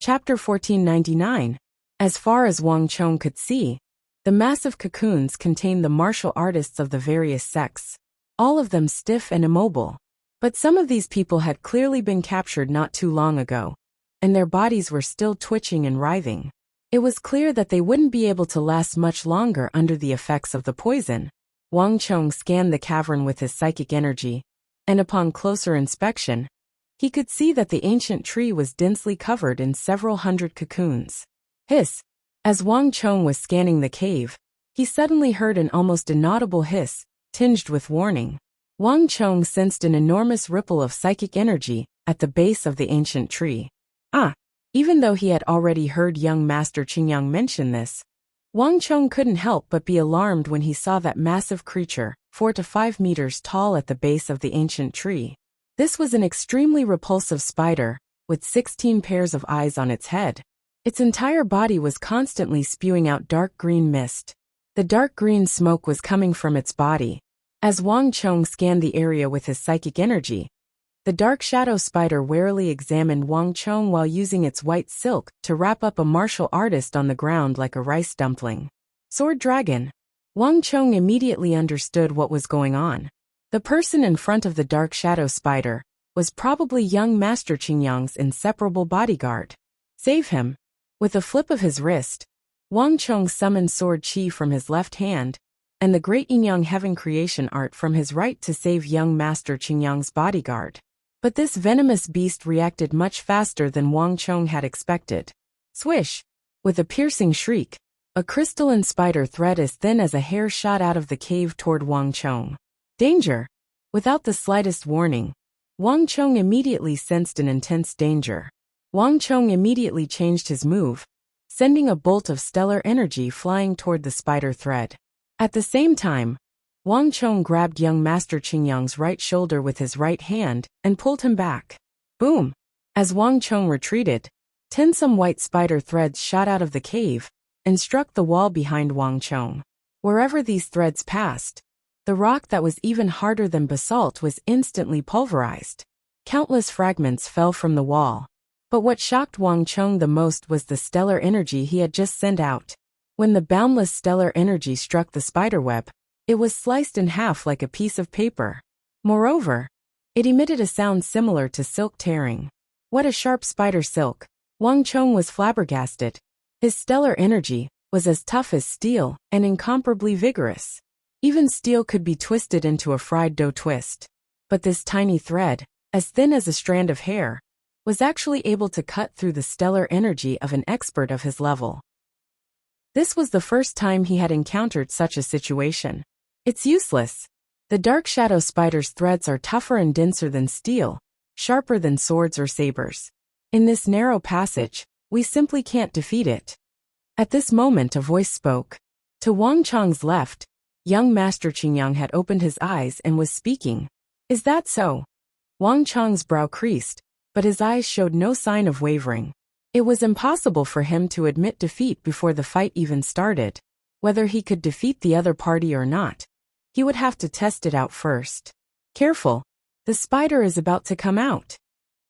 Chapter 1499. As far as Wang Chong could see, the massive cocoons contained the martial artists of the various sects, all of them stiff and immobile. But some of these people had clearly been captured not too long ago, and their bodies were still twitching and writhing. It was clear that they wouldn't be able to last much longer under the effects of the poison. Wang Chong scanned the cavern with his psychic energy, and upon closer inspection, he could see that the ancient tree was densely covered in several hundred cocoons. Hiss! As Wang Chong was scanning the cave, he suddenly heard an almost inaudible hiss, tinged with warning. Wang Chong sensed an enormous ripple of psychic energy at the base of the ancient tree. Even though he had already heard young Master Qingyang mention this, Wang Chong couldn't help but be alarmed when he saw that massive creature, 4 to 5 meters tall at the base of the ancient tree. This was an extremely repulsive spider, with 16 pairs of eyes on its head. Its entire body was constantly spewing out dark green mist. The dark green smoke was coming from its body. As Wang Chong scanned the area with his psychic energy, the dark shadow spider warily examined Wang Chong while using its white silk to wrap up a martial artist on the ground like a rice dumpling. Sword Dragon. Wang Chong immediately understood what was going on. The person in front of the dark shadow spider was probably young Master Qingyang's inseparable bodyguard. Save him. With a flip of his wrist, Wang Chong summoned sword chi from his left hand and the great Yin-Yang heaven creation art from his right to save young Master Qingyang's bodyguard. But this venomous beast reacted much faster than Wang Chong had expected. Swish! With a piercing shriek, a crystalline spider thread as thin as a hair shot out of the cave toward Wang Chong. Danger! Without the slightest warning, Wang Chong immediately sensed an intense danger. Wang Chong immediately changed his move, sending a bolt of stellar energy flying toward the spider thread. At the same time, Wang Chong grabbed young Master Qingyang's right shoulder with his right hand and pulled him back. Boom! As Wang Chong retreated, 10 some white spider threads shot out of the cave and struck the wall behind Wang Chong. Wherever these threads passed, the rock that was even harder than basalt was instantly pulverized. Countless fragments fell from the wall. But what shocked Wang Chong the most was the stellar energy he had just sent out. When the boundless stellar energy struck the spiderweb, it was sliced in half like a piece of paper. Moreover, it emitted a sound similar to silk tearing. What a sharp spider silk! Wang Chong was flabbergasted. His stellar energy was as tough as steel and incomparably vigorous. Even steel could be twisted into a fried dough twist. But this tiny thread, as thin as a strand of hair, was actually able to cut through the stellar energy of an expert of his level. This was the first time he had encountered such a situation. It's useless. The dark shadow spider's threads are tougher and denser than steel, sharper than swords or sabers. In this narrow passage, we simply can't defeat it. At this moment a voice spoke. To Wang Chong's left, young Master Qingyang had opened his eyes and was speaking. Is that so? Wang Chong's brow creased, but his eyes showed no sign of wavering. It was impossible for him to admit defeat before the fight even started. Whether he could defeat the other party or not, he would have to test it out first. Careful, the spider is about to come out,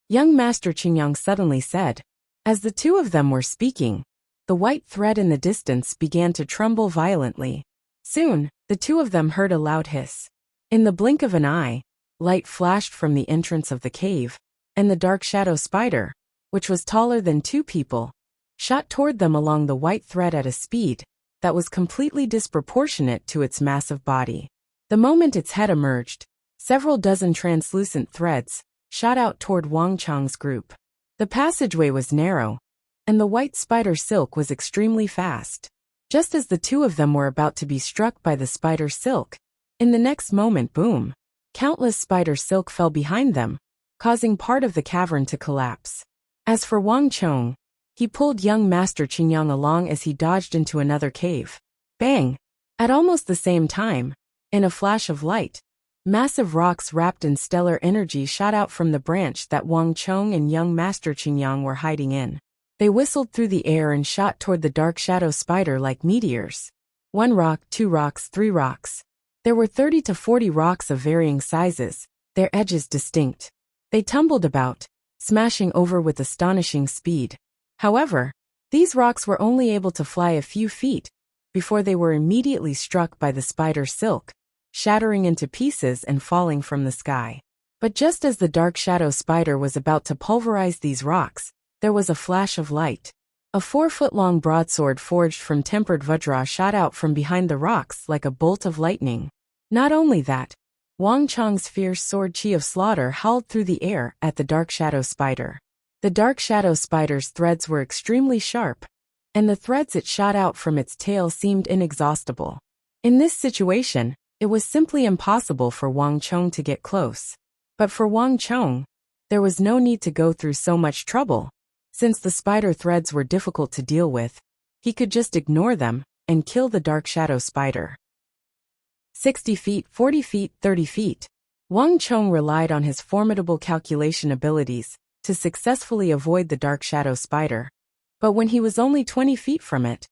young Master Qingyang suddenly said. As the two of them were speaking, the white thread in the distance began to tremble violently. Soon, the two of them heard a loud hiss. In the blink of an eye, light flashed from the entrance of the cave, and the dark shadow spider, which was taller than 2 people, shot toward them along the white thread at a speed that was completely disproportionate to its massive body. The moment its head emerged, several dozen translucent threads shot out toward Wang Chong's group. The passageway was narrow, and the white spider silk was extremely fast. Just as the two of them were about to be struck by the spider silk, in the next moment, boom! Countless spider silk fell behind them, causing part of the cavern to collapse. As for Wang Chong, he pulled young Master Qingyang along as he dodged into another cave. Bang! At almost the same time, in a flash of light, massive rocks wrapped in stellar energy shot out from the branch that Wang Chong and young Master Qingyang were hiding in. They whistled through the air and shot toward the dark shadow spider like meteors. 1 rock, 2 rocks, 3 rocks. There were 30 to 40 rocks of varying sizes, their edges distinct. They tumbled about, smashing over with astonishing speed. However, these rocks were only able to fly a few feet before they were immediately struck by the spider silk, shattering into pieces and falling from the sky. But just as the dark shadow spider was about to pulverize these rocks, there was a flash of light. A 4-foot-long broadsword forged from tempered vajra shot out from behind the rocks like a bolt of lightning. Not only that, Wang Chong's fierce sword chi of slaughter howled through the air at the dark shadow spider. The dark shadow spider's threads were extremely sharp, and the threads it shot out from its tail seemed inexhaustible. In this situation, it was simply impossible for Wang Chong to get close. But for Wang Chong, there was no need to go through so much trouble. Since the spider threads were difficult to deal with, he could just ignore them and kill the dark shadow spider. 60 feet, 40 feet, 30 feet. Wang Chong relied on his formidable calculation abilities to successfully avoid the dark shadow spider. But when he was only 20 feet from it,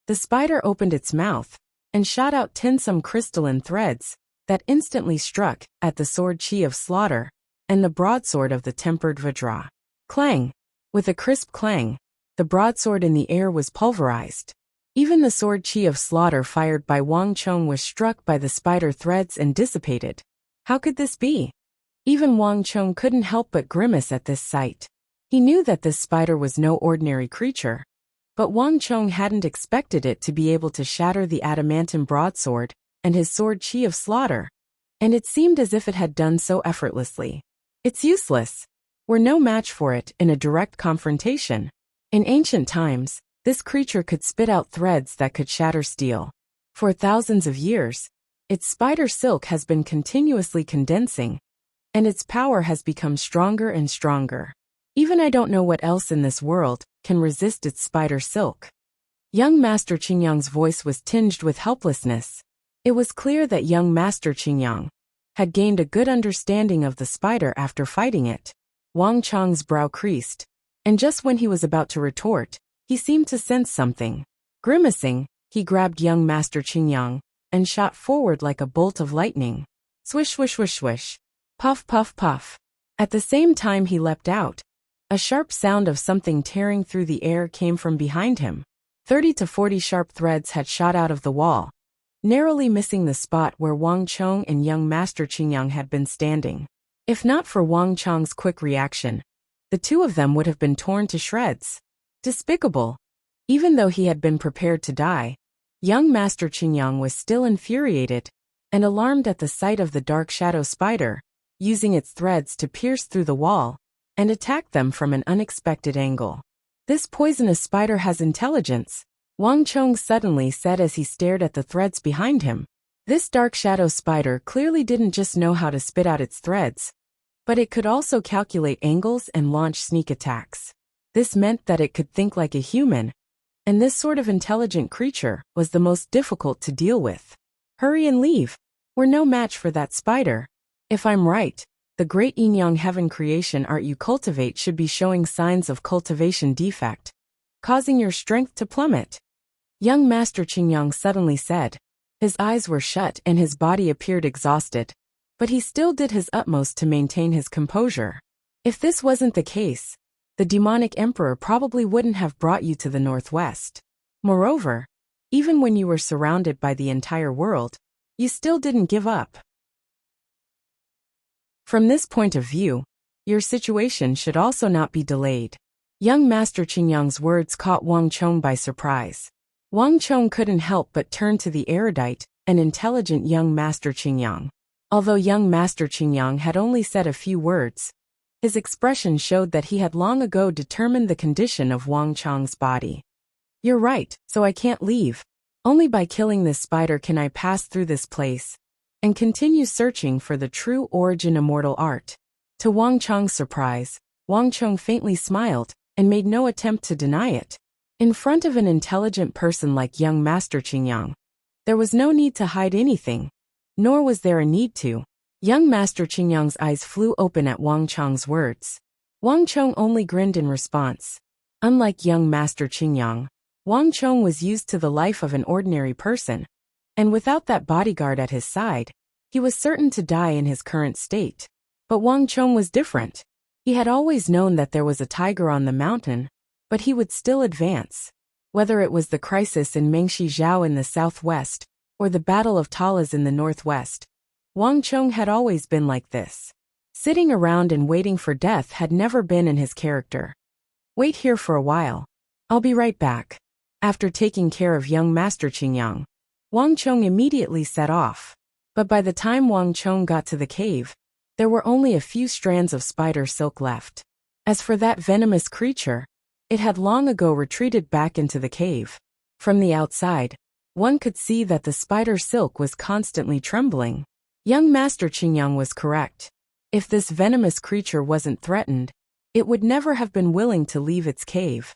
the spider opened its mouth and shot out tinsome crystalline threads that instantly struck at the sword chi of slaughter and the broadsword of the tempered vajra. Clang! With a crisp clang, the broadsword in the air was pulverized. Even the sword chi of slaughter fired by Wang Chong was struck by the spider threads and dissipated. How could this be? Even Wang Chong couldn't help but grimace at this sight. He knew that this spider was no ordinary creature, but Wang Chong hadn't expected it to be able to shatter the adamantine broadsword and his sword chi of slaughter, and it seemed as if it had done so effortlessly. It's useless. We're no match for it in a direct confrontation. In ancient times, this creature could spit out threads that could shatter steel. For thousands of years, its spider silk has been continuously condensing, and its power has become stronger and stronger. Even I don't know what else in this world can resist its spider silk. Young Master Qingyang's voice was tinged with helplessness. It was clear that young Master Qingyang had gained a good understanding of the spider after fighting it. Wang Chong's brow creased, and just when he was about to retort, he seemed to sense something. Grimacing, he grabbed young Master Qingyang and shot forward like a bolt of lightning. Swish, swish, swish, swish. Puff, puff, puff. At the same time he leapt out, a sharp sound of something tearing through the air came from behind him. 30 to 40 sharp threads had shot out of the wall, narrowly missing the spot where Wang Chong and young Master Qingyang had been standing. If not for Wang Chong's quick reaction, the two of them would have been torn to shreds. Despicable. Even though he had been prepared to die, young Master Qingyang was still infuriated and alarmed at the sight of the dark shadow spider, using its threads to pierce through the wall and attack them from an unexpected angle. This poisonous spider has intelligence, Wang Chong suddenly said as he stared at the threads behind him. This dark shadow spider clearly didn't just know how to spit out its threads, but it could also calculate angles and launch sneak attacks. This meant that it could think like a human, and this sort of intelligent creature was the most difficult to deal with. Hurry and leave. We're no match for that spider. If I'm right, the great yin-yang heaven creation art you cultivate should be showing signs of cultivation defect, causing your strength to plummet. Young Master Qingyang suddenly said. His eyes were shut and his body appeared exhausted, but he still did his utmost to maintain his composure. If this wasn't the case, the demonic emperor probably wouldn't have brought you to the northwest. Moreover, even when you were surrounded by the entire world, you still didn't give up. From this point of view, your situation should also not be delayed. Young Master Qingyang's words caught Wang Chong by surprise. Wang Chong couldn't help but turn to the erudite and intelligent young Master Qingyang. Although young Master Qingyang had only said a few words, his expression showed that he had long ago determined the condition of Wang Chong's body. You're right, so I can't leave. Only by killing this spider can I pass through this place and continue searching for the true origin immortal art. To Wang Chong's surprise, Wang Chong faintly smiled and made no attempt to deny it. In front of an intelligent person like young Master Qingyang, there was no need to hide anything, nor was there a need to. Young Master Qingyang's eyes flew open at Wang Chong's words. Wang Chong only grinned in response. Unlike young Master Qingyang, Wang Chong was used to the life of an ordinary person, and without that bodyguard at his side, he was certain to die in his current state. But Wang Chong was different. He had always known that there was a tiger on the mountain, but he would still advance. Whether it was the crisis in Mengxizhao in the southwest, or the Battle of Talas in the northwest, Wang Chong had always been like this. Sitting around and waiting for death had never been in his character. Wait here for a while. I'll be right back. After taking care of young Master Qingyang, Wang Chong immediately set off. But by the time Wang Chong got to the cave, there were only a few strands of spider silk left. As for that venomous creature, it had long ago retreated back into the cave. From the outside, one could see that the spider silk was constantly trembling. Young Master Qingyang was correct. If this venomous creature wasn't threatened, it would never have been willing to leave its cave.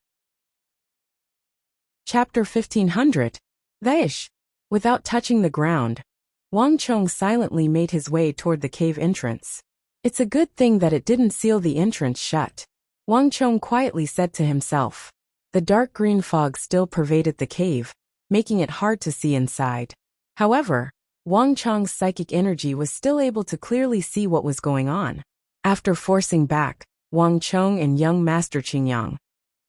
Chapter 1500. Vaish. Without touching the ground, Wang Chong silently made his way toward the cave entrance. It's a good thing that it didn't seal the entrance shut, Wang Chong quietly said to himself. The dark green fog still pervaded the cave, making it hard to see inside. However, Wang Chong's psychic energy was still able to clearly see what was going on. After forcing back Wang Chong and young Master Qingyang,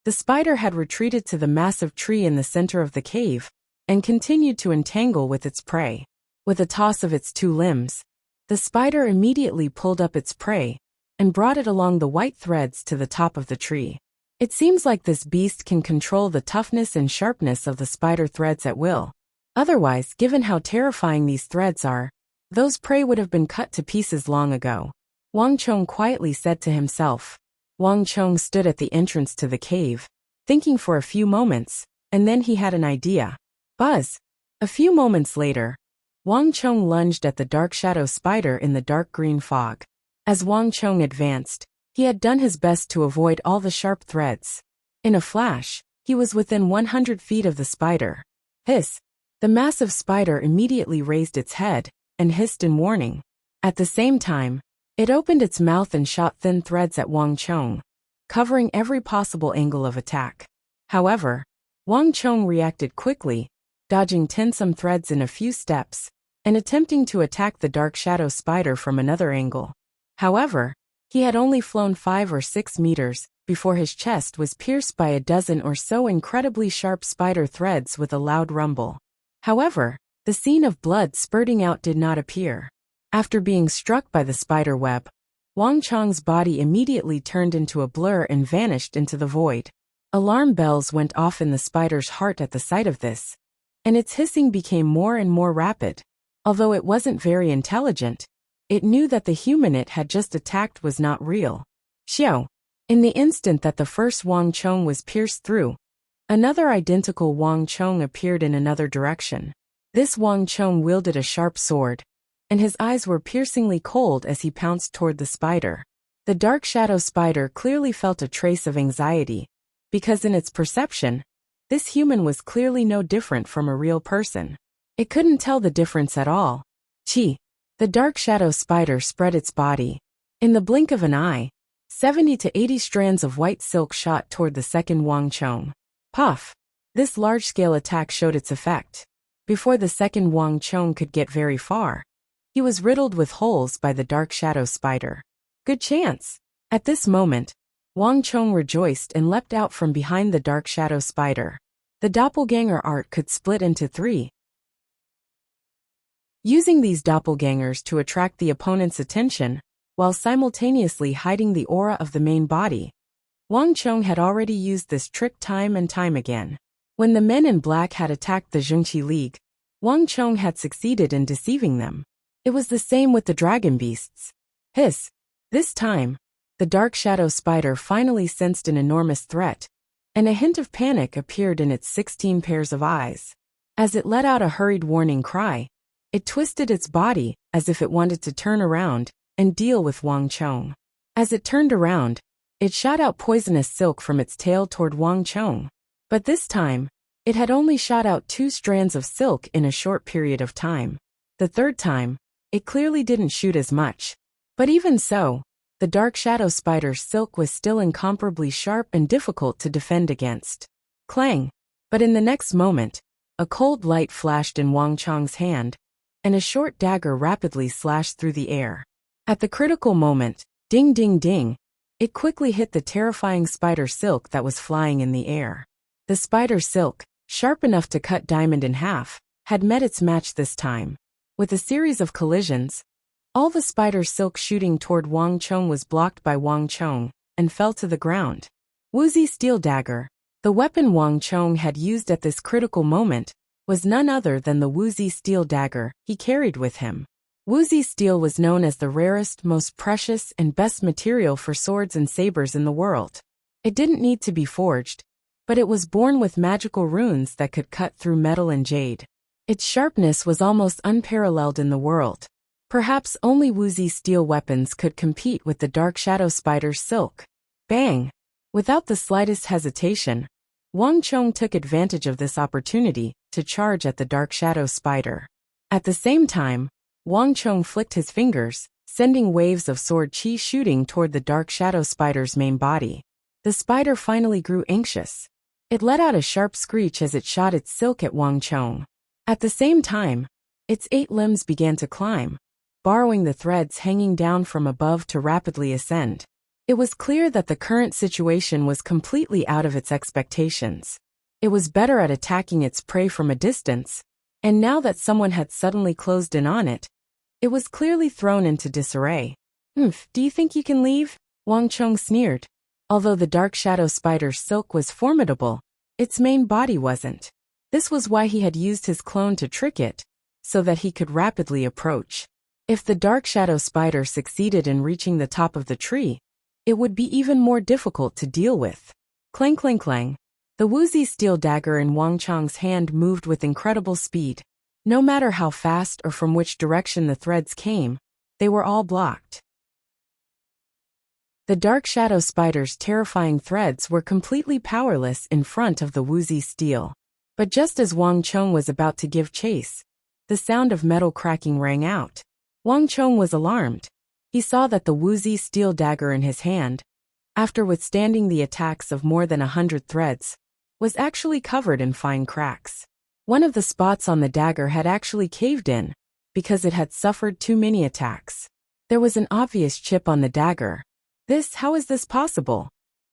the spider had retreated to the massive tree in the center of the cave and continued to entangle with its prey. With a toss of its two limbs, the spider immediately pulled up its prey and brought it along the white threads to the top of the tree. It seems like this beast can control the toughness and sharpness of the spider threads at will. Otherwise, given how terrifying these threads are, those prey would have been cut to pieces long ago, Wang Chong quietly said to himself. Wang Chong stood at the entrance to the cave, thinking for a few moments, and then he had an idea. Buzz! A few moments later, Wang Chong lunged at the dark shadow spider in the dark green fog. As Wang Chong advanced, he had done his best to avoid all the sharp threads. In a flash, he was within 100 feet of the spider. Hiss! The massive spider immediately raised its head and hissed in warning. At the same time, it opened its mouth and shot thin threads at Wang Chong, covering every possible angle of attack. However, Wang Chong reacted quickly, dodging tinsome threads in a few steps, and attempting to attack the dark shadow spider from another angle. However, he had only flown 5 or 6 meters before his chest was pierced by a dozen or so incredibly sharp spider threads with a loud rumble. However, the scene of blood spurting out did not appear. After being struck by the spider web, Wang Chong's body immediately turned into a blur and vanished into the void. Alarm bells went off in the spider's heart at the sight of this, and its hissing became more and more rapid. Although it wasn't very intelligent, it knew that the human it had just attacked was not real. Xiao! In the instant that the first Wang Chong was pierced through, another identical Wang Chong appeared in another direction. This Wang Chong wielded a sharp sword, and his eyes were piercingly cold as he pounced toward the spider. The dark shadow spider clearly felt a trace of anxiety, because in its perception, this human was clearly no different from a real person. It couldn't tell the difference at all. Chi! The dark shadow spider spread its body. In the blink of an eye, 70 to 80 strands of white silk shot toward the second Wang Chong. Puff! This large-scale attack showed its effect. Before the second Wang Chong could get very far, he was riddled with holes by the dark shadow spider. Good chance! At this moment, Wang Chong rejoiced and leapt out from behind the dark shadow spider. The doppelganger art could split into 3. Using these doppelgangers to attract the opponent's attention, while simultaneously hiding the aura of the main body, Wang Chong had already used this trick time and time again. When the men in black had attacked the Zhengqi League, Wang Chong had succeeded in deceiving them. It was the same with the dragon beasts. Hiss! This time, the dark shadow spider finally sensed an enormous threat, and a hint of panic appeared in its 16 pairs of eyes. As it let out a hurried warning cry, it twisted its body as if it wanted to turn around and deal with Wang Chong. As it turned around, it shot out poisonous silk from its tail toward Wang Chong. But this time, it had only shot out 2 strands of silk in a short period of time. The third time, it clearly didn't shoot as much. But even so, the dark shadow spider's silk was still incomparably sharp and difficult to defend against. Clang! But in the next moment, a cold light flashed in Wang Chong's hand, and a short dagger rapidly slashed through the air. At the critical moment, ding ding ding, It quickly hit the terrifying spider silk that was flying in the air. The spider silk, sharp enough to cut Diamond in half, had met its match this time. With a series of collisions, all the spider silk shooting toward Wang Chong was blocked by Wang Chong and fell to the ground. Wuxia steel dagger. The weapon Wang Chong had used at this critical moment was none other than the Wuxia steel dagger he carried with him. Wuxia steel was known as the rarest, most precious, and best material for swords and sabers in the world. It didn't need to be forged, but it was born with magical runes that could cut through metal and jade. Its sharpness was almost unparalleled in the world. Perhaps only Wuxia steel weapons could compete with the Dark Shadow Spider's silk. Bang! Without the slightest hesitation, Wang Chong took advantage of this opportunity to charge at the Dark Shadow Spider. At the same time, Wang Chong flicked his fingers, sending waves of sword chi shooting toward the Dark Shadow Spider's main body. The spider finally grew anxious. It let out a sharp screech as it shot its silk at Wang Chong. At the same time, its 8 limbs began to climb, borrowing the threads hanging down from above to rapidly ascend. It was clear that the current situation was completely out of its expectations. It was better at attacking its prey from a distance, and now that someone had suddenly closed in on it, it was clearly thrown into disarray. Do you think you can leave? Wang Chong sneered. Although the Dark Shadow Spider's silk was formidable, its main body wasn't. This was why he had used his clone to trick it, so that he could rapidly approach. If the Dark Shadow Spider succeeded in reaching the top of the tree, it would be even more difficult to deal with. Clang clang clang. The Wuxia steel dagger in Wang Chong's hand moved with incredible speed. No matter how fast or from which direction the threads came, they were all blocked. The Dark Shadow Spider's terrifying threads were completely powerless in front of the Wuxia steel. But just as Wang Chong was about to give chase, the sound of metal cracking rang out. Wang Chong was alarmed. He saw that the Wuxia steel dagger in his hand, after withstanding the attacks of more than 100 threads, was actually covered in fine cracks. One of the spots on the dagger had actually caved in, because it had suffered too many attacks. There was an obvious chip on the dagger. How is this possible?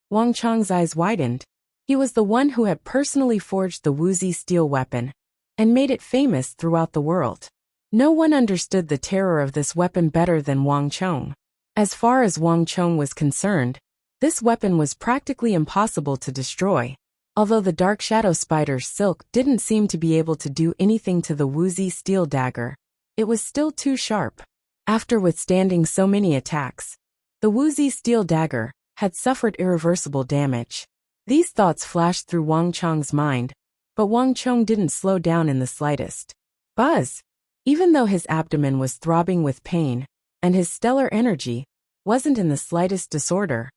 Wang Chong's eyes widened. He was the one who had personally forged the Wuxia steel weapon, and made it famous throughout the world. No one understood the terror of this weapon better than Wang Chong. As far as Wang Chong was concerned, this weapon was practically impossible to destroy. Although the Dark Shadow Spider's silk didn't seem to be able to do anything to the Wuxia steel dagger, it was still too sharp. After withstanding so many attacks, the Wuxia steel dagger had suffered irreversible damage. These thoughts flashed through Wang Chong's mind, but Wang Chong didn't slow down in the slightest. Buzz! Even though his abdomen was throbbing with pain, and his stellar energy wasn't in the slightest disorder,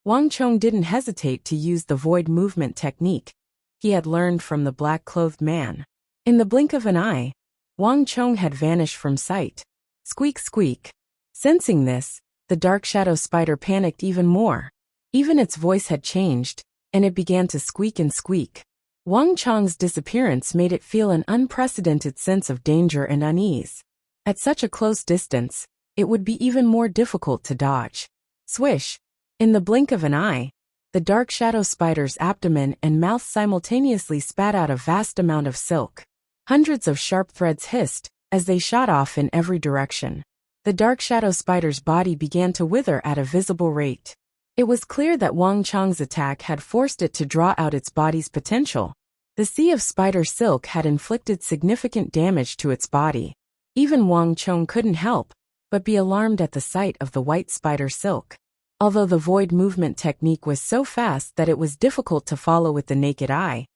Wang Chong didn't hesitate to use the void movement technique he had learned from the black-clothed man. In the blink of an eye, Wang Chong had vanished from sight. Squeak squeak. Sensing this, the Dark Shadow Spider panicked even more. Even its voice had changed, and it began to squeak and squeak. Wang Chong's disappearance made it feel an unprecedented sense of danger and unease. At such a close distance, it would be even more difficult to dodge. Swish! In the blink of an eye, the Dark Shadow Spider's abdomen and mouth simultaneously spat out a vast amount of silk. Hundreds of sharp threads hissed as they shot off in every direction. The Dark Shadow Spider's body began to wither at a visible rate. It was clear that Wang Chong's attack had forced it to draw out its body's potential. The sea of spider silk had inflicted significant damage to its body. Even Wang Chong couldn't help but be alarmed at the sight of the white spider silk. Although the void movement technique was so fast that it was difficult to follow with the naked eye,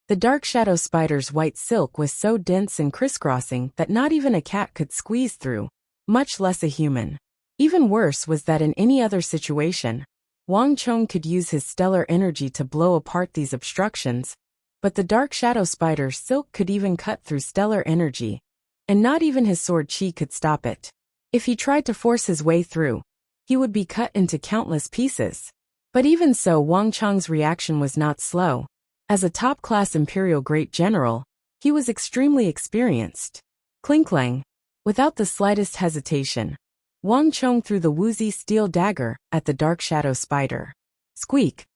the Dark Shadow Spider's white silk was so dense and crisscrossing that not even a cat could squeeze through, much less a human. Even worse was that in any other situation, Wang Chong could use his stellar energy to blow apart these obstructions, but the Dark Shadow Spider's silk could even cut through stellar energy, and not even his sword chi could stop it. If he tried to force his way through, he would be cut into countless pieces. But even so, Wang Chong's reaction was not slow. As a top-class Imperial Great General, he was extremely experienced. Cling clang. Without the slightest hesitation, Wang Chong threw the Wuxia steel dagger at the dark shadow spider. Squeak!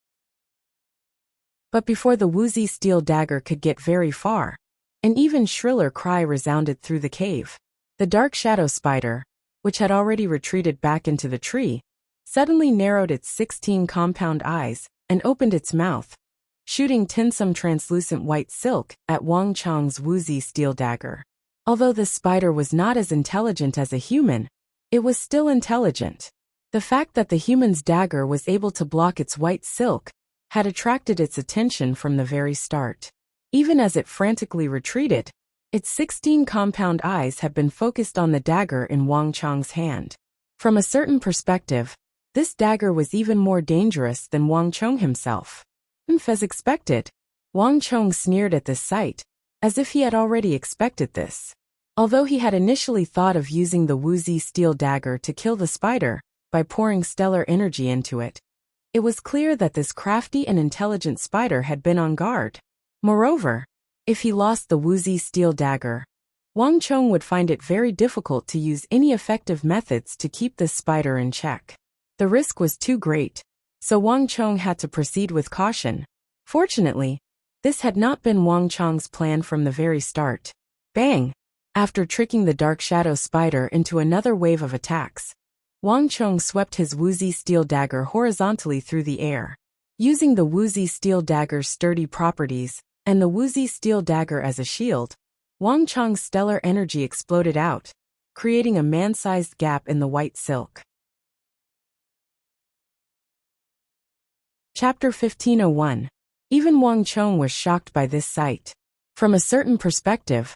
But before the Wuxia steel dagger could get very far, an even shriller cry resounded through the cave. The dark shadow spider, which had already retreated back into the tree, suddenly narrowed its 16 compound eyes and opened its mouth, shooting tinsome translucent white silk at Wang Chong's Wuxia steel dagger. Although the spider was not as intelligent as a human, it was still intelligent. The fact that the human's dagger was able to block its white silk had attracted its attention from the very start. Even as it frantically retreated, its 16 compound eyes had been focused on the dagger in Wang Chong's hand. From a certain perspective, this dagger was even more dangerous than Wang Chong himself. As expected, Wang Chong sneered at this sight, as if he had already expected this. Although he had initially thought of using the Wuxia steel dagger to kill the spider by pouring stellar energy into it, it was clear that this crafty and intelligent spider had been on guard. Moreover, if he lost the Wuxia steel dagger, Wang Chong would find it very difficult to use any effective methods to keep this spider in check. The risk was too great, so Wang Chong had to proceed with caution. Fortunately, this had not been Wang Chong's plan from the very start. Bang! After tricking the dark shadow spider into another wave of attacks, Wang Chong swept his Wuxia steel dagger horizontally through the air. Using the Wuxia steel dagger's sturdy properties and the Wuxia steel dagger as a shield, Wang Chong's stellar energy exploded out, creating a man-sized gap in the white silk. Chapter 1501. Even Wang Chong was shocked by this sight. From a certain perspective,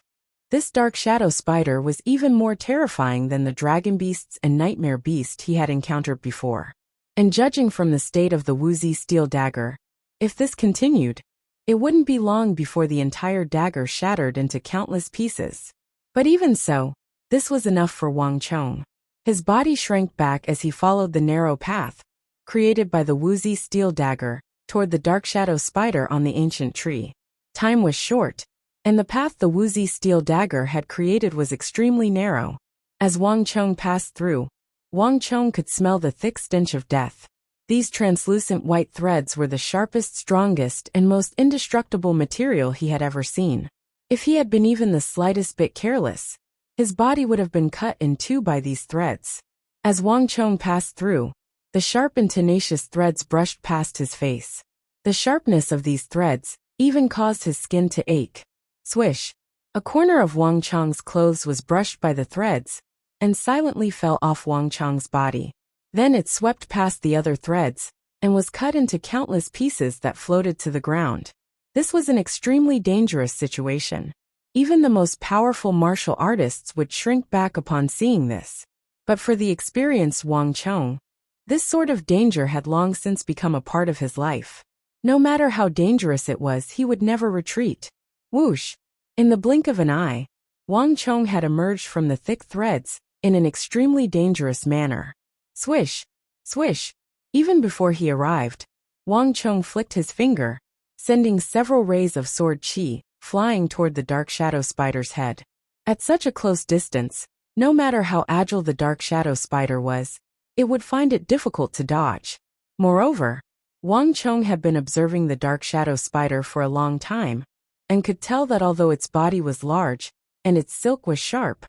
this dark shadow spider was even more terrifying than the dragon beasts and nightmare beast he had encountered before. And judging from the state of the Wuxia steel dagger, if this continued, it wouldn't be long before the entire dagger shattered into countless pieces. But even so, this was enough for Wang Chong. His body shrank back as he followed the narrow path created by the Wuxia steel dagger toward the dark shadow spider on the ancient tree. Time was short, and the path the Wuxia steel dagger had created was extremely narrow. As Wang Chong passed through, Wang Chong could smell the thick stench of death. These translucent white threads were the sharpest, strongest, and most indestructible material he had ever seen. If he had been even the slightest bit careless, his body would have been cut in two by these threads. As Wang Chong passed through, the sharp and tenacious threads brushed past his face. The sharpness of these threads even caused his skin to ache. Swish! A corner of Wang Chong's clothes was brushed by the threads and silently fell off Wang Chong's body. Then it swept past the other threads and was cut into countless pieces that floated to the ground. This was an extremely dangerous situation. Even the most powerful martial artists would shrink back upon seeing this. But for the experienced Wang Chong, this sort of danger had long since become a part of his life. No matter how dangerous it was, he would never retreat. Whoosh! In the blink of an eye, Wang Chong had emerged from the thick threads in an extremely dangerous manner. Swish! Swish! Even before he arrived, Wang Chong flicked his finger, sending several rays of sword qi flying toward the dark shadow spider's head. At such a close distance, no matter how agile the dark shadow spider was, it would find it difficult to dodge. Moreover, Wang Chong had been observing the dark shadow spider for a long time, and could tell that although its body was large and its silk was sharp,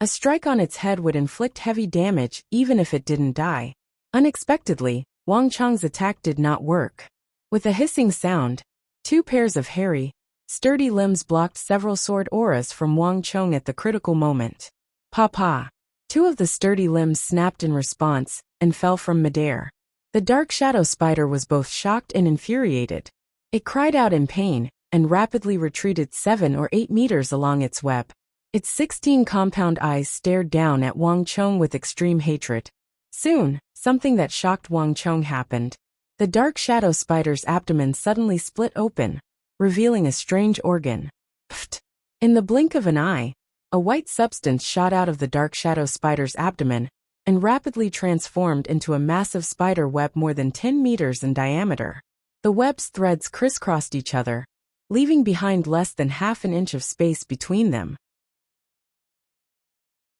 a strike on its head would inflict heavy damage even if it didn't die. Unexpectedly, Wang Chong's attack did not work. With a hissing sound, two pairs of hairy, sturdy limbs blocked several sword auras from Wang Chong at the critical moment. Pa! Two of the sturdy limbs snapped in response and fell from midair. The dark shadow spider was both shocked and infuriated. It cried out in pain and rapidly retreated 7 or 8 meters along its web. Its 16 compound eyes stared down at Wang Chong with extreme hatred. Soon, something that shocked Wang Chong happened. The dark shadow spider's abdomen suddenly split open, revealing a strange organ. Pfft! In the blink of an eye, a white substance shot out of the dark shadow spider's abdomen and rapidly transformed into a massive spider web more than 10 meters in diameter. The web's threads crisscrossed each other, leaving behind less than half an inch of space between them.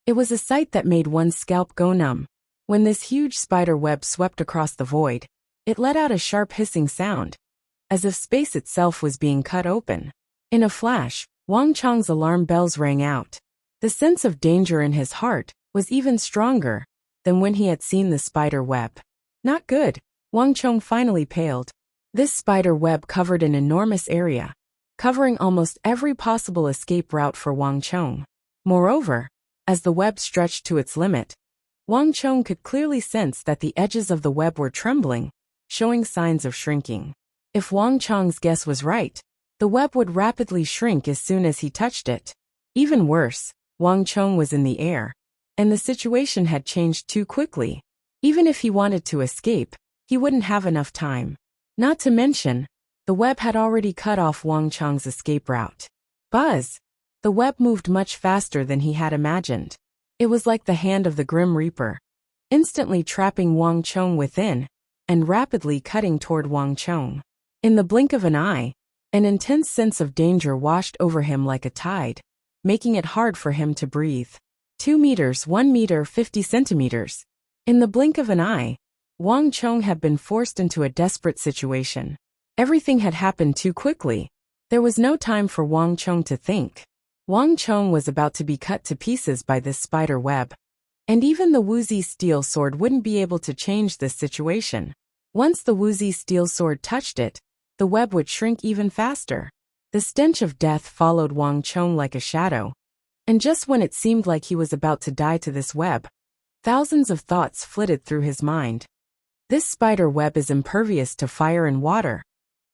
It was a sight that made one's scalp go numb. When this huge spider web swept across the void, it let out a sharp hissing sound, as if space itself was being cut open. In a flash, Wang Chong's alarm bells rang out. The sense of danger in his heart was even stronger than when he had seen the spider web. Not good. Wang Chong finally paled. This spider web covered an enormous area, covering almost every possible escape route for Wang Chong. Moreover, as the web stretched to its limit, Wang Chong could clearly sense that the edges of the web were trembling, showing signs of shrinking. If Wang Chong's guess was right, the web would rapidly shrink as soon as he touched it. Even worse, Wang Chong was in the air, and the situation had changed too quickly. Even if he wanted to escape, he wouldn't have enough time. Not to mention, the web had already cut off Wang Chong's escape route. Buzz! The web moved much faster than he had imagined. It was like the hand of the Grim Reaper, instantly trapping Wang Chong within, and rapidly cutting toward Wang Chong. In the blink of an eye, an intense sense of danger washed over him like a tide, making it hard for him to breathe. 2 meters, 1 meter, 50 centimeters. In the blink of an eye, Wang Chong had been forced into a desperate situation. Everything had happened too quickly. There was no time for Wang Chong to think. Wang Chong was about to be cut to pieces by this spider web. And even the Wuxia steel sword wouldn't be able to change this situation. Once the Wuxia steel sword touched it, the web would shrink even faster. The stench of death followed Wang Chong like a shadow. And just when it seemed like he was about to die to this web, thousands of thoughts flitted through his mind. This spider web is impervious to fire and water,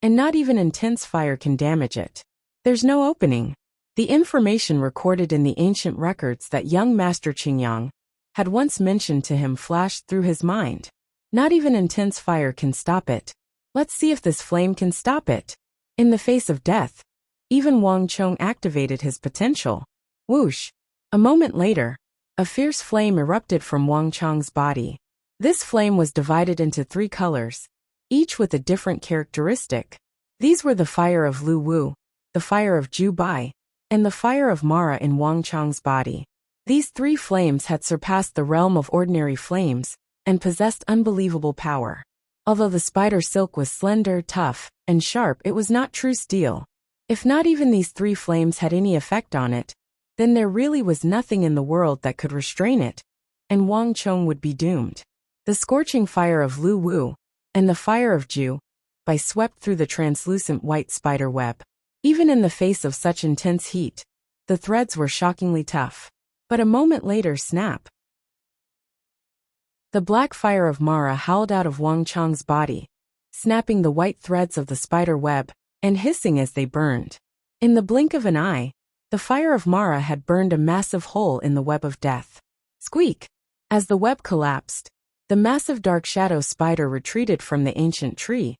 and not even intense fire can damage it. There's no opening. The information recorded in the ancient records that young Master Qingyang had once mentioned to him flashed through his mind. Not even intense fire can stop it. Let's see if this flame can stop it. In the face of death, even Wang Chong activated his potential. Whoosh! A moment later, a fierce flame erupted from Wang Chong's body. This flame was divided into 3 colors, each with a different characteristic. These were the fire of Lu Wu, the fire of Ju Bai, and the fire of Mara in Wang Chong's body. These 3 flames had surpassed the realm of ordinary flames and possessed unbelievable power. Although the spider silk was slender, tough, and sharp, it was not true steel. If not even these 3 flames had any effect on it, then there really was nothing in the world that could restrain it, and Wang Chong would be doomed. The scorching fire of Lu Wu and the fire of Ju Bai swept through the translucent white spider web. Even in the face of such intense heat, the threads were shockingly tough. But a moment later, snap! The black fire of Mara howled out of Wang Chong's body, snapping the white threads of the spider web and hissing as they burned. In the blink of an eye, the fire of Mara had burned a massive hole in the web of death. Squeak! As the web collapsed, the massive dark shadow spider retreated from the ancient tree,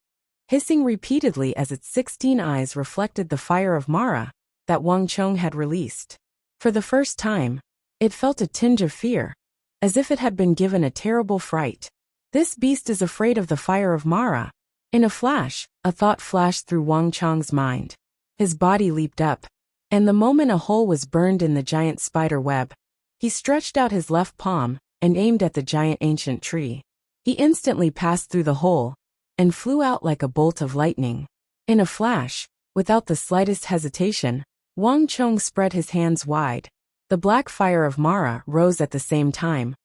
hissing repeatedly as its 16 eyes reflected the fire of Mara that Wang Chong had released. For the first time, it felt a tinge of fear, as if it had been given a terrible fright. This beast is afraid of the fire of Mara. In a flash, a thought flashed through Wang Chong's mind. His body leaped up, and the moment a hole was burned in the giant spider web, he stretched out his left palm and aimed at the giant ancient tree. He instantly passed through the hole and flew out like a bolt of lightning. In a flash, without the slightest hesitation, Wang Chong spread his hands wide. The black fire of Mara rose at the same time,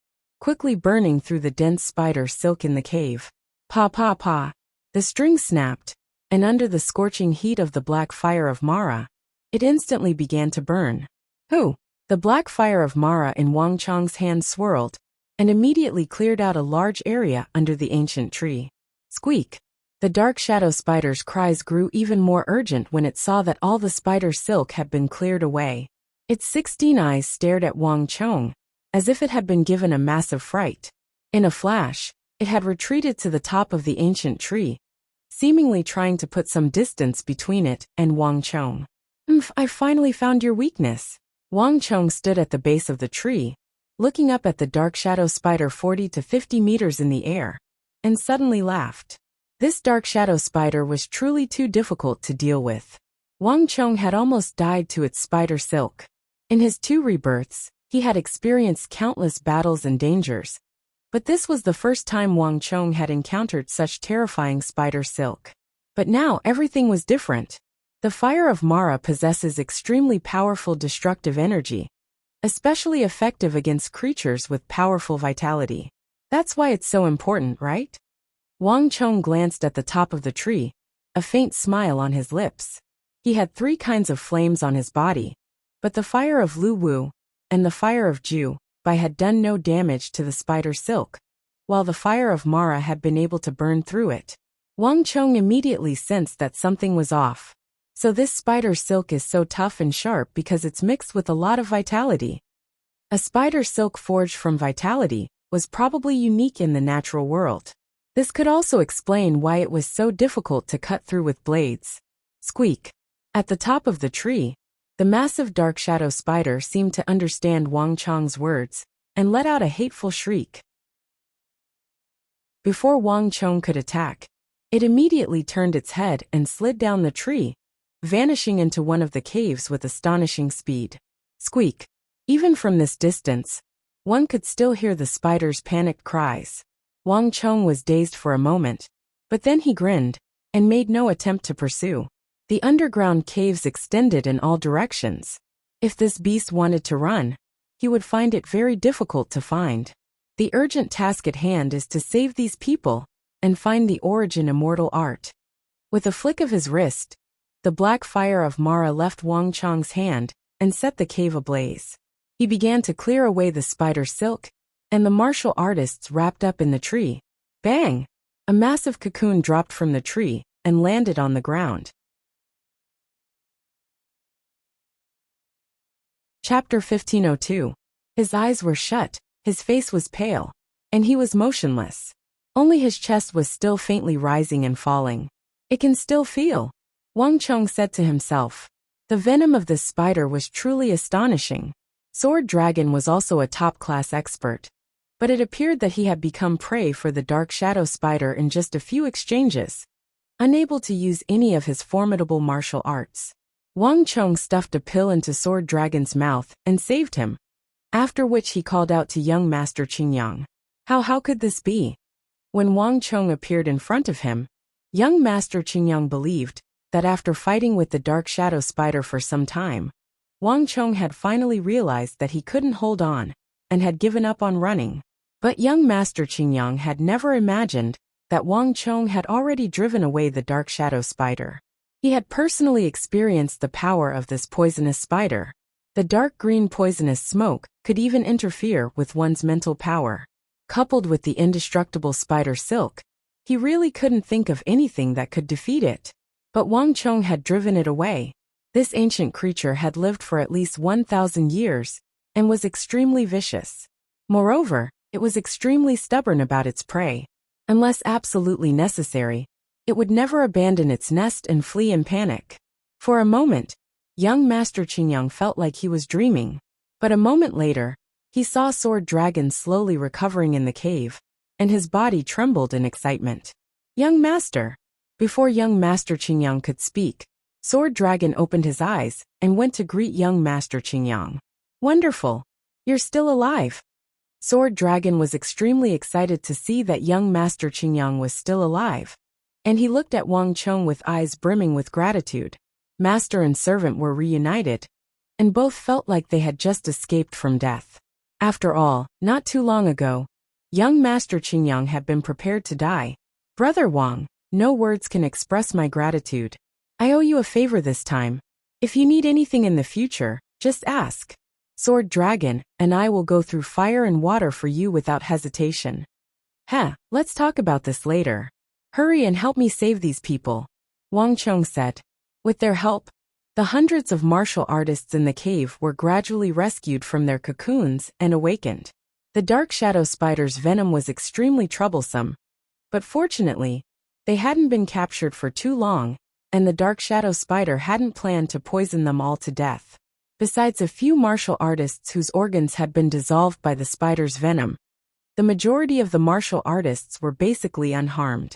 quickly burning through the dense spider silk in the cave. Pa pa pa! The string snapped, and under the scorching heat of the black fire of Mara, it instantly began to burn. Hoo! The black fire of Mara in Wang Chong's hand swirled, and immediately cleared out a large area under the ancient tree. Squeak! The dark shadow spider's cries grew even more urgent when it saw that all the spider silk had been cleared away. Its 16 eyes stared at Wang Chong, as if it had been given a massive fright. In a flash, it had retreated to the top of the ancient tree, seemingly trying to put some distance between it and Wang Chong. I finally found your weakness. Wang Chong stood at the base of the tree, looking up at the dark shadow spider 40 to 50 meters in the air, and suddenly laughed. This dark shadow spider was truly too difficult to deal with. Wang Chong had almost died to its spider silk. In his 2 rebirths, He had experienced countless battles and dangers, but this was the first time Wang Chong had encountered such terrifying spider silk. But now everything was different. The fire of Mara possesses extremely powerful destructive energy, especially effective against creatures with powerful vitality. That's why it's so important, right? Wang Chong glanced at the top of the tree, a faint smile on his lips. He had 3 kinds of flames on his body, but the fire of Lu Wu and the fire of Ju Bai had done no damage to the spider silk, while the fire of Mara had been able to burn through it. Wang Chong immediately sensed that something was off. So this spider silk is so tough and sharp because it's mixed with a lot of vitality. A spider silk forged from vitality was probably unique in the natural world. This could also explain why it was so difficult to cut through with blades. Squeak. At the top of the tree, the massive dark shadow spider seemed to understand Wang Chong's words and let out a hateful shriek. Before Wang Chong could attack, it immediately turned its head and slid down the tree, vanishing into one of the caves with astonishing speed. Squeak. Even from this distance, one could still hear the spider's panicked cries. Wang Chong was dazed for a moment, but then he grinned and made no attempt to pursue. The underground caves extended in all directions. If this beast wanted to run, he would find it very difficult to find. The urgent task at hand is to save these people and find the origin immortal art. With a flick of his wrist, the black fire of Mara left Wang Chong's hand and set the cave ablaze. He began to clear away the spider silk and the martial artists wrapped up in the tree. Bang! A massive cocoon dropped from the tree and landed on the ground. Chapter 1502. His eyes were shut, his face was pale, and he was motionless. Only his chest was still faintly rising and falling. It can still feel, Wang Chong said to himself. The venom of this spider was truly astonishing. Sword Dragon was also a top-class expert, but it appeared that he had become prey for the dark shadow spider in just a few exchanges, unable to use any of his formidable martial arts. Wang Chong stuffed a pill into Sword Dragon's mouth and saved him, after which he called out to young Master Qingyang. How could this be? When Wang Chong appeared in front of him, young Master Qingyang believed that after fighting with the dark shadow spider for some time, Wang Chong had finally realized that he couldn't hold on and had given up on running. But young Master Qingyang had never imagined that Wang Chong had already driven away the dark shadow spider. He had personally experienced the power of this poisonous spider. The dark green poisonous smoke could even interfere with one's mental power. Coupled with the indestructible spider silk, he really couldn't think of anything that could defeat it. But Wang Chong had driven it away. This ancient creature had lived for at least 1,000 years and was extremely vicious. Moreover, it was extremely stubborn about its prey. Unless absolutely necessary, it would never abandon its nest and flee in panic. For a moment, young Master Qingyang felt like he was dreaming. But a moment later, he saw Sword Dragon slowly recovering in the cave, and his body trembled in excitement. Young Master! Before young Master Qingyang could speak, Sword Dragon opened his eyes and went to greet young Master Qingyang. Wonderful! You're still alive! Sword Dragon was extremely excited to see that young Master Qingyang was still alive, and he looked at Wang Chong with eyes brimming with gratitude. Master and servant were reunited, and both felt like they had just escaped from death. After all, not too long ago, young Master Qingyang had been prepared to die. Brother Wang, no words can express my gratitude. I owe you a favor this time. If you need anything in the future, just ask. Sword Dragon and I will go through fire and water for you without hesitation. Let's talk about this later. Hurry and help me save these people, Wang Chong said. With their help, the hundreds of martial artists in the cave were gradually rescued from their cocoons and awakened. The dark shadow spider's venom was extremely troublesome, but fortunately, they hadn't been captured for too long, and the dark shadow spider hadn't planned to poison them all to death. Besides a few martial artists whose organs had been dissolved by the spider's venom, the majority of the martial artists were basically unharmed.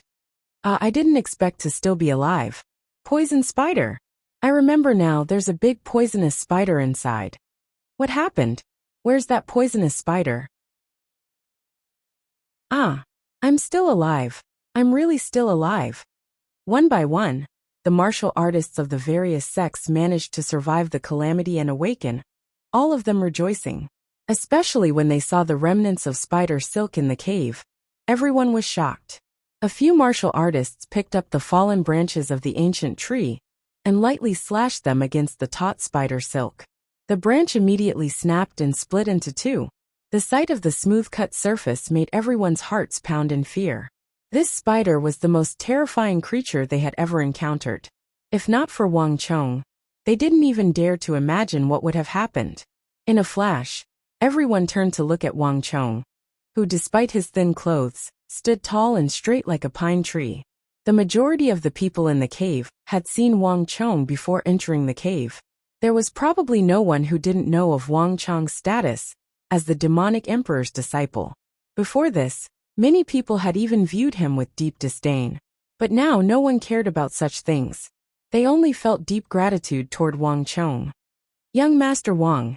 I didn't expect to still be alive. Poison spider! I remember now, there's a big poisonous spider inside. What happened? Where's that poisonous spider? Ah, I'm still alive. I'm really still alive. One by one, the martial artists of the various sects managed to survive the calamity and awaken, all of them rejoicing. Especially when they saw the remnants of spider silk in the cave, everyone was shocked. A few martial artists picked up the fallen branches of the ancient tree and lightly slashed them against the taut spider silk. The branch immediately snapped and split into two. The sight of the smooth-cut surface made everyone's hearts pound in fear. This spider was the most terrifying creature they had ever encountered. If not for Wang Chong, they didn't even dare to imagine what would have happened. In a flash, everyone turned to look at Wang Chong, who, despite his thin clothes, stood tall and straight like a pine tree. The majority of the people in the cave had seen Wang Chong before entering the cave. There was probably no one who didn't know of Wang Chong's status as the demonic emperor's disciple. Before this, many people had even viewed him with deep disdain. But now no one cared about such things. They only felt deep gratitude toward Wang Chong. Young Master Wang.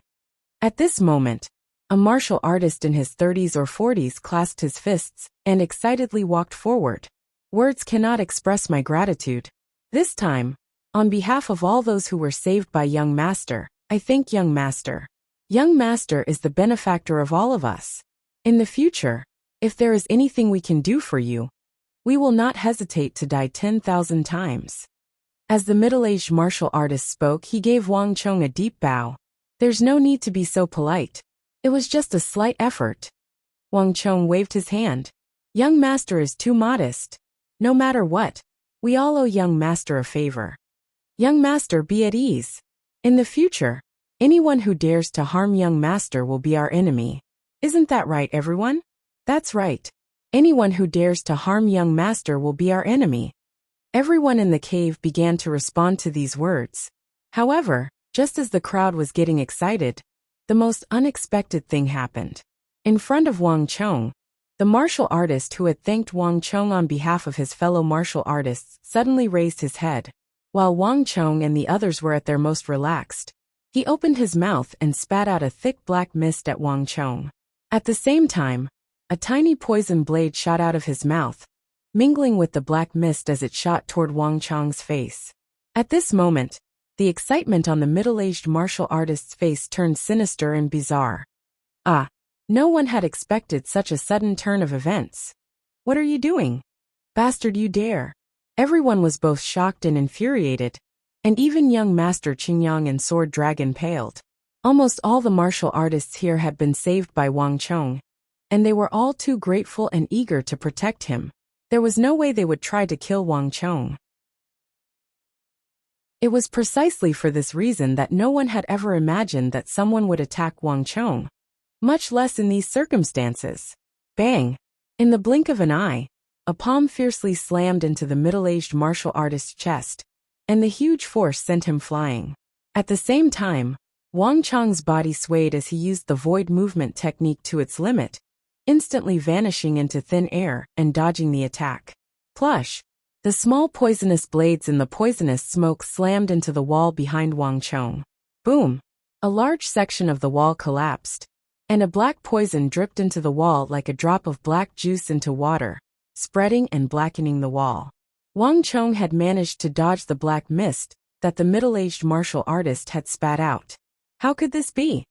At this moment, a martial artist in his 30s or 40s clasped his fists and excitedly walked forward. Words cannot express my gratitude. This time, on behalf of all those who were saved by Young Master, I thank Young Master. Young Master is the benefactor of all of us. In the future, if there is anything we can do for you, we will not hesitate to die 10,000 times. As the middle-aged martial artist spoke, he gave Wang Chong a deep bow. There's no need to be so polite. It was just a slight effort. Wang Chong waved his hand. Young Master is too modest. No matter what, we all owe Young Master a favor. Young Master, be at ease. In the future, anyone who dares to harm Young Master will be our enemy. Isn't that right, everyone? That's right. Anyone who dares to harm Young Master will be our enemy. Everyone in the cave began to respond to these words. However, just as the crowd was getting excited, the most unexpected thing happened. In front of Wang Chong, the martial artist who had thanked Wang Chong on behalf of his fellow martial artists suddenly raised his head. While Wang Chong and the others were at their most relaxed, he opened his mouth and spat out a thick black mist at Wang Chong. At the same time, a tiny poison blade shot out of his mouth, mingling with the black mist as it shot toward Wang Chong's face. At this moment, the excitement on the middle-aged martial artist's face turned sinister and bizarre. Ah, no one had expected such a sudden turn of events. What are you doing? Bastard, you dare. Everyone was both shocked and infuriated, and even Young Master Qingyang and Sword Dragon paled. Almost all the martial artists here had been saved by Wang Chong, and they were all too grateful and eager to protect him. There was no way they would try to kill Wang Chong. It was precisely for this reason that no one had ever imagined that someone would attack Wang Chong, much less in these circumstances. Bang! In the blink of an eye, a palm fiercely slammed into the middle-aged martial artist's chest, and the huge force sent him flying. At the same time, Wang Chong's body swayed as he used the void movement technique to its limit, instantly vanishing into thin air and dodging the attack. Plush! The small poisonous blades in the poisonous smoke slammed into the wall behind Wang Chong. Boom! A large section of the wall collapsed, and a black poison dripped into the wall like a drop of black juice into water, spreading and blackening the wall. Wang Chong had managed to dodge the black mist that the middle-aged martial artist had spat out. How could this be?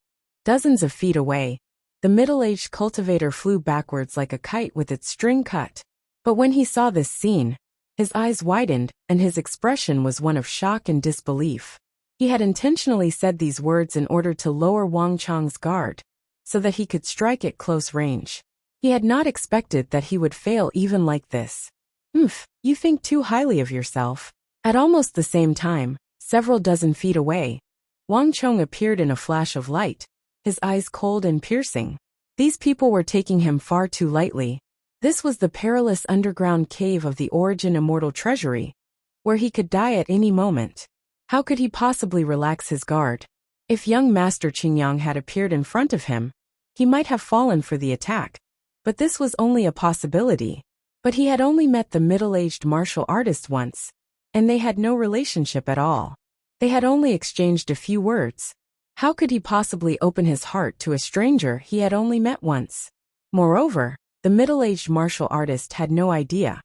Dozens of feet away, the middle-aged cultivator flew backwards like a kite with its string cut. But when he saw this scene, his eyes widened and his expression was one of shock and disbelief. He had intentionally said these words in order to lower Wang Chong's guard, so that he could strike at close range. He had not expected that he would fail even like this. You think too highly of yourself. At almost the same time, several dozen feet away, Wang Chong appeared in a flash of light, his eyes cold and piercing. These people were taking him far too lightly. This was the perilous underground cave of the Origin Immortal Treasury, where he could die at any moment. How could he possibly relax his guard? If young Master Qingyang had appeared in front of him, he might have fallen for the attack. But this was only a possibility. But he had only met the middle-aged martial artist once, and they had no relationship at all. They had only exchanged a few words. How could he possibly open his heart to a stranger he had only met once? Moreover, the middle-aged martial artist had no idea.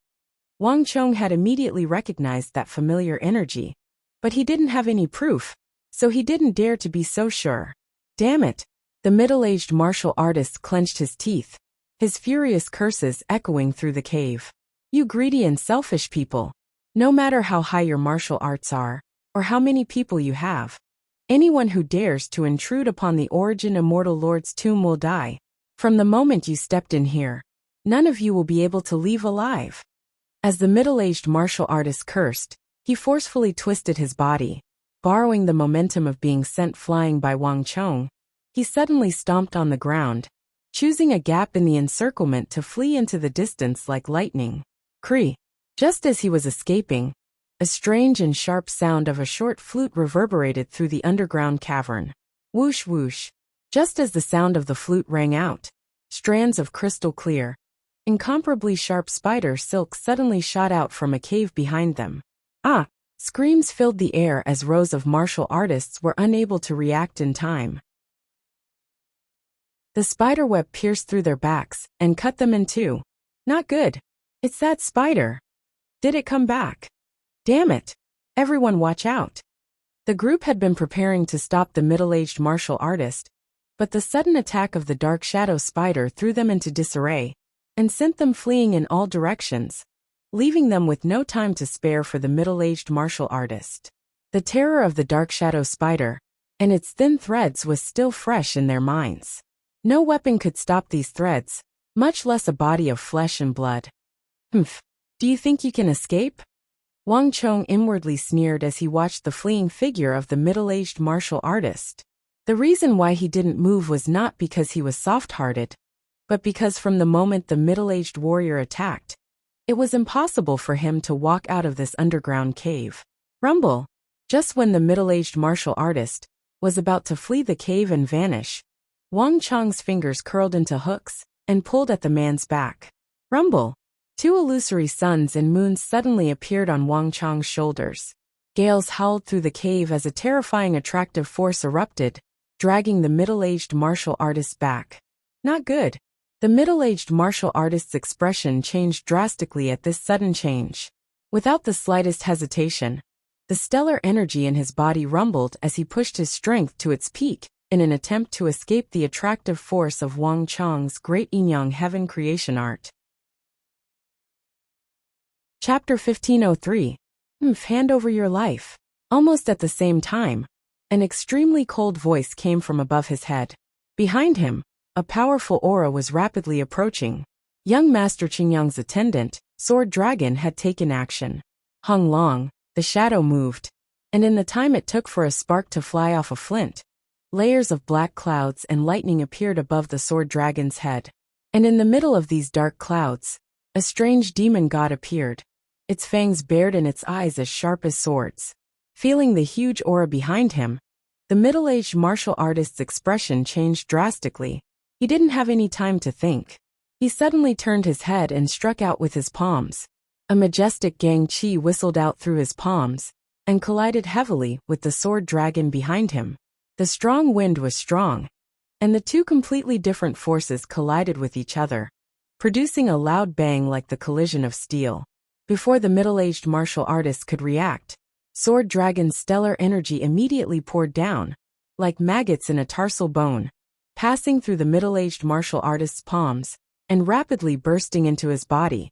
Wang Chong had immediately recognized that familiar energy, but he didn't have any proof, so he didn't dare to be so sure. Damn it! The middle-aged martial artist clenched his teeth, his furious curses echoing through the cave. You greedy and selfish people! No matter how high your martial arts are, or how many people you have, anyone who dares to intrude upon the Origin Immortal Lord's tomb will die. From the moment you stepped in here, none of you will be able to leave alive. As the middle-aged martial artist cursed, he forcefully twisted his body. Borrowing the momentum of being sent flying by Wang Chong, he suddenly stomped on the ground, choosing a gap in the encirclement to flee into the distance like lightning. Cree! Just as he was escaping, a strange and sharp sound of a short flute reverberated through the underground cavern. Whoosh whoosh! Just as the sound of the flute rang out, strands of crystal clear, incomparably sharp spider silk suddenly shot out from a cave behind them. Ah! Screams filled the air as rows of martial artists were unable to react in time. The spiderweb pierced through their backs and cut them in two. Not good. It's that spider. Did it come back? Damn it! Everyone watch out! The group had been preparing to stop the middle-aged martial artist, but the sudden attack of the dark shadow spider threw them into disarray and sent them fleeing in all directions, leaving them with no time to spare for the middle-aged martial artist. The terror of the dark shadow spider and its thin threads was still fresh in their minds. No weapon could stop these threads, much less a body of flesh and blood. Humph! Do you think you can escape? Wang Chong inwardly sneered as he watched the fleeing figure of the middle-aged martial artist. The reason why he didn't move was not because he was soft-hearted, but because from the moment the middle-aged warrior attacked, it was impossible for him to walk out of this underground cave. Rumble! Just when the middle-aged martial artist was about to flee the cave and vanish, Wang Chong's fingers curled into hooks and pulled at the man's back. Rumble! Two illusory suns and moons suddenly appeared on Wang Chong's shoulders. Gales howled through the cave as a terrifying attractive force erupted, dragging the middle-aged martial artist back. Not good. The middle-aged martial artist's expression changed drastically at this sudden change. Without the slightest hesitation, the stellar energy in his body rumbled as he pushed his strength to its peak in an attempt to escape the attractive force of Wang Chong's great Yin-Yang Heaven creation art. Chapter 1503. Hand over your life. Almost at the same time, an extremely cold voice came from above his head. Behind him, a powerful aura was rapidly approaching. Young Master Qingyang's attendant, Sword Dragon, had taken action. Hung long, the shadow moved, and in the time it took for a spark to fly off a flint, layers of black clouds and lightning appeared above the Sword Dragon's head. And in the middle of these dark clouds, a strange demon god appeared, its fangs bared and its eyes as sharp as swords. Feeling the huge aura behind him, the middle-aged martial artist's expression changed drastically. He didn't have any time to think. He suddenly turned his head and struck out with his palms. A majestic gang chi whistled out through his palms and collided heavily with the sword dragon behind him. The strong wind was strong, and the two completely different forces collided with each other, producing a loud bang like the collision of steel. Before the middle-aged martial artist could react, Sword Dragon's stellar energy immediately poured down, like maggots in a tarsal bone, passing through the middle-aged martial artist's palms and rapidly bursting into his body,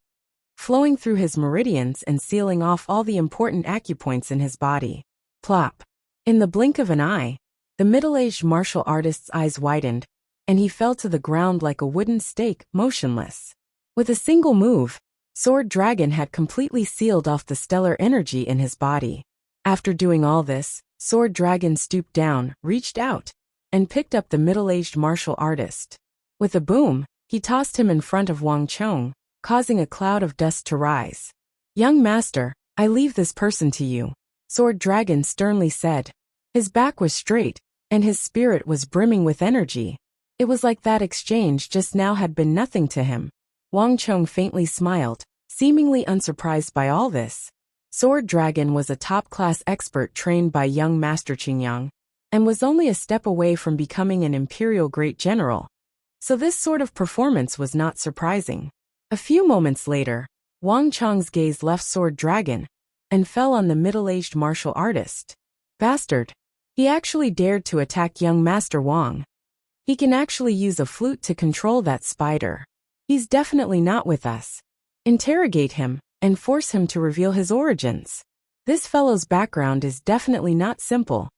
flowing through his meridians and sealing off all the important acupoints in his body. Plop! In the blink of an eye, the middle-aged martial artist's eyes widened, and he fell to the ground like a wooden stake, motionless. With a single move, Sword Dragon had completely sealed off the stellar energy in his body. After doing all this, Sword Dragon stooped down, reached out, and picked up the middle-aged martial artist. With a boom, he tossed him in front of Wang Chong, causing a cloud of dust to rise. "Young master, I leave this person to you," Sword Dragon sternly said. His back was straight, and his spirit was brimming with energy. It was like that exchange just now had been nothing to him. Wang Chong faintly smiled, seemingly unsurprised by all this. Sword Dragon was a top-class expert trained by young Master Qingyang, and was only a step away from becoming an imperial great general. So this sort of performance was not surprising. A few moments later, Wang Chong's gaze left Sword Dragon and fell on the middle-aged martial artist. Bastard. He actually dared to attack young Master Wang. He can actually use a flute to control that spider. He's definitely not with us. Interrogate him and force him to reveal his origins. This fellow's background is definitely not simple.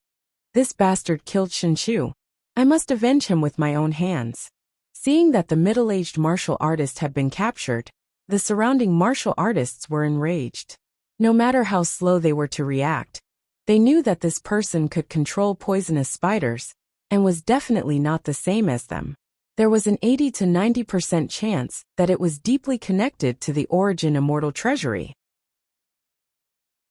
This bastard killed Shinchu. I must avenge him with my own hands. Seeing that the middle-aged martial artist had been captured, the surrounding martial artists were enraged. No matter how slow they were to react, they knew that this person could control poisonous spiders, and was definitely not the same as them. There was an 80 to 90% chance that it was deeply connected to the Origin Immortal Treasury.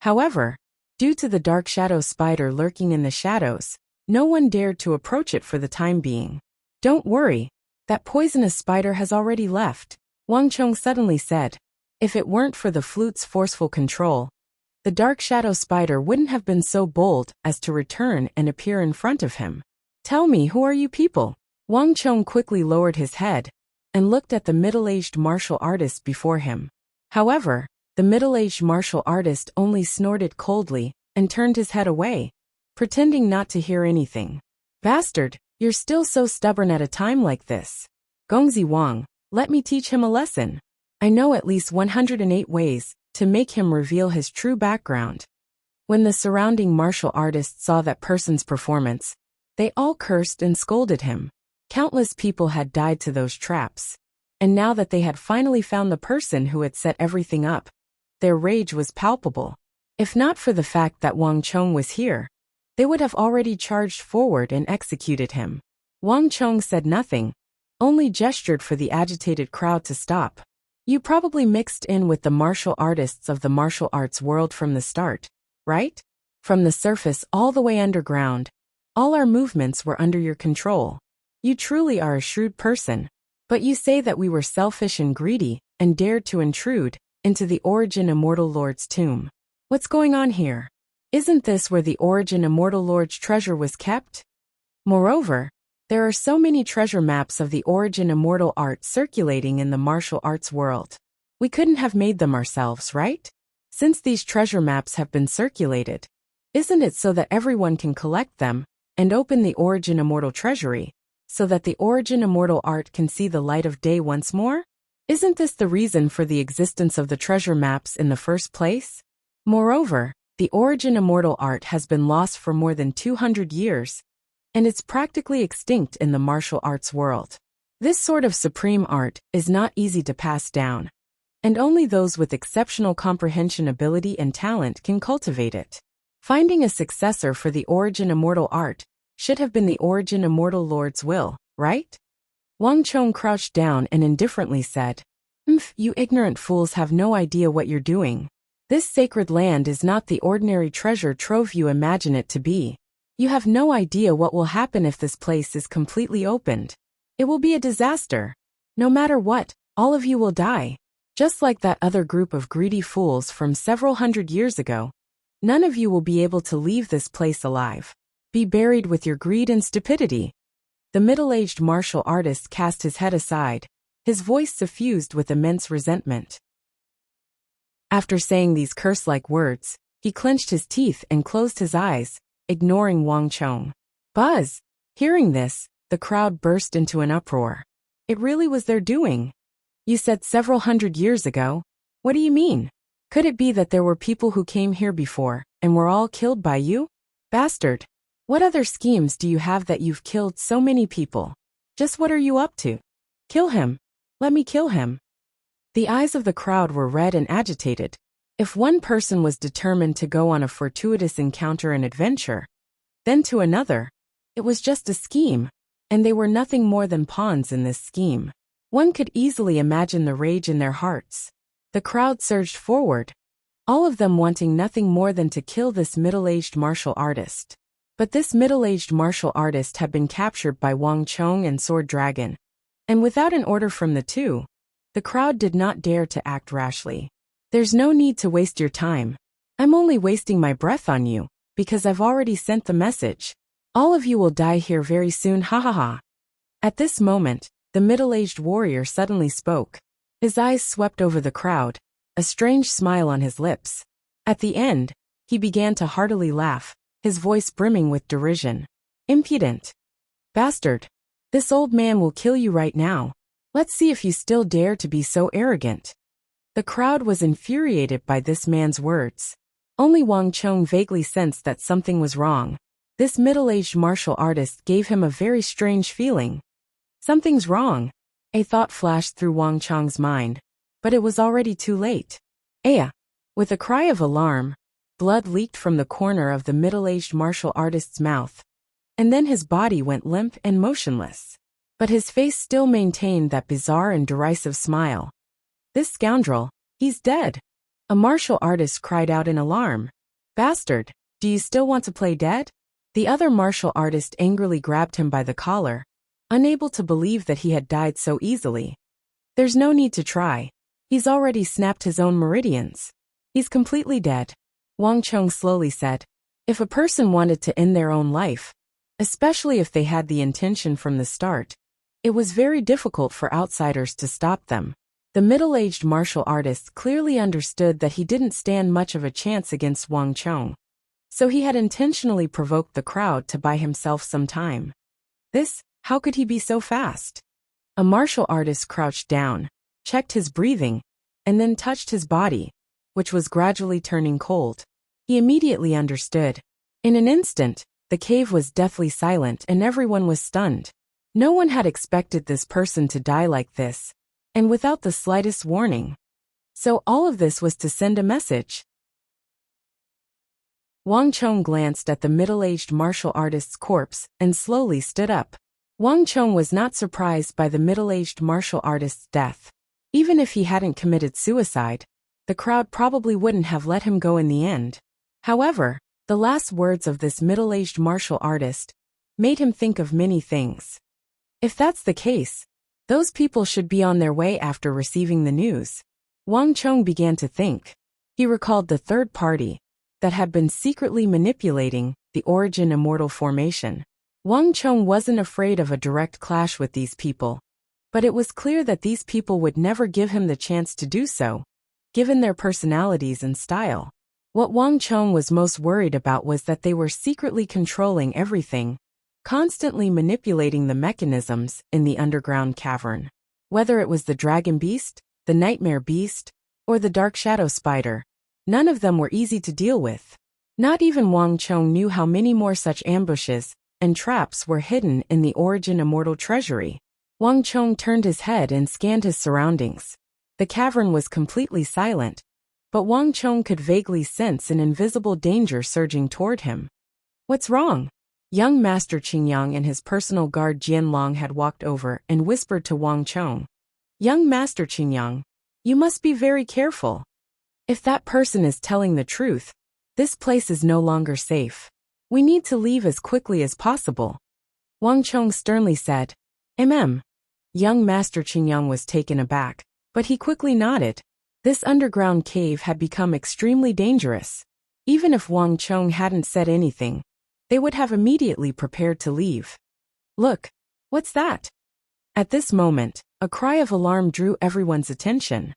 However, due to the dark shadow spider lurking in the shadows, no one dared to approach it for the time being. Don't worry, that poisonous spider has already left, Wang Chong suddenly said. If it weren't for the flute's forceful control, the dark shadow spider wouldn't have been so bold as to return and appear in front of him. Tell me, who are you people? Wang Chong quickly lowered his head and looked at the middle-aged martial artist before him. However, the middle-aged martial artist only snorted coldly and turned his head away, pretending not to hear anything. Bastard, you're still so stubborn at a time like this. Gongzi Wang, let me teach him a lesson. I know at least 108 ways to make him reveal his true background. When the surrounding martial artists saw that person's performance, they all cursed and scolded him. Countless people had died to those traps. And now that they had finally found the person who had set everything up, their rage was palpable. If not for the fact that Wang Chong was here, they would have already charged forward and executed him. Wang Chong said nothing, only gestured for the agitated crowd to stop. You probably mixed in with the martial artists of the martial arts world from the start, right? From the surface all the way underground, all our movements were under your control. You truly are a shrewd person. But you say that we were selfish and greedy, and dared to intrude into the Origin Immortal Lord's tomb. What's going on here? Isn't this where the Origin Immortal Lord's treasure was kept? Moreover, there are so many treasure maps of the Origin Immortal art circulating in the martial arts world. We couldn't have made them ourselves, right? Since these treasure maps have been circulated, isn't it so that everyone can collect them and open the Origin Immortal Treasury, so that the Origin Immortal art can see the light of day once more? Isn't this the reason for the existence of the treasure maps in the first place? Moreover, the Origin Immortal art has been lost for more than 200 years, and it's practically extinct in the martial arts world. This sort of supreme art is not easy to pass down, and only those with exceptional comprehension ability and talent can cultivate it. Finding a successor for the Origin Immortal art should have been the Origin Immortal Lord's will, right? Wang Chong crouched down and indifferently said, You ignorant fools have no idea what you're doing. This sacred land is not the ordinary treasure trove you imagine it to be. You have no idea what will happen if this place is completely opened. It will be a disaster. No matter what, all of you will die. Just like that other group of greedy fools from several hundred years ago, none of you will be able to leave this place alive. Be buried with your greed and stupidity. The middle-aged martial artist cast his head aside, his voice suffused with immense resentment. After saying these curse-like words, he clenched his teeth and closed his eyes, ignoring Wang Chong. Buzz! Hearing this, the crowd burst into an uproar. It really was their doing. You said several hundred years ago. What do you mean? Could it be that there were people who came here before, and were all killed by you? Bastard! What other schemes do you have that you've killed so many people? Just what are you up to? Kill him. Let me kill him. The eyes of the crowd were red and agitated. If one person was determined to go on a fortuitous encounter and adventure, then to another, it was just a scheme, and they were nothing more than pawns in this scheme. One could easily imagine the rage in their hearts. The crowd surged forward, all of them wanting nothing more than to kill this middle-aged martial artist. But this middle-aged martial artist had been captured by Wang Chong and Sword Dragon, and without an order from the two, the crowd did not dare to act rashly. There's no need to waste your time. I'm only wasting my breath on you, because I've already sent the message. All of you will die here very soon, ha ha ha. At this moment, the middle-aged warrior suddenly spoke. His eyes swept over the crowd, a strange smile on his lips. At the end, he began to heartily laugh, his voice brimming with derision. Impudent bastard. This old man will kill you right now. Let's see if you still dare to be so arrogant. The crowd was infuriated by this man's words. Only Wang Chong vaguely sensed that something was wrong. This middle-aged martial artist gave him a very strange feeling. Something's wrong. A thought flashed through Wang Chong's mind, but it was already too late. Aya! With a cry of alarm, blood leaked from the corner of the middle-aged martial artist's mouth, and then his body went limp and motionless. But his face still maintained that bizarre and derisive smile. This scoundrel, he's dead. A martial artist cried out in alarm. Bastard, do you still want to play dead? The other martial artist angrily grabbed him by the collar, unable to believe that he had died so easily. There's no need to try. He's already snapped his own meridians. He's completely dead. Wang Chong slowly said. If a person wanted to end their own life, especially if they had the intention from the start, it was very difficult for outsiders to stop them. The middle-aged martial artist clearly understood that he didn't stand much of a chance against Wang Chong, so he had intentionally provoked the crowd to buy himself some time. How could he be so fast? A martial artist crouched down, checked his breathing, and then touched his body, which was gradually turning cold. He immediately understood. In an instant, the cave was deathly silent and everyone was stunned. No one had expected this person to die like this, and without the slightest warning. So all of this was to send a message. Wang Chong glanced at the middle-aged martial artist's corpse and slowly stood up. Wang Chong was not surprised by the middle-aged martial artist's death. Even if he hadn't committed suicide, the crowd probably wouldn't have let him go in the end. However, the last words of this middle-aged martial artist made him think of many things. If that's the case, those people should be on their way after receiving the news. Wang Chong began to think. He recalled the third party that had been secretly manipulating the Origin Immortal formation. Wang Chong wasn't afraid of a direct clash with these people, but it was clear that these people would never give him the chance to do so, given their personalities and style. What Wang Chong was most worried about was that they were secretly controlling everything, constantly manipulating the mechanisms in the underground cavern. Whether it was the dragon beast, the nightmare beast, or the dark shadow spider, none of them were easy to deal with. Not even Wang Chong knew how many more such ambushes and traps were hidden in the Origin Immortal treasury. Wang Chong turned his head and scanned his surroundings. The cavern was completely silent, but Wang Chong could vaguely sense an invisible danger surging toward him. What's wrong? Young Master Qingyang and his personal guard Jianlong had walked over and whispered to Wang Chong. Young Master Qingyang, you must be very careful. If that person is telling the truth, this place is no longer safe. We need to leave as quickly as possible. Wang Chong sternly said. Young Master Qingyang was taken aback, but he quickly nodded. This underground cave had become extremely dangerous. Even if Wang Chong hadn't said anything, they would have immediately prepared to leave. Look, what's that? At this moment, a cry of alarm drew everyone's attention.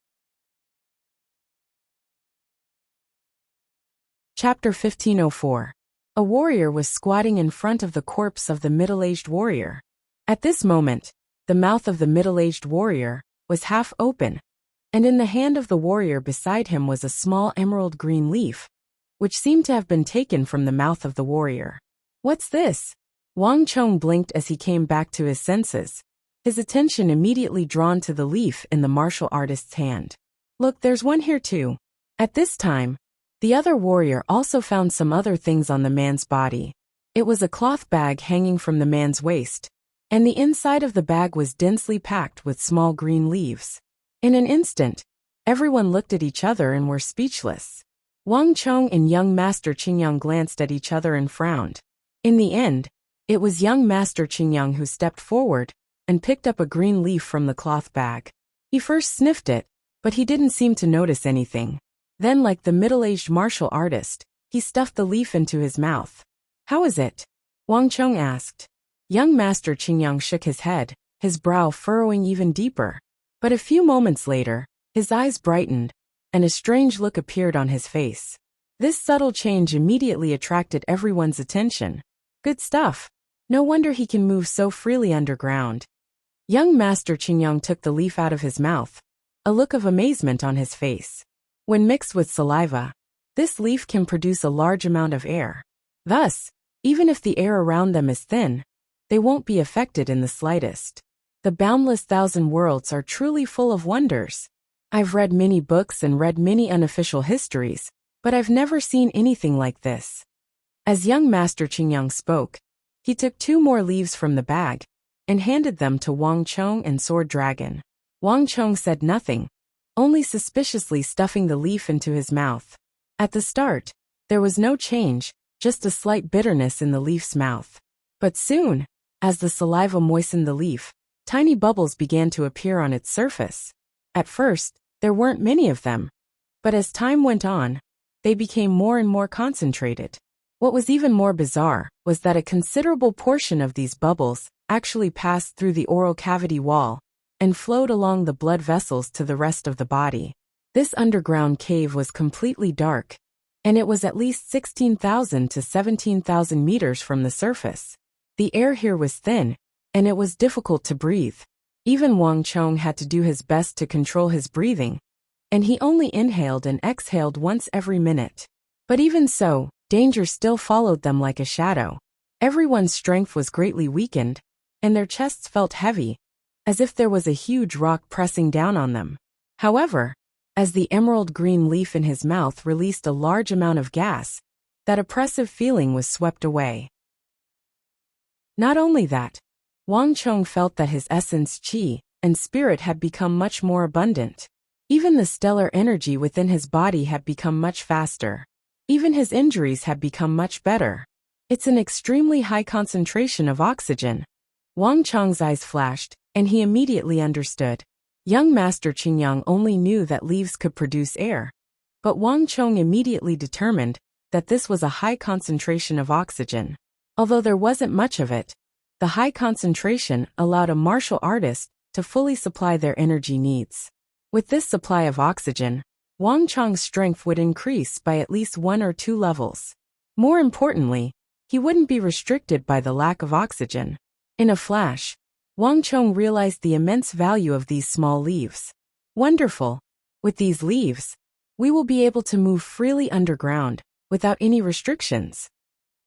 Chapter 1504. A warrior was squatting in front of the corpse of the middle-aged warrior. At this moment, the mouth of the middle-aged warrior was half open, and in the hand of the warrior beside him was a small emerald green leaf, which seemed to have been taken from the mouth of the warrior. What's this? Wang Chong blinked as he came back to his senses, his attention immediately drawn to the leaf in the martial artist's hand. Look, there's one here too. At this time, the other warrior also found some other things on the man's body. It was a cloth bag hanging from the man's waist, and the inside of the bag was densely packed with small green leaves. In an instant, everyone looked at each other and were speechless. Wang Chong and young Master Qingyang glanced at each other and frowned. In the end, it was young Master Qingyang who stepped forward and picked up a green leaf from the cloth bag. He first sniffed it, but he didn't seem to notice anything. Then, like the middle-aged martial artist, he stuffed the leaf into his mouth. How is it? Wang Chong asked. Young Master Qingyang shook his head, his brow furrowing even deeper. But a few moments later, his eyes brightened, and a strange look appeared on his face. This subtle change immediately attracted everyone's attention. Good stuff. No wonder he can move so freely underground. Young Master Qingyang took the leaf out of his mouth, a look of amazement on his face. When mixed with saliva, this leaf can produce a large amount of air. Thus, even if the air around them is thin, they won't be affected in the slightest. The boundless thousand worlds are truly full of wonders. I've read many books and read many unofficial histories, but I've never seen anything like this. As young Master Qingyang spoke, he took 2 more leaves from the bag and handed them to Wang Chong and Sword Dragon. Wang Chong said nothing, only suspiciously stuffing the leaf into his mouth. At the start, there was no change, just a slight bitterness in the leaf's mouth. But soon, as the saliva moistened the leaf, tiny bubbles began to appear on its surface. At first, there weren't many of them, but as time went on, they became more and more concentrated. What was even more bizarre was that a considerable portion of these bubbles actually passed through the oral cavity wall and flowed along the blood vessels to the rest of the body. This underground cave was completely dark, and it was at least 16,000 to 17,000 meters from the surface. The air here was thin, and it was difficult to breathe. Even Wang Chong had to do his best to control his breathing, and he only inhaled and exhaled once every minute. But even so, danger still followed them like a shadow. Everyone's strength was greatly weakened, and their chests felt heavy, as if there was a huge rock pressing down on them. However, as the emerald green leaf in his mouth released a large amount of gas, that oppressive feeling was swept away. Not only that, Wang Chong felt that his essence, qi, and spirit had become much more abundant. Even the stellar energy within his body had become much faster. Even his injuries had become much better. It's an extremely high concentration of oxygen. Wang Chong's eyes flashed, and he immediately understood. Young Master Qingyang only knew that leaves could produce air, but Wang Chong immediately determined that this was a high concentration of oxygen. Although there wasn't much of it, the high concentration allowed a martial artist to fully supply their energy needs. With this supply of oxygen, Wang Chong's strength would increase by at least 1 or 2 levels. More importantly, he wouldn't be restricted by the lack of oxygen. In a flash, Wang Chong realized the immense value of these small leaves. Wonderful! With these leaves, we will be able to move freely underground, without any restrictions.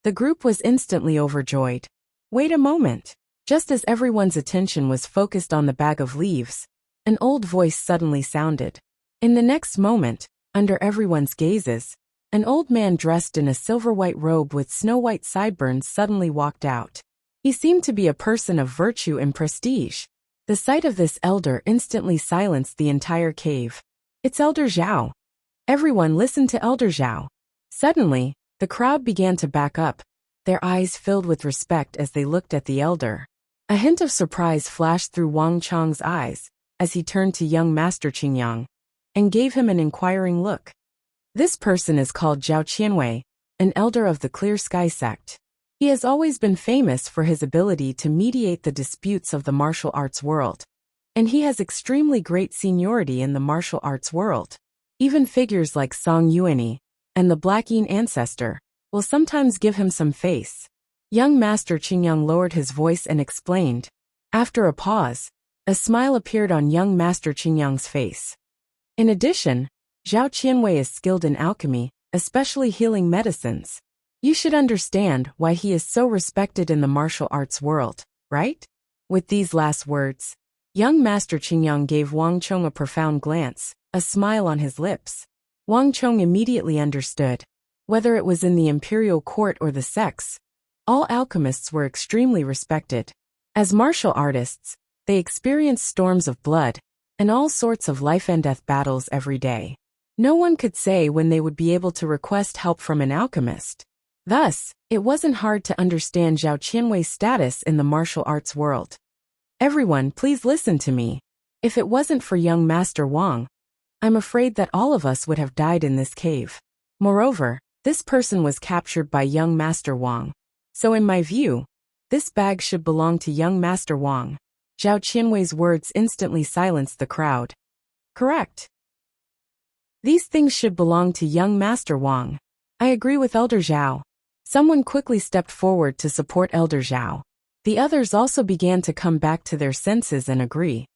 The group was instantly overjoyed. Wait a moment. Just as everyone's attention was focused on the bag of leaves, an old voice suddenly sounded. In the next moment, under everyone's gazes, an old man dressed in a silver-white robe with snow-white sideburns suddenly walked out. He seemed to be a person of virtue and prestige. The sight of this elder instantly silenced the entire cave. It's Elder Zhao. Everyone listened to Elder Zhao. Suddenly, the crowd began to back up, their eyes filled with respect as they looked at the elder. A hint of surprise flashed through Wang Chong's eyes as he turned to young Master Qingyang and gave him an inquiring look. This person is called Zhao Qianwei, an elder of the Clear Sky sect. He has always been famous for his ability to mediate the disputes of the martial arts world, and he has extremely great seniority in the martial arts world. Even figures like Song Yuanyi and the Black Yin ancestor will sometimes give him some face. Young Master Qingyang lowered his voice and explained. After a pause, a smile appeared on young Master Qingyang's face. In addition, Zhao Qianwei is skilled in alchemy, especially healing medicines. You should understand why he is so respected in the martial arts world, right? With these last words, young Master Qingyang gave Wang Chong a profound glance, a smile on his lips. Wang Chong immediately understood. Whether it was in the imperial court or the sects, all alchemists were extremely respected. As martial artists, they experienced storms of blood and all sorts of life-and-death battles every day. No one could say when they would be able to request help from an alchemist. Thus, it wasn't hard to understand Zhao Qianwei's status in the martial arts world. Everyone, please listen to me. If it wasn't for young Master Wang, I'm afraid that all of us would have died in this cave. Moreover, this person was captured by young Master Wang, So in my view, this bag should belong to young Master Wang. Zhao Qianwei's words instantly silenced the crowd. Correct. These things should belong to young Master Wang. I agree with Elder Zhao. Someone quickly stepped forward to support Elder Zhao. The others also began to come back to their senses and agree.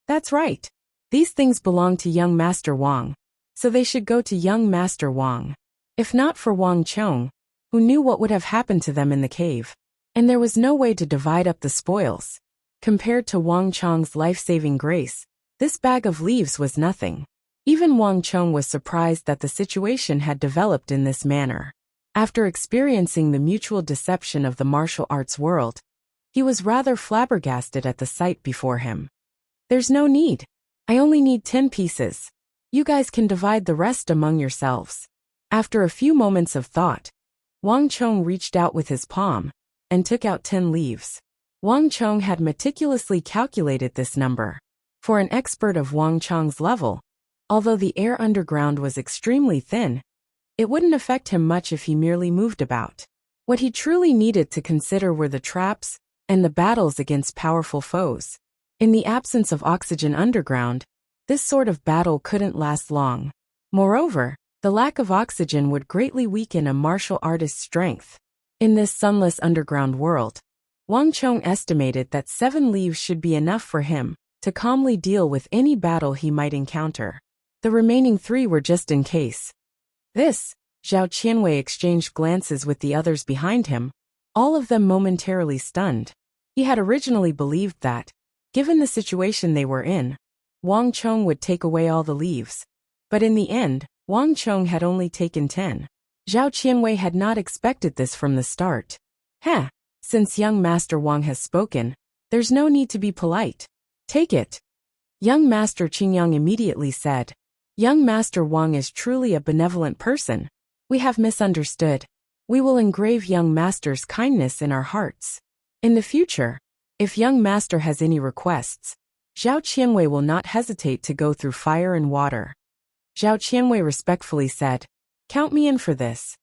That's right. These things belong to young Master Wang, so they should go to young Master Wang. If not for Wang Chong, who knew what would have happened to them in the cave, and there was no way to divide up the spoils. Compared to Wang Chong's life-saving grace, this bag of leaves was nothing. Even Wang Chong was surprised that the situation had developed in this manner. After experiencing the mutual deception of the martial arts world, he was rather flabbergasted at the sight before him. There's no need. I only need 10 pieces. You guys can divide the rest among yourselves. After a few moments of thought, Wang Chong reached out with his palm and took out 10 leaves. Wang Chong had meticulously calculated this number. For an expert of Wang Chong's level, although the air underground was extremely thin, it wouldn't affect him much if he merely moved about. What he truly needed to consider were the traps and the battles against powerful foes. In the absence of oxygen underground, this sort of battle couldn't last long. Moreover, the lack of oxygen would greatly weaken a martial artist's strength. In this sunless underground world, Wang Chong estimated that 7 leaves should be enough for him to calmly deal with any battle he might encounter. The remaining 3 were just in case. This, Zhao Qianwei exchanged glances with the others behind him, all of them momentarily stunned. He had originally believed that, given the situation they were in, Wang Chong would take away all the leaves. But in the end, Wang Chong had only taken 10. Zhao Qianwei had not expected this from the start. Since young Master Wang has spoken, there's no need to be polite. Take it. Young Master Qingyang immediately said. Young Master Wang is truly a benevolent person. We have misunderstood. We will engrave young Master's kindness in our hearts. In the future, if young Master has any requests, Zhao Qianwei will not hesitate to go through fire and water. Zhao Qianwei respectfully said, Count me in for this.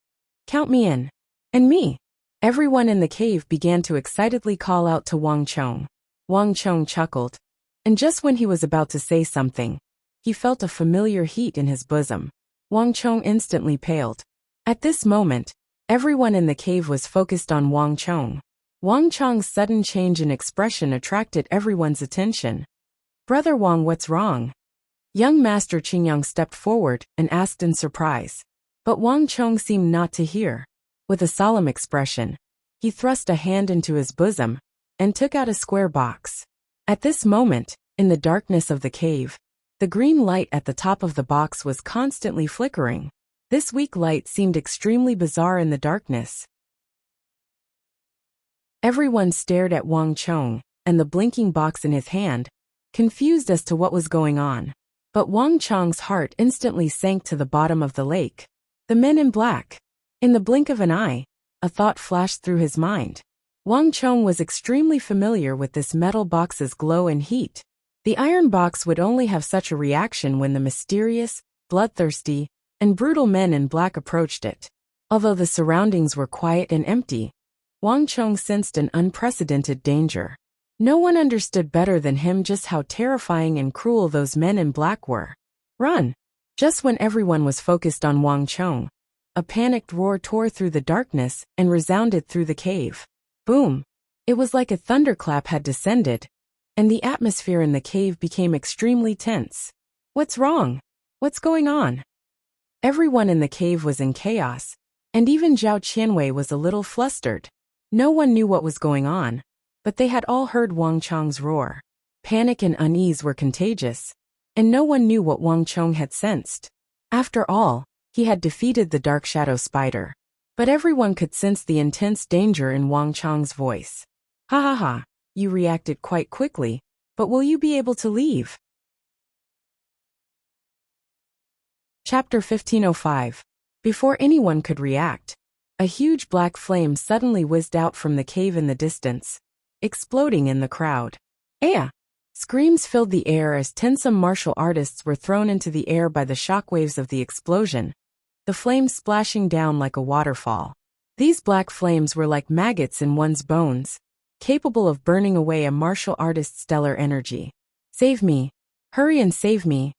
Count me in. And me. Everyone in the cave began to excitedly call out to Wang Chong. Wang Chong chuckled, and just when he was about to say something, he felt a familiar heat in his bosom. Wang Chong instantly paled. At this moment, everyone in the cave was focused on Wang Chong. Wang Chong's sudden change in expression attracted everyone's attention. Brother Wang, what's wrong? Young Master Qingyang stepped forward and asked in surprise. But Wang Chong seemed not to hear. With a solemn expression, he thrust a hand into his bosom and took out a square box. At this moment, in the darkness of the cave, the green light at the top of the box was constantly flickering. This weak light seemed extremely bizarre in the darkness. Everyone stared at Wang Chong and the blinking box in his hand, confused as to what was going on. But Wang Chong's heart instantly sank to the bottom of the lake. The men in black. In the blink of an eye, a thought flashed through his mind. Wang Chong was extremely familiar with this metal box's glow and heat. The iron box would only have such a reaction when the mysterious, bloodthirsty, and brutal men in black approached it. Although the surroundings were quiet and empty, Wang Chong sensed an unprecedented danger. No one understood better than him just how terrifying and cruel those men in black were. Run! Just when everyone was focused on Wang Chong, a panicked roar tore through the darkness and resounded through the cave. Boom! It was like a thunderclap had descended, and the atmosphere in the cave became extremely tense. What's wrong? What's going on? Everyone in the cave was in chaos, and even Zhao Qianwei was a little flustered. No one knew what was going on, but they had all heard Wang Chong's roar. Panic and unease were contagious, and no one knew what Wang Chong had sensed. After all, he had defeated the Dark Shadow Spider. But everyone could sense the intense danger in Wang Chong's voice. Ha ha ha, you reacted quite quickly, but will you be able to leave? Chapter 1505. Before anyone could react, a huge black flame suddenly whizzed out from the cave in the distance, exploding in the crowd. Aya! Screams filled the air as tensome martial artists were thrown into the air by the shockwaves of the explosion, the flames splashing down like a waterfall. These black flames were like maggots in one's bones, capable of burning away a martial artist's stellar energy. Save me. Hurry and save me.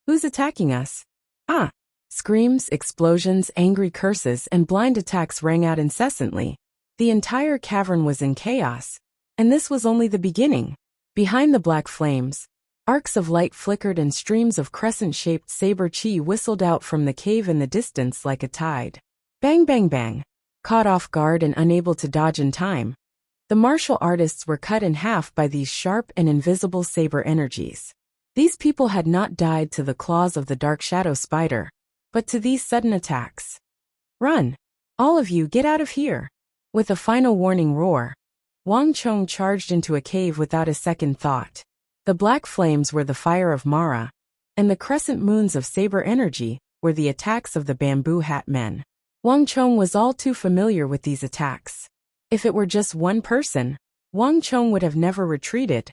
Who's attacking us? Ah! Screams, explosions, angry curses, and blind attacks rang out incessantly. The entire cavern was in chaos, and this was only the beginning. Behind the black flames, arcs of light flickered and streams of crescent-shaped saber chi whistled out from the cave in the distance like a tide. Bang bang bang! Caught off guard and unable to dodge in time, the martial artists were cut in half by these sharp and invisible saber energies. These people had not died to the claws of the dark shadow spider, but to these sudden attacks. Run! All of you get out of here! With a final warning roar, Wang Chong charged into a cave without a second thought. The black flames were the fire of Mara, and the crescent moons of saber energy were the attacks of the bamboo hat men. Wang Chong was all too familiar with these attacks. If it were just one person, Wang Chong would have never retreated.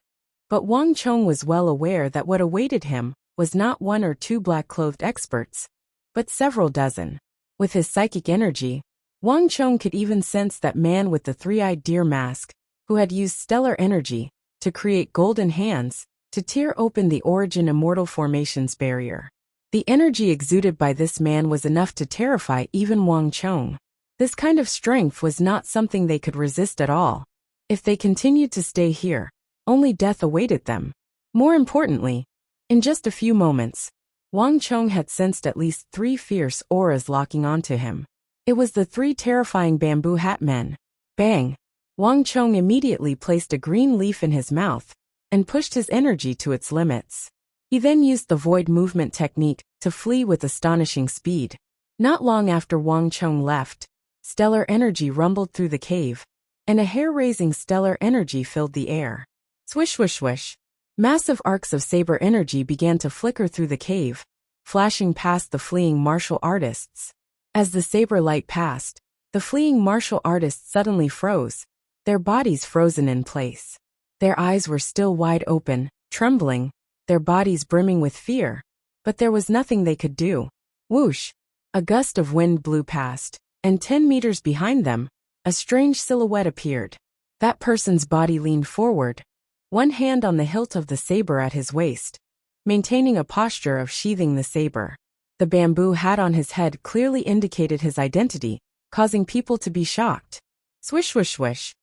But Wang Chong was well aware that what awaited him was not one or two black-clothed experts, but several dozen. With his psychic energy, Wang Chong could even sense that man with the three-eyed deer mask, who had used stellar energy to create golden hands to tear open the origin immortal formations barrier. The energy exuded by this man was enough to terrify even Wang Chong. This kind of strength was not something they could resist at all. If they continued to stay here, only death awaited them. More importantly, in just a few moments, Wang Chong had sensed at least 3 fierce auras locking onto him. It was the 3 terrifying bamboo hat men. Bang! Wang Chong immediately placed a green leaf in his mouth and pushed his energy to its limits. He then used the void movement technique to flee with astonishing speed. Not long after Wang Chong left, stellar energy rumbled through the cave, and a hair-raising stellar energy filled the air. Swish swish swish. Massive arcs of saber energy began to flicker through the cave, flashing past the fleeing martial artists. As the saber light passed, the fleeing martial artists suddenly froze, their bodies frozen in place. Their eyes were still wide open, trembling, their bodies brimming with fear, but there was nothing they could do. Whoosh! A gust of wind blew past, and 10 meters behind them, a strange silhouette appeared. That person's body leaned forward, one hand on the hilt of the saber at his waist, maintaining a posture of sheathing the saber. The bamboo hat on his head clearly indicated his identity, causing people to be shocked. Swish swish swish.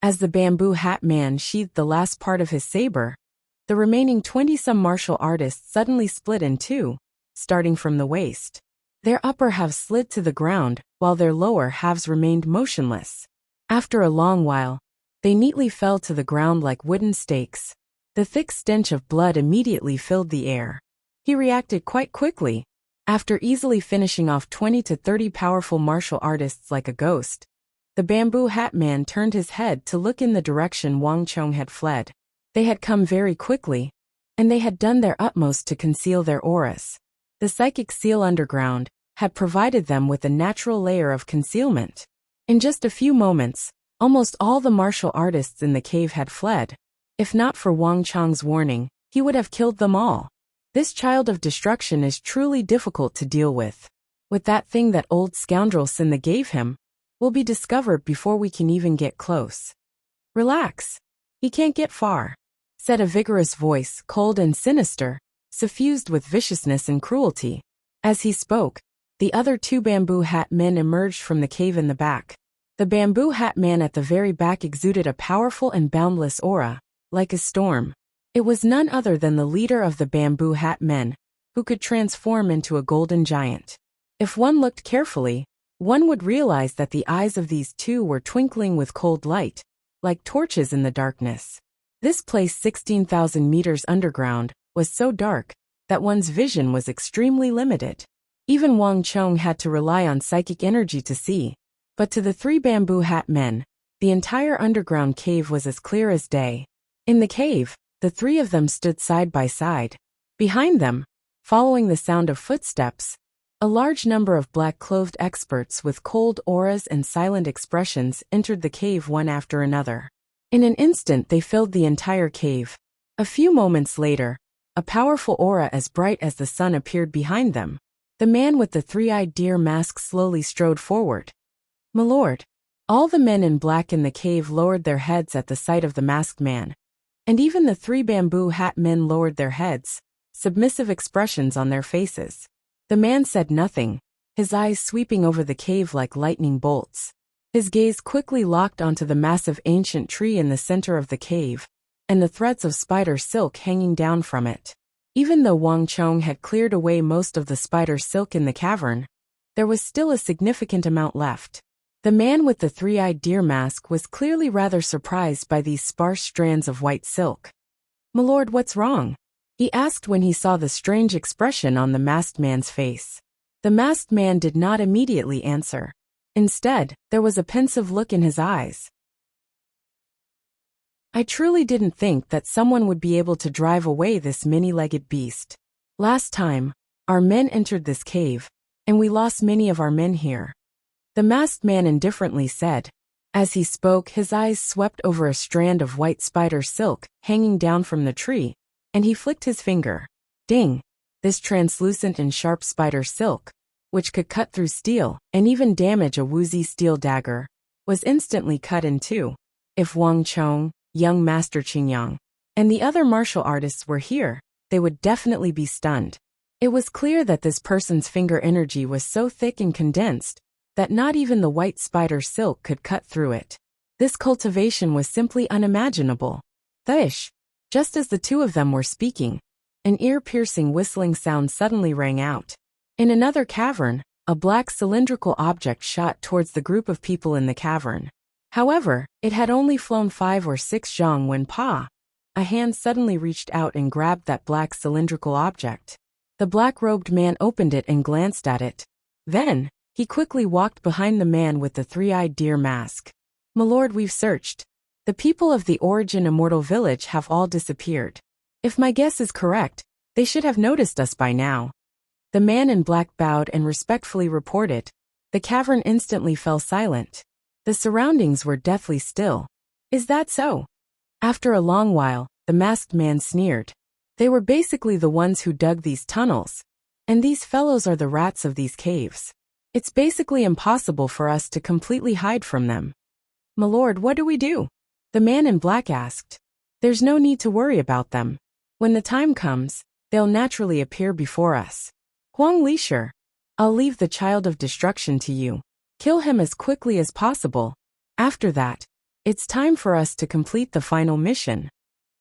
As the bamboo hat man sheathed the last part of his saber, the remaining 20-some martial artists suddenly split in two, starting from the waist. Their upper halves slid to the ground, while their lower halves remained motionless. After a long while, they neatly fell to the ground like wooden stakes. The thick stench of blood immediately filled the air. He reacted quite quickly. After easily finishing off 20 to 30 powerful martial artists like a ghost, the bamboo hat man turned his head to look in the direction Wang Chong had fled. They had come very quickly, and they had done their utmost to conceal their auras. The psychic seal underground had provided them with a natural layer of concealment. In just a few moments, almost all the martial artists in the cave had fled. If not for Wang Chong's warning, he would have killed them all. This child of destruction is truly difficult to deal with. With that thing that old scoundrel Sinda gave him, will be discovered before we can even get close. Relax. He can't get far, said a vigorous voice, cold and sinister, suffused with viciousness and cruelty. As he spoke, the other 2 bamboo hat men emerged from the cave in the back. The bamboo hat man at the very back exuded a powerful and boundless aura, like a storm. It was none other than the leader of the bamboo hat men, who could transform into a golden giant. If one looked carefully, one would realize that the eyes of these 2 were twinkling with cold light, like torches in the darkness. This place 16,000 meters underground was so dark that one's vision was extremely limited. Even Wang Chong had to rely on psychic energy to see. But to the 3 bamboo hat men, the entire underground cave was as clear as day. In the cave, the 3 of them stood side by side. Behind them, following the sound of footsteps, a large number of black-clothed experts with cold auras and silent expressions entered the cave one after another. In an instant they filled the entire cave. A few moments later, a powerful aura as bright as the sun appeared behind them. The man with the three-eyed deer mask slowly strode forward. "My lord." All the men in black in the cave lowered their heads at the sight of the masked man. And even the 3 bamboo hat men lowered their heads, submissive expressions on their faces. The man said nothing, his eyes sweeping over the cave like lightning bolts. His gaze quickly locked onto the massive ancient tree in the center of the cave, and the threads of spider silk hanging down from it. Even though Wang Chong had cleared away most of the spider silk in the cavern, there was still a significant amount left. The man with the three-eyed deer mask was clearly rather surprised by these sparse strands of white silk. "My lord, what's wrong?" he asked when he saw the strange expression on the masked man's face. The masked man did not immediately answer. Instead, there was a pensive look in his eyes. "I truly didn't think that someone would be able to drive away this many-legged beast. Last time, our men entered this cave, and we lost many of our men here," the masked man indifferently said. As he spoke, his eyes swept over a strand of white spider silk hanging down from the tree, and he flicked his finger. Ding! This translucent and sharp spider silk, which could cut through steel and even damage a Wuxia steel dagger, was instantly cut in two. If Wang Chong, young Master Qingyang, and the other martial artists were here, they would definitely be stunned. It was clear that this person's finger energy was so thick and condensed that not even the white spider silk could cut through it. This cultivation was simply unimaginable. Thish! Just as the two of them were speaking, an ear-piercing whistling sound suddenly rang out. In another cavern, a black cylindrical object shot towards the group of people in the cavern. However, it had only flown 5 or 6 zhang when a hand suddenly reached out and grabbed that black cylindrical object. The black-robed man opened it and glanced at it. Then, he quickly walked behind the man with the three-eyed deer mask. "My lord, we've searched. The people of the Origin Immortal Village have all disappeared. If my guess is correct, they should have noticed us by now." The man in black bowed and respectfully reported. The cavern instantly fell silent. The surroundings were deathly still. "Is that so?" After a long while, the masked man sneered. "They were basically the ones who dug these tunnels. And these fellows are the rats of these caves. It's basically impossible for us to completely hide from them." "My lord, what do we do?" the man in black asked. "There's no need to worry about them. When the time comes, they'll naturally appear before us. Huang Lisher, I'll leave the child of destruction to you. Kill him as quickly as possible. After that, it's time for us to complete the final mission."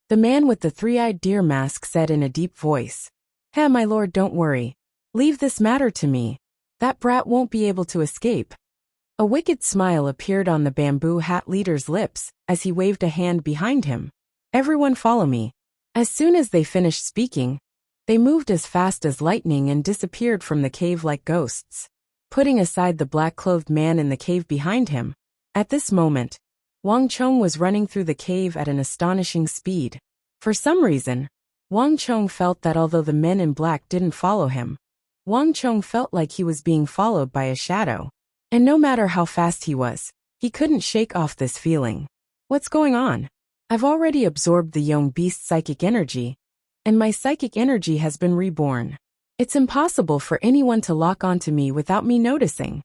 The man with the three-eyed deer mask said in a deep voice. "Hey, my lord, don't worry. Leave this matter to me. That brat won't be able to escape." A wicked smile appeared on the bamboo hat leader's lips as he waved a hand behind him. "Everyone follow me." As soon as they finished speaking, they moved as fast as lightning and disappeared from the cave like ghosts. Putting aside the black-clothed man in the cave behind him, at this moment, Wang Chong was running through the cave at an astonishing speed. For some reason, Wang Chong felt that although the men in black didn't follow him, Wang Chong felt like he was being followed by a shadow. And no matter how fast he was, he couldn't shake off this feeling. "What's going on? I've already absorbed the young beast's psychic energy, and my psychic energy has been reborn. It's impossible for anyone to lock onto me without me noticing."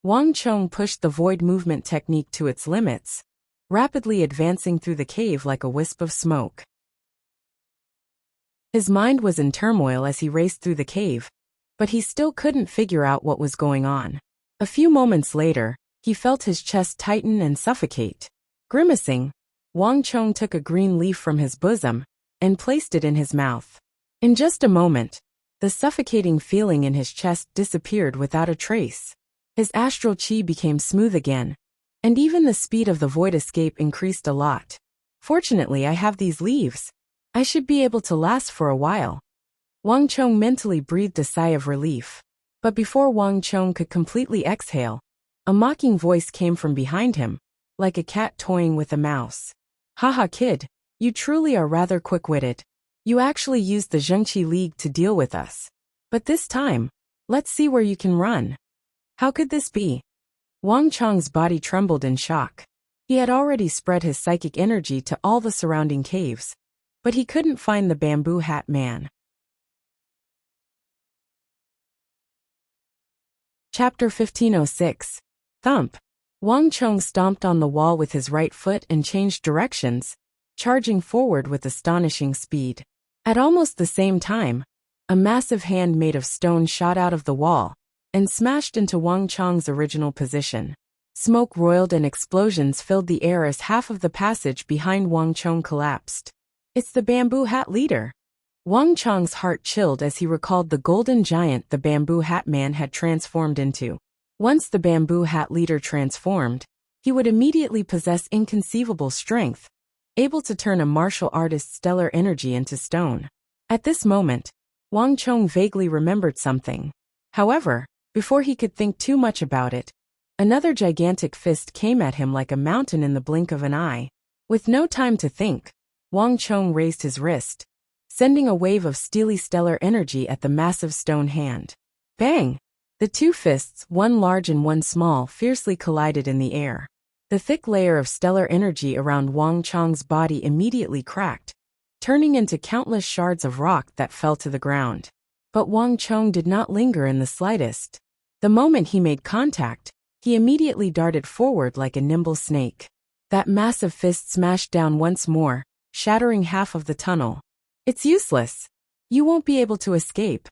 Wang Chong pushed the void movement technique to its limits, rapidly advancing through the cave like a wisp of smoke. His mind was in turmoil as he raced through the cave, but he still couldn't figure out what was going on. A few moments later, he felt his chest tighten and suffocate. Grimacing, Wang Chong took a green leaf from his bosom and placed it in his mouth. In just a moment, the suffocating feeling in his chest disappeared without a trace. His astral chi became smooth again, and even the speed of the void escape increased a lot. "Fortunately, I have these leaves. I should be able to last for a while." Wang Chong mentally breathed a sigh of relief. But before Wang Chong could completely exhale, a mocking voice came from behind him, like a cat toying with a mouse. "Haha, kid, you truly are rather quick-witted. You actually used the Zhengqi League to deal with us. But this time, let's see where you can run." How could this be? Wang Chong's body trembled in shock. He had already spread his psychic energy to all the surrounding caves, but he couldn't find the bamboo hat man. Chapter 1506. Thump. Wang Chong stomped on the wall with his right foot and changed directions, charging forward with astonishing speed. At almost the same time, a massive hand made of stone shot out of the wall and smashed into Wang Chong's original position. Smoke roiled and explosions filled the air as half of the passage behind Wang Chong collapsed. It's the bamboo hat leader. Wang Chong's heart chilled as he recalled the golden giant the bamboo hat man had transformed into. Once the bamboo hat leader transformed, he would immediately possess inconceivable strength, able to turn a martial artist's stellar energy into stone. At this moment, Wang Chong vaguely remembered something. However, before he could think too much about it, another gigantic fist came at him like a mountain in the blink of an eye. With no time to think, Wang Chong raised his wrist, sending a wave of steely stellar energy at the massive stone hand. Bang! The two fists, one large and one small, fiercely collided in the air. The thick layer of stellar energy around Wang Chong's body immediately cracked, turning into countless shards of rock that fell to the ground. But Wang Chong did not linger in the slightest. The moment he made contact, he immediately darted forward like a nimble snake. That massive fist smashed down once more, shattering half of the tunnel. It's useless. You won't be able to escape.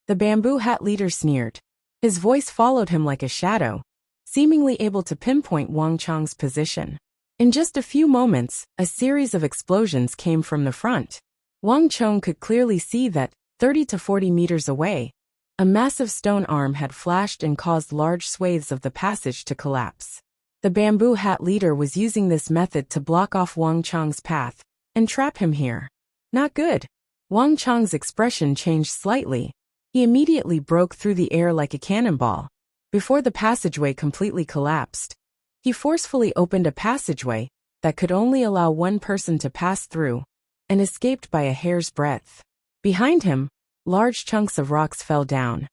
The bamboo hat leader sneered. His voice followed him like a shadow, seemingly able to pinpoint Wang Chong's position. In just a few moments, a series of explosions came from the front. Wang Chong could clearly see that, 30 to 40 meters away, a massive stone arm had flashed and caused large swathes of the passage to collapse. The bamboo hat leader was using this method to block off Wang Chong's path and trap him here. Not good. Wang Chong's expression changed slightly. He immediately broke through the air like a cannonball. Before the passageway completely collapsed, he forcefully opened a passageway that could only allow one person to pass through, and escaped by a hair's breadth. Behind him, large chunks of rocks fell down.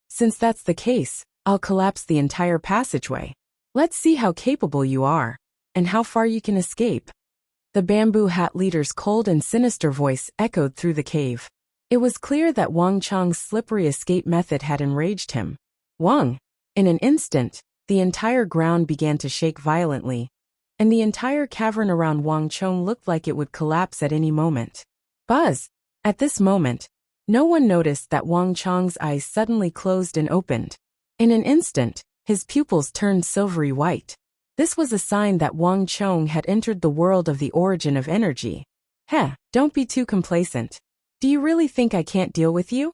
Since that's the case, I'll collapse the entire passageway. Let's see how capable you are, and how far you can escape. The bamboo hat leader's cold and sinister voice echoed through the cave. It was clear that Wang Chong's slippery escape method had enraged him. Wang! In an instant, the entire ground began to shake violently, and the entire cavern around Wang Chong looked like it would collapse at any moment. Buzz! At this moment, no one noticed that Wang Chong's eyes suddenly closed and opened. In an instant, his pupils turned silvery white. This was a sign that Wang Chong had entered the world of the origin of energy. Don't be too complacent. Do you really think I can't deal with you?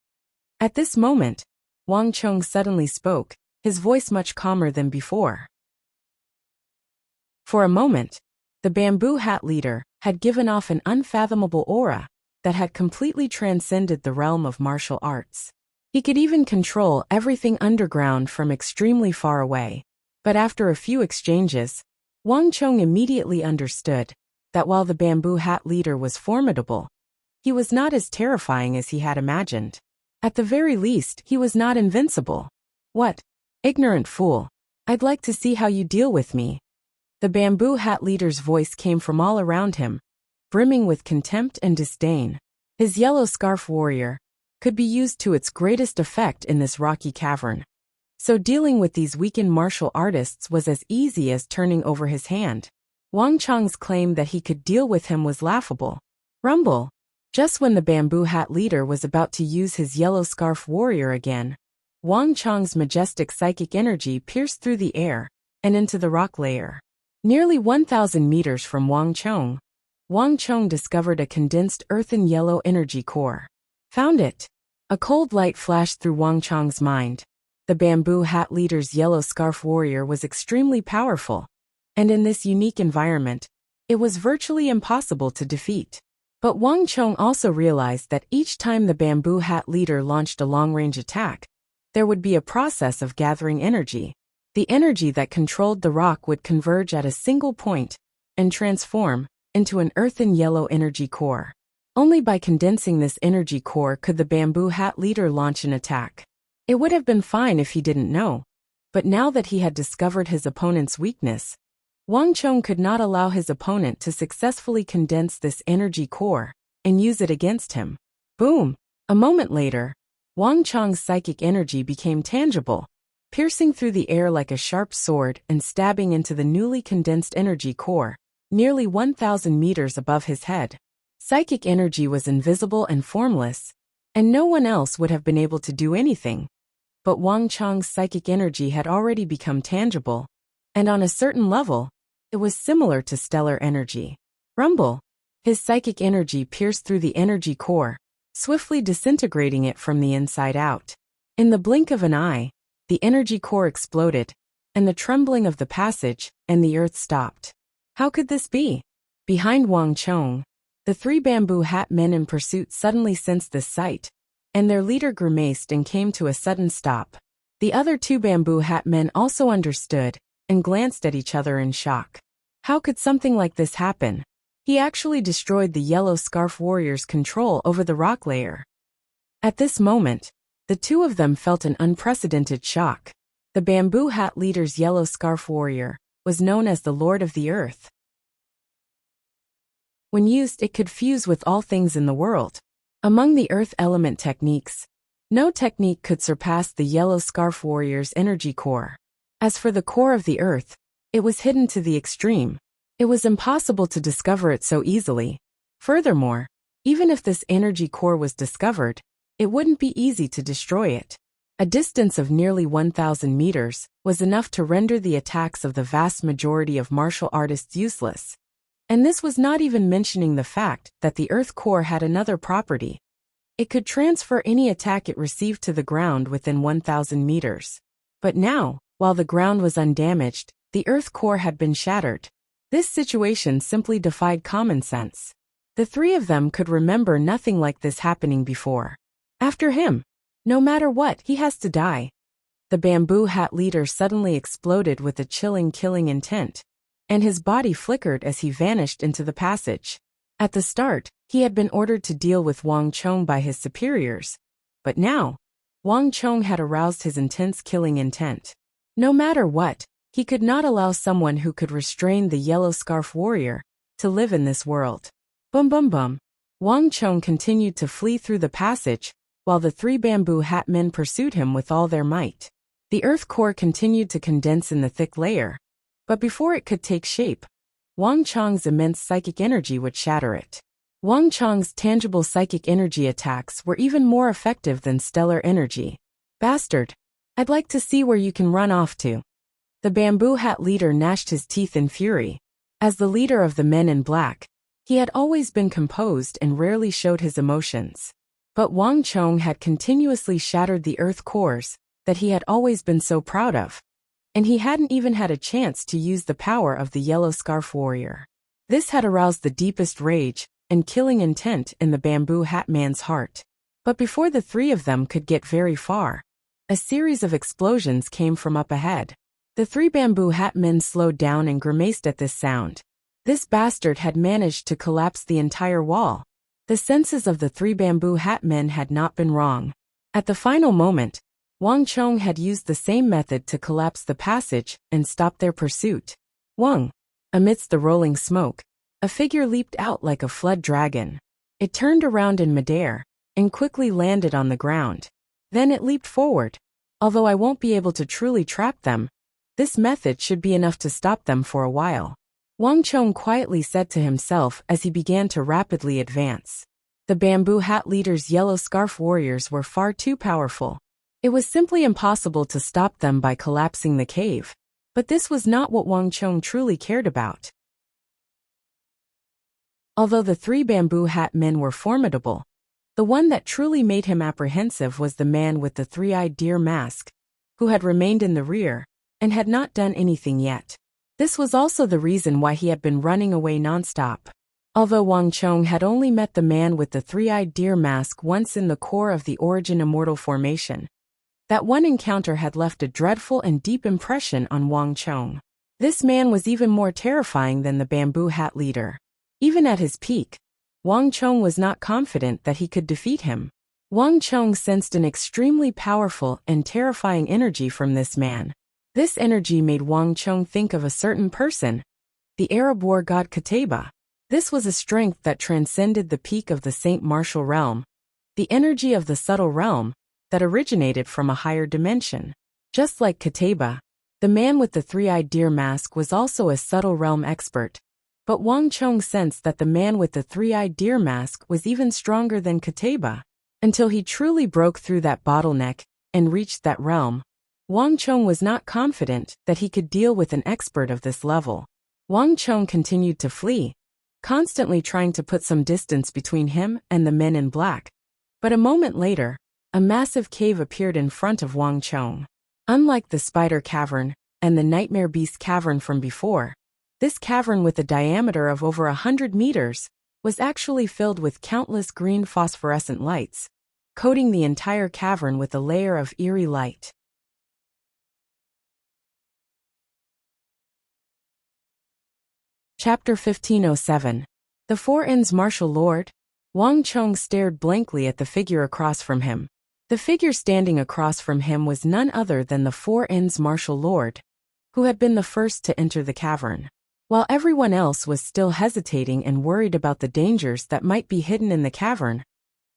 At this moment, Wang Chong suddenly spoke, his voice much calmer than before. For a moment, the bamboo hat leader had given off an unfathomable aura that had completely transcended the realm of martial arts. He could even control everything underground from extremely far away. But after a few exchanges, Wang Chong immediately understood that while the bamboo hat leader was formidable, he was not as terrifying as he had imagined. At the very least, he was not invincible. What? Ignorant fool. I'd like to see how you deal with me. The bamboo hat leader's voice came from all around him, brimming with contempt and disdain. His yellow scarf warrior could be used to its greatest effect in this rocky cavern. So dealing with these weakened martial artists was as easy as turning over his hand. Wang Chong's claim that he could deal with him was laughable. Rumble! Just when the bamboo hat leader was about to use his yellow scarf warrior again, Wang Chong's majestic psychic energy pierced through the air and into the rock layer. Nearly 1,000 meters from Wang Chong discovered a condensed earthen yellow energy core. Found it! A cold light flashed through Wang Chong's mind. The bamboo hat leader's yellow scarf warrior was extremely powerful, and in this unique environment, it was virtually impossible to defeat. But Wang Chong also realized that each time the bamboo hat leader launched a long-range attack, there would be a process of gathering energy. The energy that controlled the rock would converge at a single point and transform into an earthen yellow energy core. Only by condensing this energy core could the bamboo hat leader launch an attack. It would have been fine if he didn't know, but now that he had discovered his opponent's weakness, Wang Chong could not allow his opponent to successfully condense this energy core and use it against him. Boom! A moment later, Wang Chong's psychic energy became tangible, piercing through the air like a sharp sword and stabbing into the newly condensed energy core, nearly 1,000 meters above his head. Psychic energy was invisible and formless, and no one else would have been able to do anything. But Wang Chong's psychic energy had already become tangible, and on a certain level, it was similar to stellar energy. Rumble! His psychic energy pierced through the energy core, swiftly disintegrating it from the inside out. In the blink of an eye, the energy core exploded, and the trembling of the passage and the earth stopped. How could this be? Behind Wang Chong, the 3 bamboo hat men in pursuit suddenly sensed this sight, and their leader grimaced and came to a sudden stop. The other 2 bamboo hat men also understood and glanced at each other in shock. How could something like this happen? He actually destroyed the yellow scarf warrior's control over the rock layer. At this moment, the 2 of them felt an unprecedented shock. The bamboo hat leader's yellow scarf warrior was known as the Lord of the Earth. When used, it could fuse with all things in the world. Among the earth element techniques, no technique could surpass the yellow scarf warrior's energy core. As for the core of the earth, it was hidden to the extreme. It was impossible to discover it so easily. Furthermore, even if this energy core was discovered, it wouldn't be easy to destroy it. A distance of nearly 1,000 meters was enough to render the attacks of the vast majority of martial artists useless. And this was not even mentioning the fact that the earth core had another property. It could transfer any attack it received to the ground within 1,000 meters. But now, while the ground was undamaged, the earth core had been shattered. This situation simply defied common sense. The 3 of them could remember nothing like this happening before. After him. No matter what, he has to die. The bamboo hat leader suddenly exploded with a chilling killing intent, and his body flickered as he vanished into the passage. At the start, he had been ordered to deal with Wang Chong by his superiors, but now, Wang Chong had aroused his intense killing intent. No matter what, he could not allow someone who could restrain the yellow scarf warrior to live in this world. Bum bum bum. Wang Chong continued to flee through the passage, while the 3 bamboo hat men pursued him with all their might. The earth core continued to condense in the thick layer, but before it could take shape, Wang Chong's immense psychic energy would shatter it. Wang Chong's tangible psychic energy attacks were even more effective than stellar energy. Bastard! I'd like to see where you can run off to. The bamboo hat leader gnashed his teeth in fury. As the leader of the men in black, he had always been composed and rarely showed his emotions. But Wang Chong had continuously shattered the earth cores that he had always been so proud of, and he hadn't even had a chance to use the power of the yellow scarf warrior. This had aroused the deepest rage and killing intent in the bamboo hat man's heart. But before the 3 of them could get very far, a series of explosions came from up ahead. The 3 bamboo hat men slowed down and grimaced at this sound. This bastard had managed to collapse the entire wall. The senses of the 3 bamboo hat men had not been wrong. At the final moment, Wang Chong had used the same method to collapse the passage and stop their pursuit. Wang! Amidst the rolling smoke, a figure leaped out like a flood dragon. It turned around in midair and quickly landed on the ground. Then it leaped forward. Although I won't be able to truly trap them, this method should be enough to stop them for a while. Wang Chong quietly said to himself as he began to rapidly advance. The bamboo hat leader's yellow scarf warriors were far too powerful. It was simply impossible to stop them by collapsing the cave. But this was not what Wang Chong truly cared about. Although the 3 bamboo hat men were formidable, the one that truly made him apprehensive was the man with the 3-eyed deer mask, who had remained in the rear and had not done anything yet. This was also the reason why he had been running away nonstop. Although Wang Chong had only met the man with the 3-eyed deer mask once in the core of the Origin Immortal Formation, that one encounter had left a dreadful and deep impression on Wang Chong. This man was even more terrifying than the bamboo hat leader. Even at his peak, Wang Chong was not confident that he could defeat him. Wang Chong sensed an extremely powerful and terrifying energy from this man. This energy made Wang Chong think of a certain person, the Arab war god Qutayba. This was a strength that transcended the peak of the Saint Martial realm, the energy of the subtle realm that originated from a higher dimension. Just like Kateba, the man with the three-eyed deer mask was also a subtle realm expert. But Wang Chong sensed that the man with the three-eyed deer mask was even stronger than Kateba. Until he truly broke through that bottleneck and reached that realm, Wang Chong was not confident that he could deal with an expert of this level. Wang Chong continued to flee, constantly trying to put some distance between him and the men in black. But a moment later, a massive cave appeared in front of Wang Chong. Unlike the spider cavern and the nightmare beast cavern from before, this cavern with a diameter of over 100 meters was actually filled with countless green phosphorescent lights, coating the entire cavern with a layer of eerie light. Chapter 1507. The Four Inns Martial Lord. Wang Chong stared blankly at the figure across from him. The figure standing across from him was none other than the Four Inns Martial Lord, who had been the first to enter the cavern. While everyone else was still hesitating and worried about the dangers that might be hidden in the cavern,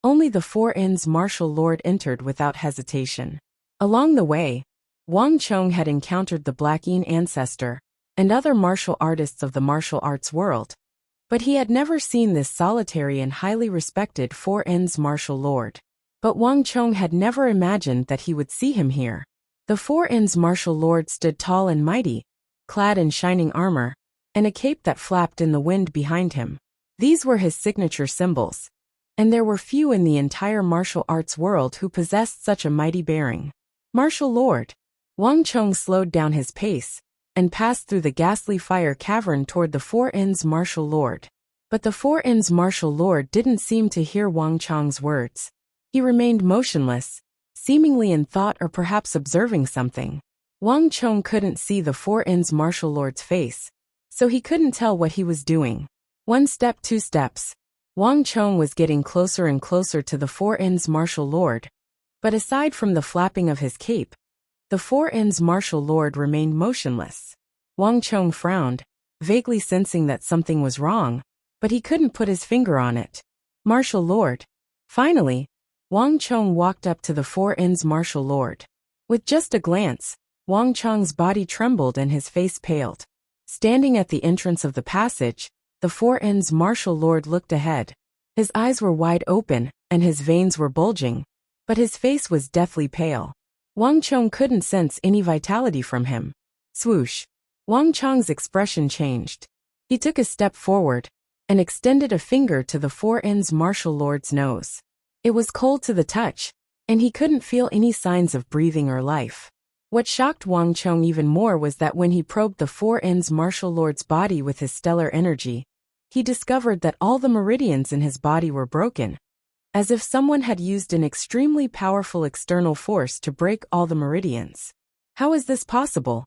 only the Four Inns Martial Lord entered without hesitation. Along the way, Wang Chong had encountered the Black Yin ancestor and other martial artists of the martial arts world, but he had never seen this solitary and highly respected Four Inns Martial Lord. But Wang Chong had never imagined that he would see him here. The Four Inns Martial Lord stood tall and mighty, clad in shining armor, and a cape that flapped in the wind behind him. These were his signature symbols, and there were few in the entire martial arts world who possessed such a mighty bearing. Martial Lord. Wang Chong slowed down his pace and passed through the ghastly fire cavern toward the Four Inns Martial Lord. But the Four Inns Martial Lord didn't seem to hear Wang Chong's words. He remained motionless, seemingly in thought or perhaps observing something. Wang Chong couldn't see the Four Inns Martial Lord's face, so he couldn't tell what he was doing. One step, two steps. Wang Chong was getting closer and closer to the Four Inns Martial Lord, but aside from the flapping of his cape, the Four Inns Martial Lord remained motionless. Wang Chong frowned, vaguely sensing that something was wrong, but he couldn't put his finger on it. Martial Lord. Finally, Wang Chong walked up to the Four Inns Martial Lord. With just a glance, Wang Chong's body trembled and his face paled. Standing at the entrance of the passage, the Four Inns Martial Lord looked ahead. His eyes were wide open, and his veins were bulging, but his face was deathly pale. Wang Chong couldn't sense any vitality from him. Swoosh. Wang Chong's expression changed. He took a step forward and extended a finger to the Four Inns Martial Lord's nose. It was cold to the touch, and he couldn't feel any signs of breathing or life. What shocked Wang Chong even more was that when he probed the Four Inns Martial Lord's body with his stellar energy, he discovered that all the meridians in his body were broken, as if someone had used an extremely powerful external force to break all the meridians. How is this possible?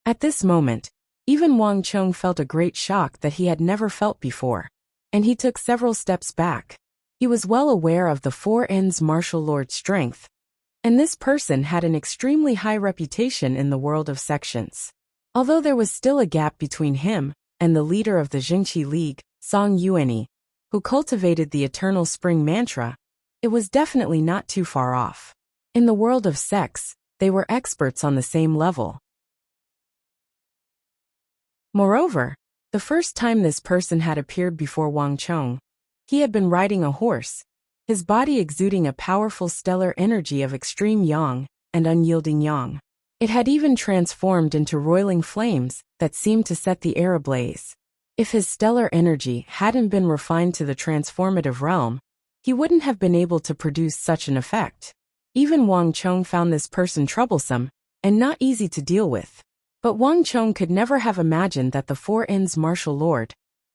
At this moment, even Wang Chong felt a great shock that he had never felt before, and he took several steps back. He was well aware of the Four Inns Martial Lord's strength, and this person had an extremely high reputation in the world of sections. Although there was still a gap between him and the leader of the Jingqi League, Song Yuanyi, who cultivated the Eternal Spring Mantra, it was definitely not too far off. In the world of sects, they were experts on the same level. Moreover, the first time this person had appeared before Wang Chong, he had been riding a horse, his body exuding a powerful stellar energy of extreme yang and unyielding yang. It had even transformed into roiling flames that seemed to set the air ablaze. If his stellar energy hadn't been refined to the transformative realm, he wouldn't have been able to produce such an effect. Even Wang Chong found this person troublesome and not easy to deal with. But Wang Chong could never have imagined that the Four Inns Martial Lord,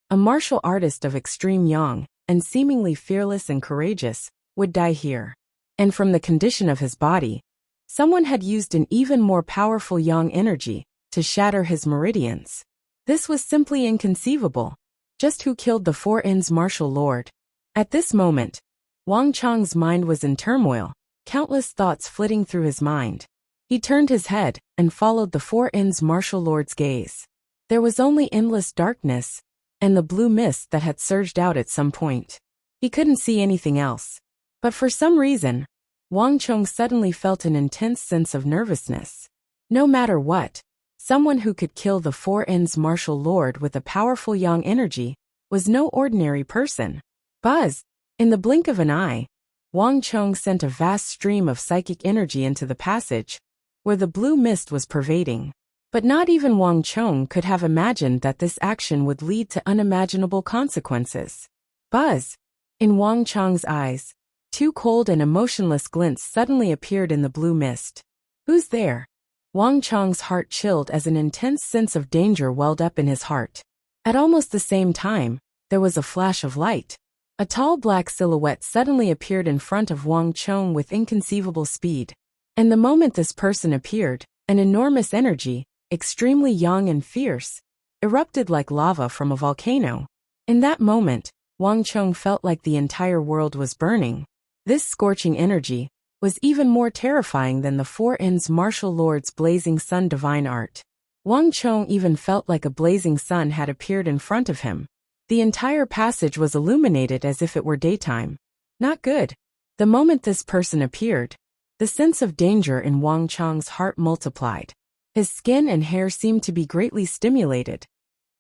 a martial artist of extreme yang, and seemingly fearless and courageous, would die here. And from the condition of his body, someone had used an even more powerful yang energy to shatter his meridians. This was simply inconceivable. Just who killed the Four Inns Martial Lord? At this moment, Wang Chong's mind was in turmoil, countless thoughts flitting through his mind. He turned his head and followed the Four Inns Martial Lord's gaze. There was only endless darkness and the blue mist that had surged out at some point. He couldn't see anything else. But for some reason, Wang Chong suddenly felt an intense sense of nervousness. No matter what, someone who could kill the Four Inns martial lord with a powerful yang energy was no ordinary person. Buzz! In the blink of an eye, Wang Chong sent a vast stream of psychic energy into the passage, where the blue mist was pervading. But not even Wang Chong could have imagined that this action would lead to unimaginable consequences. Buzz! In Wang Chong's eyes, two cold and emotionless glints suddenly appeared in the blue mist. Who's there? Wang Chong's heart chilled as an intense sense of danger welled up in his heart. At almost the same time, there was a flash of light. A tall black silhouette suddenly appeared in front of Wang Chong with inconceivable speed. And the moment this person appeared, an enormous energy, extremely young and fierce, erupted like lava from a volcano. In that moment, Wang Chong felt like the entire world was burning. This scorching energy was even more terrifying than the Four Inns martial lord's blazing sun divine art. Wang Chong even felt like a blazing sun had appeared in front of him. The entire passage was illuminated as if it were daytime. Not good. The moment this person appeared, the sense of danger in Wang Chong's heart multiplied. His skin and hair seemed to be greatly stimulated,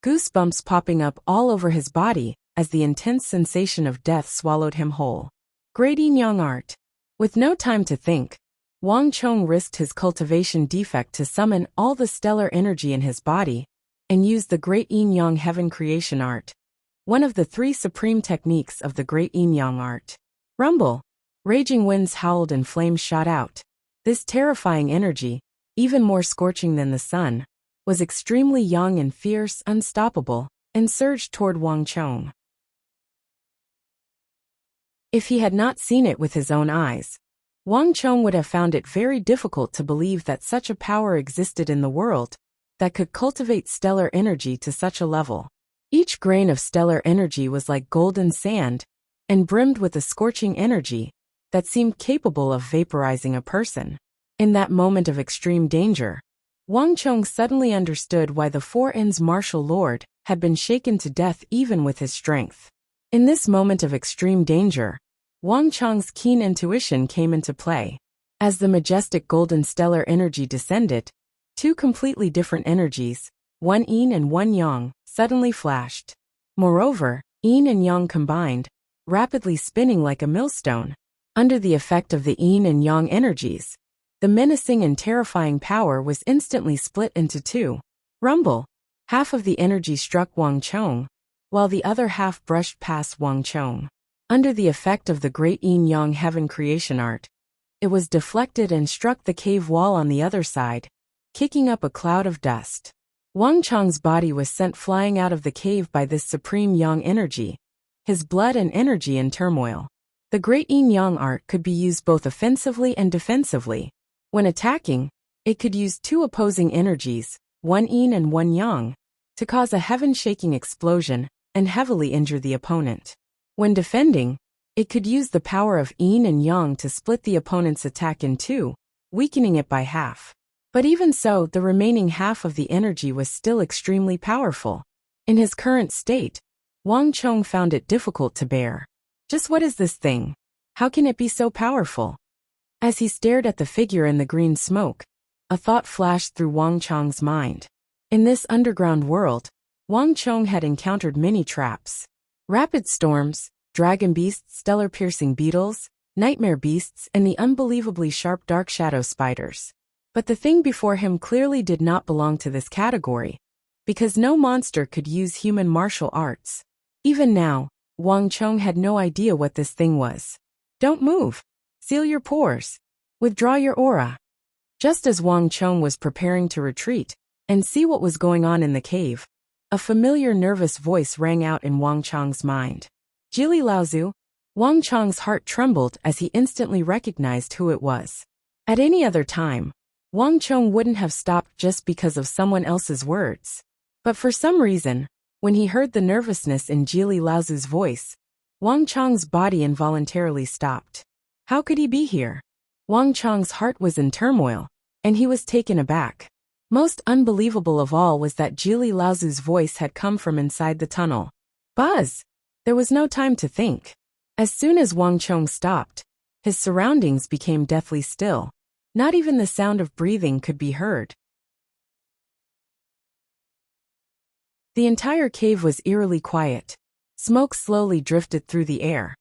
goosebumps popping up all over his body as the intense sensation of death swallowed him whole. Great Yin Yang art. With no time to think, Wang Chong risked his cultivation defect to summon all the stellar energy in his body and used the Great Yin Yang Heaven Creation Art, one of the three supreme techniques of the Great Yin Yang art. Rumble! Raging winds howled and flames shot out. This terrifying energy, even more scorching than the sun, was extremely young and fierce, unstoppable, and surged toward Wang Chong. If he had not seen it with his own eyes, Wang Chong would have found it very difficult to believe that such a power existed in the world that could cultivate stellar energy to such a level. Each grain of stellar energy was like golden sand and brimmed with a scorching energy that seemed capable of vaporizing a person. In that moment of extreme danger, Wang Chong suddenly understood why the Four Inns martial lord had been shaken to death even with his strength. In this moment of extreme danger, Wang Chong's keen intuition came into play. As the majestic golden stellar energy descended, two completely different energies, one yin and one yang, suddenly flashed. Moreover, yin and yang combined, rapidly spinning like a millstone. Under the effect of the yin and yang energies, the menacing and terrifying power was instantly split into two. Rumble! Half of the energy struck Wang Chong, while the other half brushed past Wang Chong. Under the effect of the Great Yin Yang Heaven Creation Art, it was deflected and struck the cave wall on the other side, kicking up a cloud of dust. Wang Chong's body was sent flying out of the cave by this supreme yang energy, his blood and energy in turmoil. The Great Yin Yang art could be used both offensively and defensively. When attacking, it could use two opposing energies, one yin and one yang, to cause a heaven-shaking explosion and heavily injure the opponent. When defending, it could use the power of yin and yang to split the opponent's attack in two, weakening it by half. But even so, the remaining half of the energy was still extremely powerful. In his current state, Wang Chong found it difficult to bear. Just what is this thing? How can it be so powerful? As he stared at the figure in the green smoke, a thought flashed through Wang Chong's mind. In this underground world, Wang Chong had encountered many traps. Rapid storms, dragon beasts, stellar-piercing beetles, nightmare beasts, and the unbelievably sharp dark shadow spiders. But the thing before him clearly did not belong to this category, because no monster could use human martial arts. Even now, Wang Chong had no idea what this thing was. Don't move. Seal your pores. Withdraw your aura. Just as Wang Chong was preparing to retreat and see what was going on in the cave, a familiar nervous voice rang out in Wang Chong's mind. Jili Laozu. Wang Chong's heart trembled as he instantly recognized who it was. At any other time, Wang Chong wouldn't have stopped just because of someone else's words. But for some reason, when he heard the nervousness in Jili Laozu's voice, Wang Chong's body involuntarily stopped. How could he be here? Wang Chong's heart was in turmoil, and he was taken aback. Most unbelievable of all was that Jili Laozu's voice had come from inside the tunnel. Buzz! There was no time to think. As soon as Wang Chong stopped, His surroundings became deathly still. Not even the sound of breathing could be heard. The entire cave was eerily quiet. Smoke slowly drifted through the air.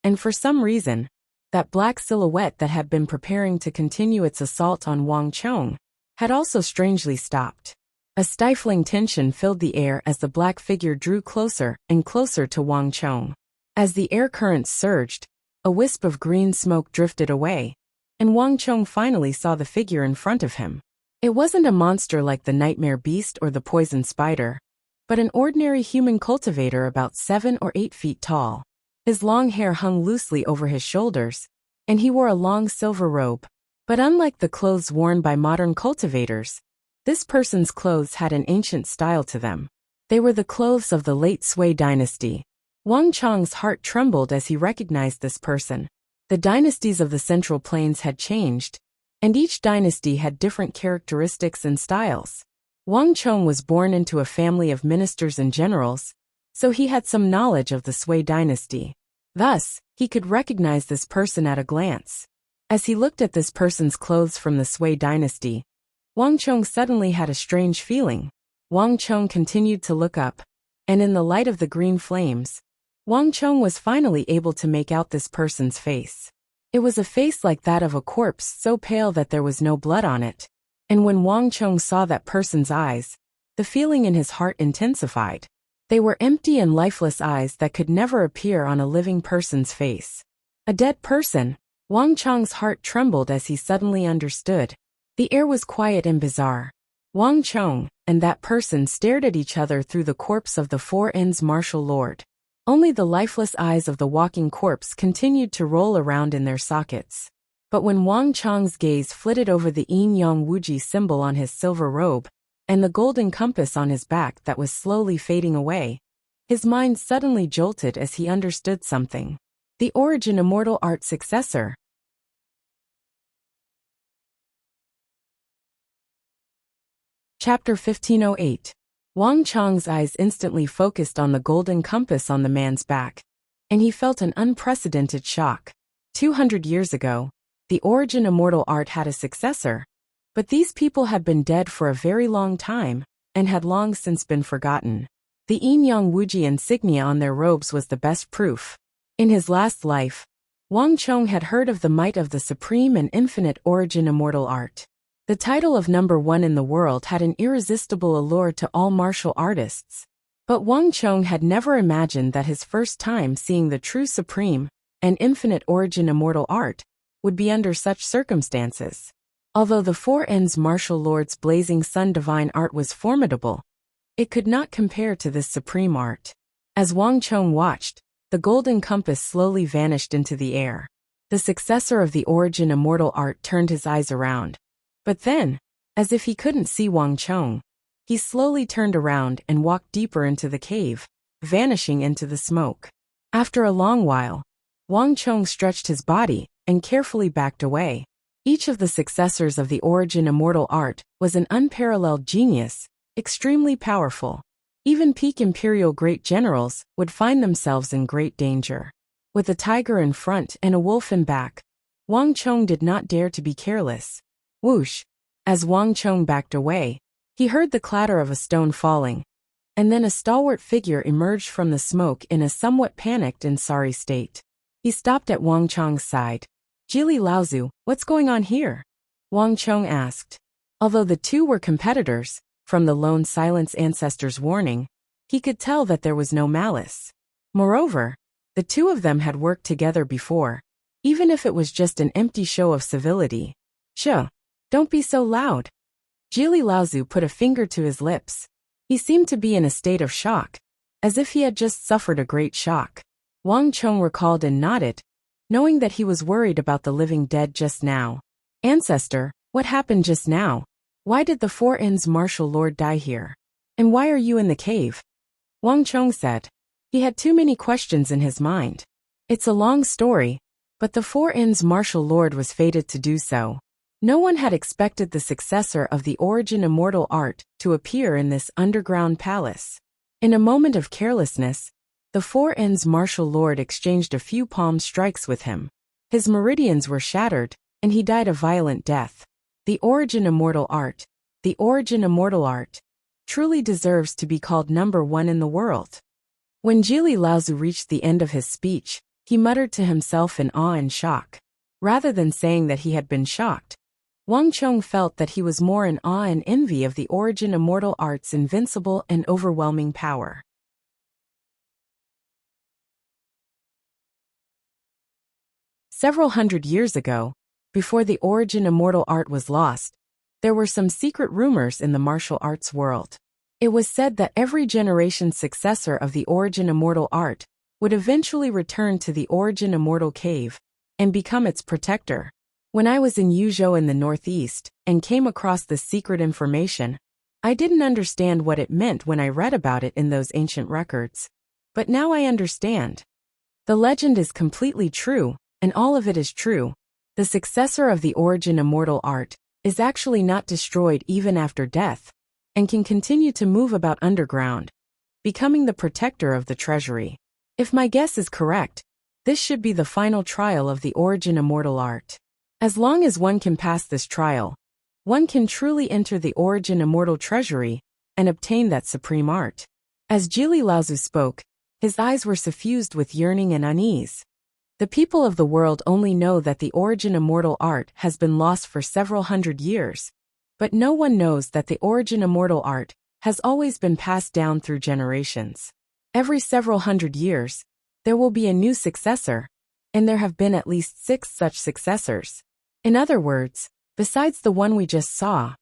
And for some reason, that black silhouette that had been preparing to continue its assault on Wang Chong had also strangely stopped. A stifling tension filled the air as the black figure drew closer and closer to Wang Chong. As the air currents surged, a wisp of green smoke drifted away, and Wang Chong finally saw the figure in front of him. It wasn't a monster like the nightmare beast or the poison spider, but an ordinary human cultivator about 7 or 8 feet tall. His long hair hung loosely over his shoulders, and he wore a long silver robe. But unlike the clothes worn by modern cultivators, this person's clothes had an ancient style to them. They were the clothes of the late Sui dynasty. Wang Chong's heart trembled as he recognized this person. The dynasties of the Central Plains had changed, and each dynasty had different characteristics and styles. Wang Chong was born into a family of ministers and generals, so he had some knowledge of the Sui dynasty. Thus, he could recognize this person at a glance. As he looked at this person's clothes from the Sui dynasty, Wang Chong suddenly had a strange feeling. Wang Chong continued to look up, and in the light of the green flames, Wang Chong was finally able to make out this person's face. It was a face like that of a corpse, so pale that there was no blood on it. And when Wang Chong saw that person's eyes, the feeling in his heart intensified. They were empty and lifeless eyes that could never appear on a living person's face. A dead person. Wang Chong's heart trembled as he suddenly understood. The air was quiet and bizarre. Wang Chong and that person stared at each other through the corpse of the Four Ends martial lord. Only the lifeless eyes of the walking corpse continued to roll around in their sockets. But when Wang Chong's gaze flitted over the Yin Yang Wuji symbol on his silver robe, and the golden compass on his back that was slowly fading away, his mind suddenly jolted as he understood something. The origin immortal art successor. Chapter 1508. Wang Chong's eyes instantly focused on the golden compass on the man's back, and he felt an unprecedented shock. 200 years ago, the origin immortal art had a successor, but these people had been dead for a very long time, and had long since been forgotten. The Yin Yang Wuji insignia on their robes was the best proof. In his last life, Wang Chong had heard of the might of the supreme and infinite origin immortal art. The title of #1 in the world had an irresistible allure to all martial artists. But Wang Chong had never imagined that his first time seeing the true supreme and infinite origin immortal art would be under such circumstances. Although the Four Ends martial lord's blazing sun divine art was formidable, it could not compare to this supreme art. As Wang Chong watched, the golden compass slowly vanished into the air. The successor of the origin immortal art turned his eyes around. But then, as if he couldn't see Wang Chong, he slowly turned around and walked deeper into the cave, vanishing into the smoke. After a long while, Wang Chong stretched his body and carefully backed away. Each of the successors of the origin immortal art was an unparalleled genius, extremely powerful. Even peak imperial great generals would find themselves in great danger. With a tiger in front and a wolf in back, Wang Chong did not dare to be careless. Whoosh! As Wang Chong backed away, he heard the clatter of a stone falling, and then a stalwart figure emerged from the smoke in a somewhat panicked and sorry state. He stopped at Wang Chong's side. "Jili Laozu, what's going on here?" Wang Chong asked. Although the two were competitors, from the lone silence ancestor's warning, he could tell that there was no malice. Moreover, the two of them had worked together before, even if it was just an empty show of civility. "Shuh! Don't be so loud." Jili Laozu put a finger to his lips. He seemed to be in a state of shock, as if he had just suffered a great shock. Wang Chong recalled and nodded, knowing that he was worried about the living dead just now. "Ancestor, what happened just now? Why did the Four Ends martial lord die here? And why are you in the cave?" Wang Chong said. He had too many questions in his mind. It's a long story, but the Four Ends martial lord was fated to do so. No one had expected the successor of the origin immortal art to appear in this underground palace. In a moment of carelessness, the Four Ends martial lord exchanged a few palm strikes with him. His meridians were shattered, and he died a violent death. The origin immortal art. The origin immortal art truly deserves to be called number one in the world. When Jili Laozu reached the end of his speech, he muttered to himself in awe and shock. Rather than saying that he had been shocked, Wang Chong felt that he was more in awe and envy of the origin immortal art's invincible and overwhelming power. Several hundred years ago, before the origin immortal art was lost, there were some secret rumors in the martial arts world. It was said that every generation's successor of the origin immortal art would eventually return to the origin immortal cave and become its protector. When I was in Yuzhou in the northeast and came across this secret information, I didn't understand what it meant when I read about it in those ancient records. But now I understand. The legend is completely true, and all of it is true. The successor of the origin immortal art is actually not destroyed even after death, and can continue to move about underground, becoming the protector of the treasury. If my guess is correct, this should be the final trial of the origin immortal art. As long as one can pass this trial, one can truly enter the origin immortal treasury and obtain that supreme art. As Jili Laozu spoke, his eyes were suffused with yearning and unease. The people of the world only know that the origin immortal art has been lost for several hundred years, but no one knows that the origin immortal art has always been passed down through generations. Every several hundred years, there will be a new successor, and there have been at least 6 such successors. In other words, besides the one we just saw,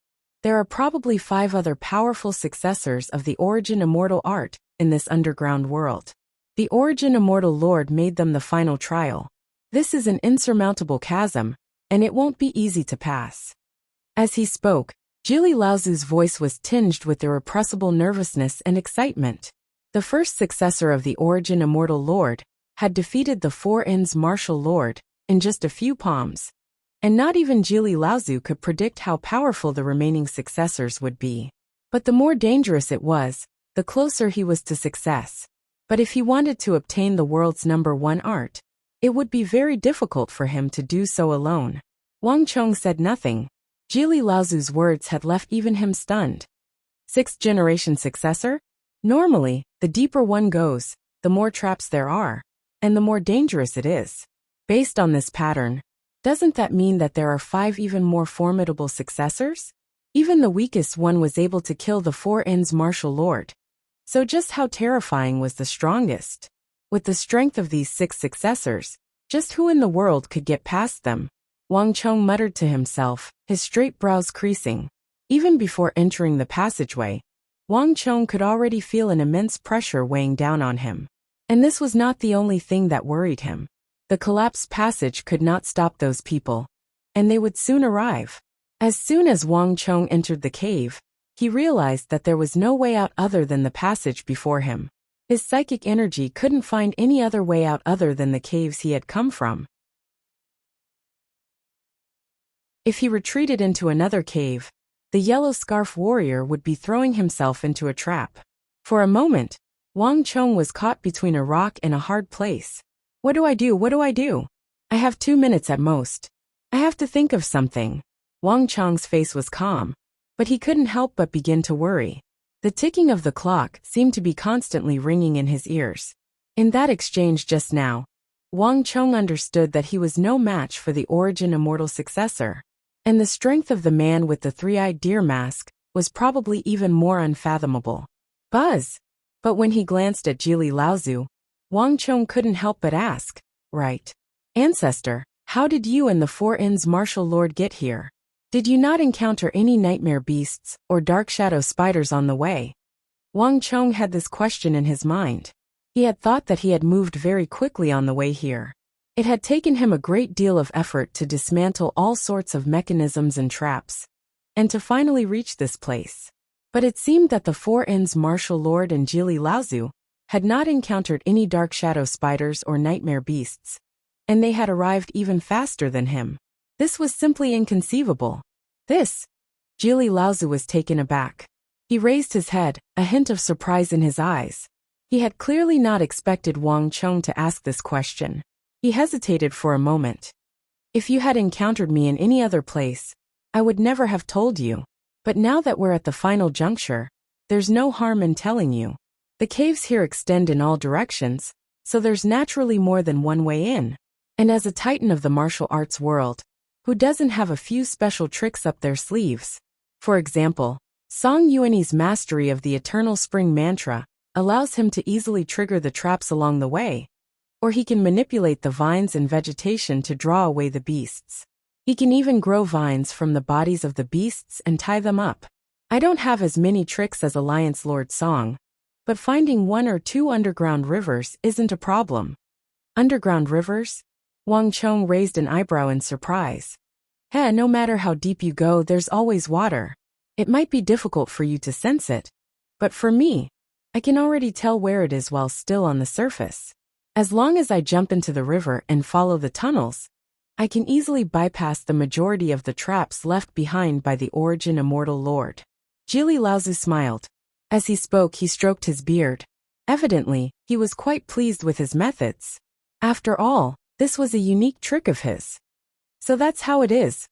there are probably 5 other powerful successors of the origin immortal art in this underground world. The origin immortal lord made them the final trial. This is an insurmountable chasm, and it won't be easy to pass. As he spoke, Jili Laozu's voice was tinged with irrepressible nervousness and excitement. The first successor of the origin immortal lord had defeated the Four Inns martial lord in just a few palms, and not even Jili Laozu could predict how powerful the remaining successors would be. But the more dangerous it was, the closer he was to success. But if he wanted to obtain the world's number one art, it would be very difficult for him to do so alone. Wang Chong said nothing. Jili Laozu's words had left even him stunned. 6th generation successor? Normally, the deeper one goes, the more traps there are, and the more dangerous it is. Based on this pattern, doesn't that mean that there are 5 even more formidable successors? Even the weakest one was able to kill the Four Inns martial lord. So just how terrifying was the strongest? With the strength of these 6 successors, just who in the world could get past them? Wang Chong muttered to himself, his straight brows creasing. Even before entering the passageway, Wang Chong could already feel an immense pressure weighing down on him. And this was not the only thing that worried him. The collapsed passage could not stop those people, and they would soon arrive. As soon as Wang Chong entered the cave, he realized that there was no way out other than the passage before him. His psychic energy couldn't find any other way out other than the caves he had come from. If he retreated into another cave, the yellow scarf warrior would be throwing himself into a trap. For a moment, Wang Chong was caught between a rock and a hard place. What do I do? What do I do? I have 2 minutes at most. I have to think of something. Wang Chong's face was calm, but he couldn't help but begin to worry. The ticking of the clock seemed to be constantly ringing in his ears. In that exchange just now, Wang Chong understood that he was no match for the origin immortal successor. And the strength of the man with the 3-eyed deer mask was probably even more unfathomable. Buzz! But when he glanced at Jili Laozu, Wang Chong couldn't help but ask, right? Ancestor, how did you and the Four Inns martial lord get here? Did you not encounter any nightmare beasts or dark shadow spiders on the way? Wang Chong had this question in his mind. He had thought that he had moved very quickly on the way here. It had taken him a great deal of effort to dismantle all sorts of mechanisms and traps, and to finally reach this place. But it seemed that the Four Inns martial lord and Jili Laozu had not encountered any dark shadow spiders or nightmare beasts, and they had arrived even faster than him. This was simply inconceivable. Jili Laozu was taken aback. He raised his head, a hint of surprise in his eyes. He had clearly not expected Wang Chong to ask this question. He hesitated for a moment. If you had encountered me in any other place, I would never have told you. But now that we're at the final juncture, there's no harm in telling you. The caves here extend in all directions, so there's naturally more than one way in. And as a titan of the martial arts world, who doesn't have a few special tricks up their sleeves? For example, Song Yuanyi's mastery of the Eternal Spring Mantra allows him to easily trigger the traps along the way, or he can manipulate the vines and vegetation to draw away the beasts. He can even grow vines from the bodies of the beasts and tie them up. I don't have as many tricks as Alliance Lord Song, but finding 1 or 2 underground rivers isn't a problem. Underground rivers? Wang Chong raised an eyebrow in surprise. No matter how deep you go, there's always water. It might be difficult for you to sense it, but for me, I can already tell where it is while still on the surface. As long as I jump into the river and follow the tunnels, I can easily bypass the majority of the traps left behind by the Origin Immortal Lord. Jili Laozu smiled. As he spoke, he stroked his beard. Evidently, he was quite pleased with his methods. After all, this was a unique trick of his. So that's how it is.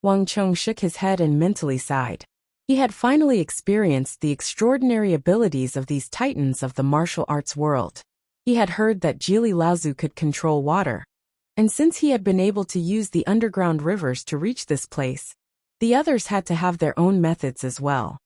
Wang Chong shook his head and mentally sighed. He had finally experienced the extraordinary abilities of these titans of the martial arts world. He had heard that Jili Laozu could control water, and since he had been able to use the underground rivers to reach this place, the others had to have their own methods as well.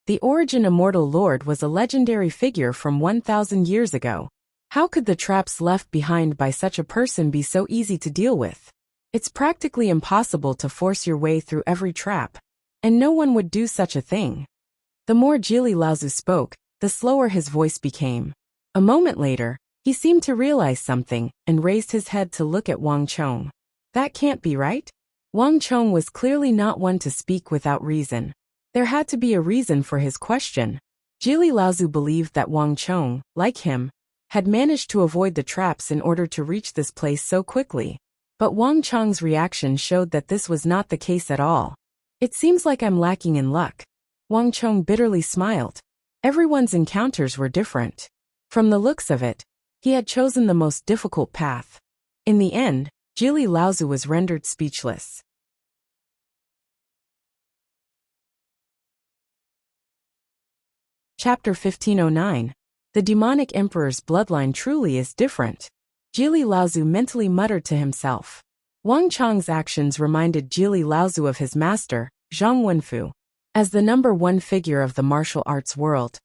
The Origin Immortal Lord was a legendary figure from 1,000 years ago. How could the traps left behind by such a person be so easy to deal with? It's practically impossible to force your way through every trap, and no one would do such a thing. The more Jili Laozu spoke, the slower his voice became. A moment later, he seemed to realize something and raised his head to look at Wang Chong. That can't be right? Wang Chong was clearly not one to speak without reason. There had to be a reason for his question. Jili Laozu believed that Wang Chong, like him, had managed to avoid the traps in order to reach this place so quickly. But Wang Chong's reaction showed that this was not the case at all. It seems like I'm lacking in luck. Wang Chong bitterly smiled. Everyone's encounters were different. From the looks of it, he had chosen the most difficult path. In the end, Jili Laozu was rendered speechless. Chapter 1509. The demonic emperor's bloodline truly is different. Jili Laozu mentally muttered to himself. Wang Chong's actions reminded Jili Laozu of his master, Zhang Wenfu. As the number 1 figure of the martial arts world,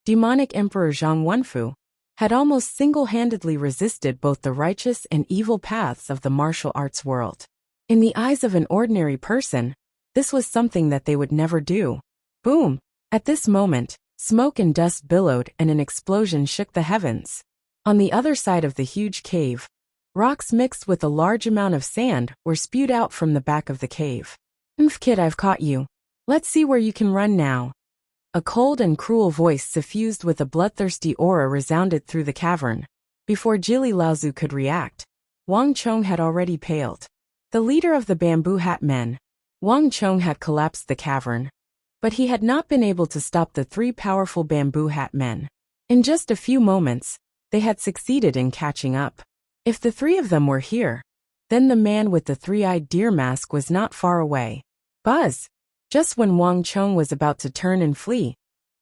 demonic emperor Zhang Wenfu had almost single-handedly resisted both the righteous and evil paths of the martial arts world. In the eyes of an ordinary person, this was something that they would never do. Boom! At this moment, smoke and dust billowed and an explosion shook the heavens. On the other side of the huge cave, rocks mixed with a large amount of sand were spewed out from the back of the cave. Kid, I've caught you. Let's see where you can run now. A cold and cruel voice suffused with a bloodthirsty aura resounded through the cavern. Before Jili Laozu could react, Wang Chong had already paled. The leader of the Bamboo Hat Men, Wang Chong had collapsed the cavern, but he had not been able to stop the 3 powerful Bamboo Hat Men. In just a few moments, they had succeeded in catching up. If the 3 of them were here, then the man with the 3-eyed deer mask was not far away. Buzz! Just when Wang Chong was about to turn and flee,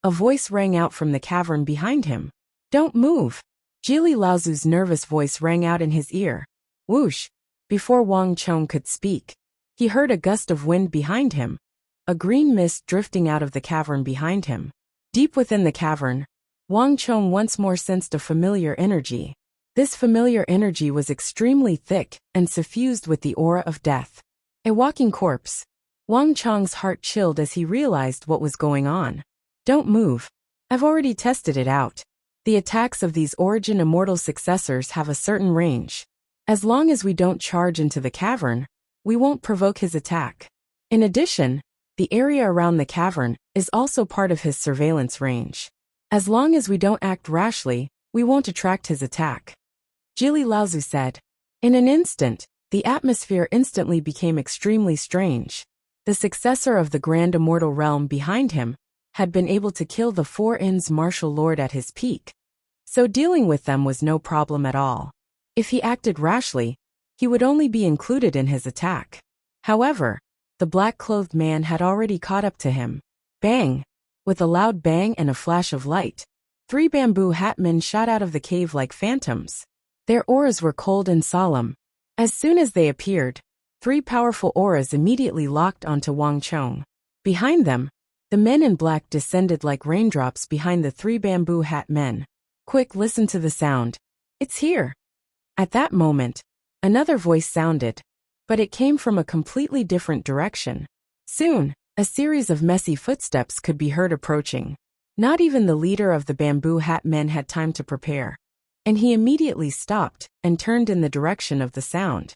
a voice rang out from the cavern behind him. Don't move! Jili Laozu's nervous voice rang out in his ear. Whoosh! Before Wang Chong could speak, he heard a gust of wind behind him, a green mist drifting out of the cavern behind him. Deep within the cavern, Wang Chong once more sensed a familiar energy. This familiar energy was extremely thick and suffused with the aura of death. A walking corpse. Wang Chong's heart chilled as he realized what was going on. Don't move. I've already tested it out. The attacks of these Origin Immortal successors have a certain range. As long as we don't charge into the cavern, we won't provoke his attack. In addition, the area around the cavern is also part of his surveillance range. As long as we don't act rashly, we won't attract his attack. Jili Laozu said. In an instant, the atmosphere instantly became extremely strange. The successor of the Grand Immortal Realm behind him had been able to kill the 4 Inns martial lord at his peak. so dealing with them was no problem at all. If he acted rashly, he would only be included in his attack. However, the black-clothed man had already caught up to him. Bang! With a loud bang and a flash of light, 3 bamboo hat men shot out of the cave like phantoms. Their auras were cold and solemn. As soon as they appeared, 3 powerful auras immediately locked onto Wang Chong. Behind them, the men in black descended like raindrops behind the 3 bamboo hat men. Quick, listen to the sound. It's here. At that moment, another voice sounded, but it came from a completely different direction. Soon, a series of messy footsteps could be heard approaching. Not even the leader of the bamboo hat men had time to prepare, and he immediately stopped and turned in the direction of the sound.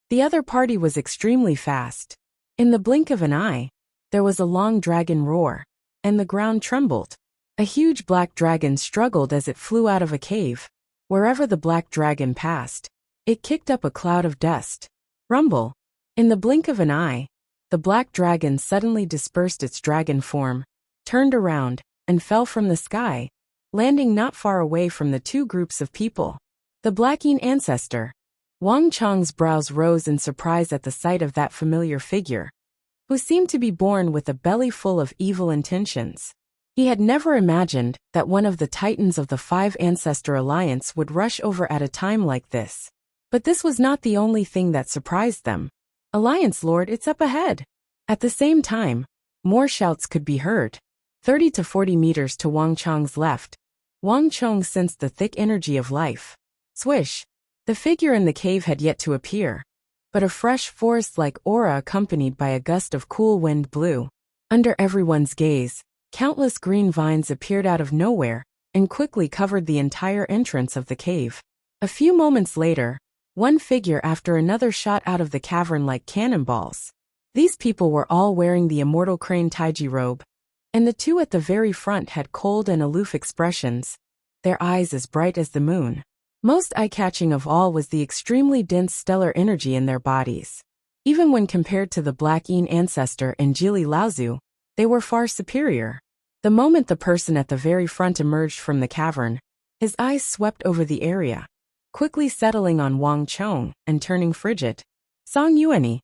The other party was extremely fast. In the blink of an eye, there was a long dragon roar, and the ground trembled. A huge black dragon struggled as it flew out of a cave. Wherever the black dragon passed, it kicked up a cloud of dust. Rumble! In the blink of an eye, the black dragon suddenly dispersed its dragon form, turned around, and fell from the sky, landing not far away from the 2 groups of people. The Blacking ancestor. Wang Chong's brows rose in surprise at the sight of that familiar figure, who seemed to be born with a belly full of evil intentions. He had never imagined that one of the titans of the 5 Ancestor Alliance would rush over at a time like this. But this was not the only thing that surprised them. Alliance Lord, it's up ahead! At the same time, more shouts could be heard. 30 to 40 meters to Wang Chong's left, Wang Chong sensed the thick energy of life. Swish! The figure in the cave had yet to appear, but a fresh forest-like aura accompanied by a gust of cool wind blew. Under everyone's gaze, countless green vines appeared out of nowhere and quickly covered the entire entrance of the cave. A few moments later, one figure after another shot out of the cavern like cannonballs. These people were all wearing the immortal crane taiji robe, and the 2 at the very front had cold and aloof expressions, their eyes as bright as the moon. Most eye-catching of all was the extremely dense stellar energy in their bodies. Even when compared to the Blacking ancestor and Jili Laozu, they were far superior. The moment the person at the very front emerged from the cavern, his eyes swept over the area, quickly settling on Wang Chong and turning frigid. Song Yuani.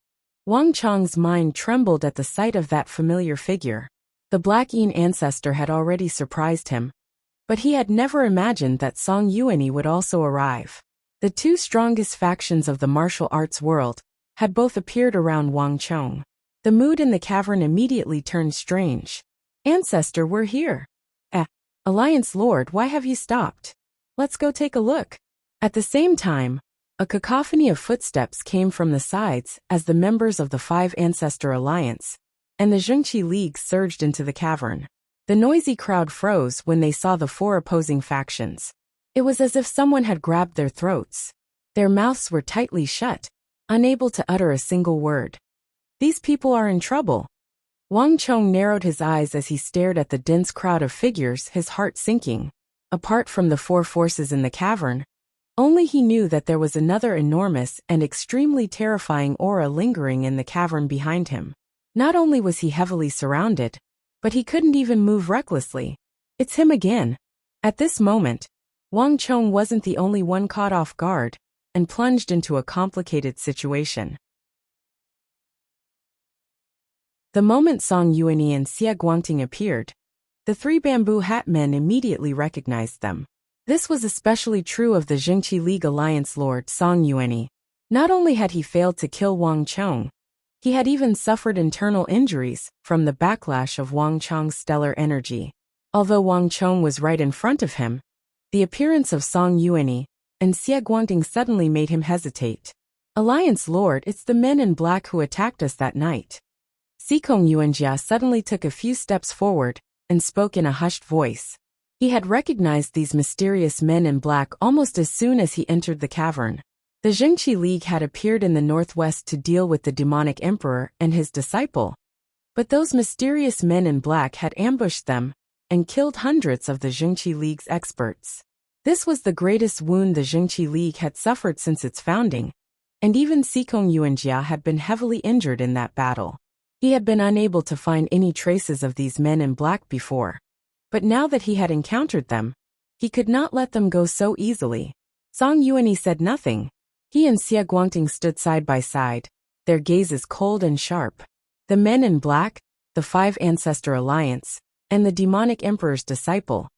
Wang Chong's mind trembled at the sight of that familiar figure. The Blacking ancestor had already surprised him, but he had never imagined that Song Yuani would also arrive. The 2 strongest factions of the martial arts world had both appeared around Wang Chong. The mood in the cavern immediately turned strange. Ancestor, we're here. Alliance Lord, why have you stopped? Let's go take a look. At the same time, a cacophony of footsteps came from the sides as the members of the 5 Ancestor Alliance and the Zhengqi League surged into the cavern. The noisy crowd froze when they saw the 4 opposing factions. It was as if someone had grabbed their throats. Their mouths were tightly shut, unable to utter a single word. These people are in trouble. Wang Chong narrowed his eyes as he stared at the dense crowd of figures, his heart sinking. Apart from the 4 forces in the cavern, only he knew that there was another enormous and extremely terrifying aura lingering in the cavern behind him. Not only was he heavily surrounded, but he couldn't even move recklessly. It's him again. At this moment, Wang Chong wasn't the only one caught off guard and plunged into a complicated situation. The moment Song Yuani and Xie Guangting appeared, the 3 bamboo hat men immediately recognized them. This was especially true of the Zhengqi League Alliance Lord Song Yuani. Not only had he failed to kill Wang Chong, he had even suffered internal injuries from the backlash of Wang Chong's stellar energy. Although Wang Chong was right in front of him, the appearance of Song Yuani and Xie Guangting suddenly made him hesitate. Alliance Lord, it's the men in black who attacked us that night. Xikong Yuanjia suddenly took a few steps forward and spoke in a hushed voice. He had recognized these mysterious men in black almost as soon as he entered the cavern. The Zhengqi League had appeared in the northwest to deal with the demonic emperor and his disciple, but those mysterious men in black had ambushed them and killed hundreds of the Zhengqi League's experts. This was the greatest wound the Zhengqi League had suffered since its founding, and even Xikong Yuanjia had been heavily injured in that battle. He had been unable to find any traces of these men in black before. But now that he had encountered them, he could not let them go so easily. Song Yuanyi said nothing. He and Xie Guangting stood side by side, their gazes cold and sharp. The men in black, the Five Ancestor Alliance, and the demonic emperor's disciple.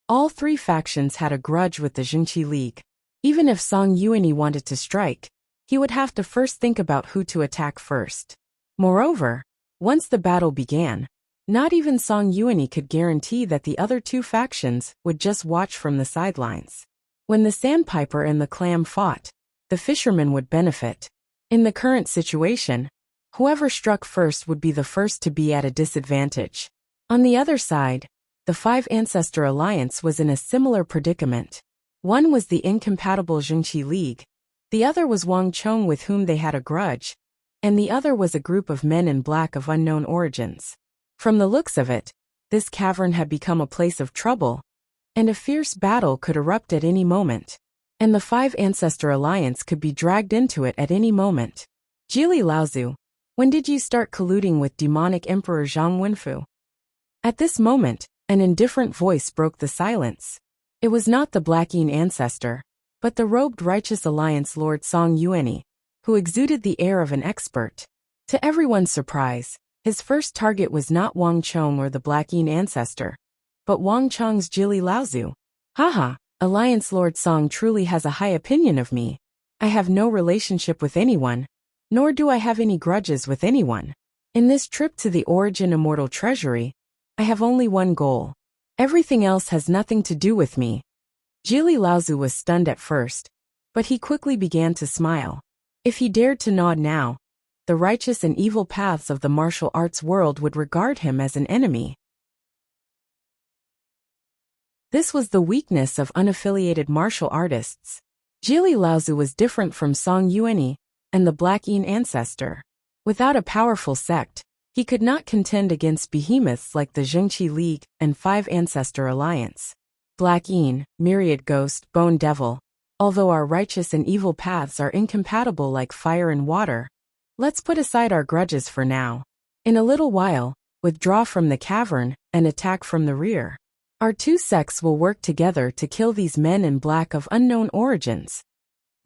All three factions had a grudge with the Jingqi League. Even if Song Yuanyi wanted to strike, he would have to first think about who to attack first. Moreover, once the battle began, not even Song Yuanyi could guarantee that the other two factions would just watch from the sidelines. When the sandpiper and the clam fought, the fishermen would benefit. In the current situation, whoever struck first would be the first to be at a disadvantage. On the other side, the Five Ancestor Alliance was in a similar predicament. One was the incompatible Jingqi League, the other was Wang Chong with whom they had a grudge, and the other was a group of men in black of unknown origins. From the looks of it, this cavern had become a place of trouble, and a fierce battle could erupt at any moment. And the Five Ancestor Alliance could be dragged into it at any moment. Jili Laozu, when did you start colluding with demonic Emperor Zhang Wenfu? At this moment, an indifferent voice broke the silence. It was not the Black-Yin ancestor, but the robed Righteous Alliance Lord Song Yuanyi, who exuded the air of an expert. To everyone's surprise, his first target was not Wang Chong or the Black-Yin ancestor, but Wang Chong's Jili Laozu. Haha, Alliance Lord Song truly has a high opinion of me. I have no relationship with anyone, nor do I have any grudges with anyone. In this trip to the Origin Immortal Treasury, I have only one goal. Everything else has nothing to do with me. Jili Laozu was stunned at first, but he quickly began to smile. If he dared to nod now, the righteous and evil paths of the martial arts world would regard him as an enemy. This was the weakness of unaffiliated martial artists. Jili Laozu was different from Song Yuanyi and the Black-Yin ancestor. Without a powerful sect, he could not contend against behemoths like the Jingqi League and Five Ancestor Alliance. Black-Yin, Myriad Ghost, Bone Devil. Although our righteous and evil paths are incompatible like fire and water, let's put aside our grudges for now. In a little while, withdraw from the cavern and attack from the rear. Our two sects will work together to kill these men in black of unknown origins.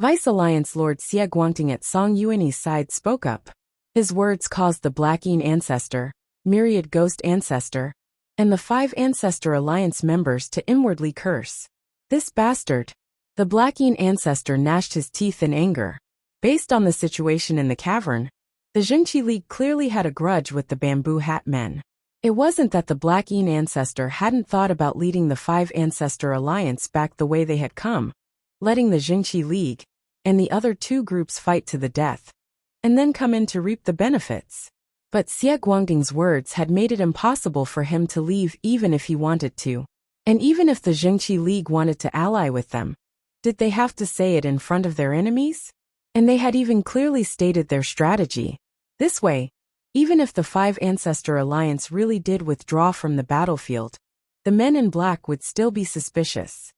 Vice Alliance Lord Xie Guangting at Song Yuanyi's side spoke up. His words caused the Black-Yin ancestor, Myriad Ghost ancestor, and the Five Ancestor Alliance members to inwardly curse. This bastard! The Black-Yin ancestor gnashed his teeth in anger. Based on the situation in the cavern, the Jingqi League clearly had a grudge with the Bamboo Hat Men. It wasn't that the Black-Yin ancestor hadn't thought about leading the Five Ancestor Alliance back the way they had come, letting the Jingqi League and the other two groups fight to the death, and then come in to reap the benefits. But Xie Guangding's words had made it impossible for him to leave even if he wanted to. And even if the Jingqi League wanted to ally with them, did they have to say it in front of their enemies? And they had even clearly stated their strategy. This way, even if the Five Ancestor Alliance really did withdraw from the battlefield, the men in black would still be suspicious.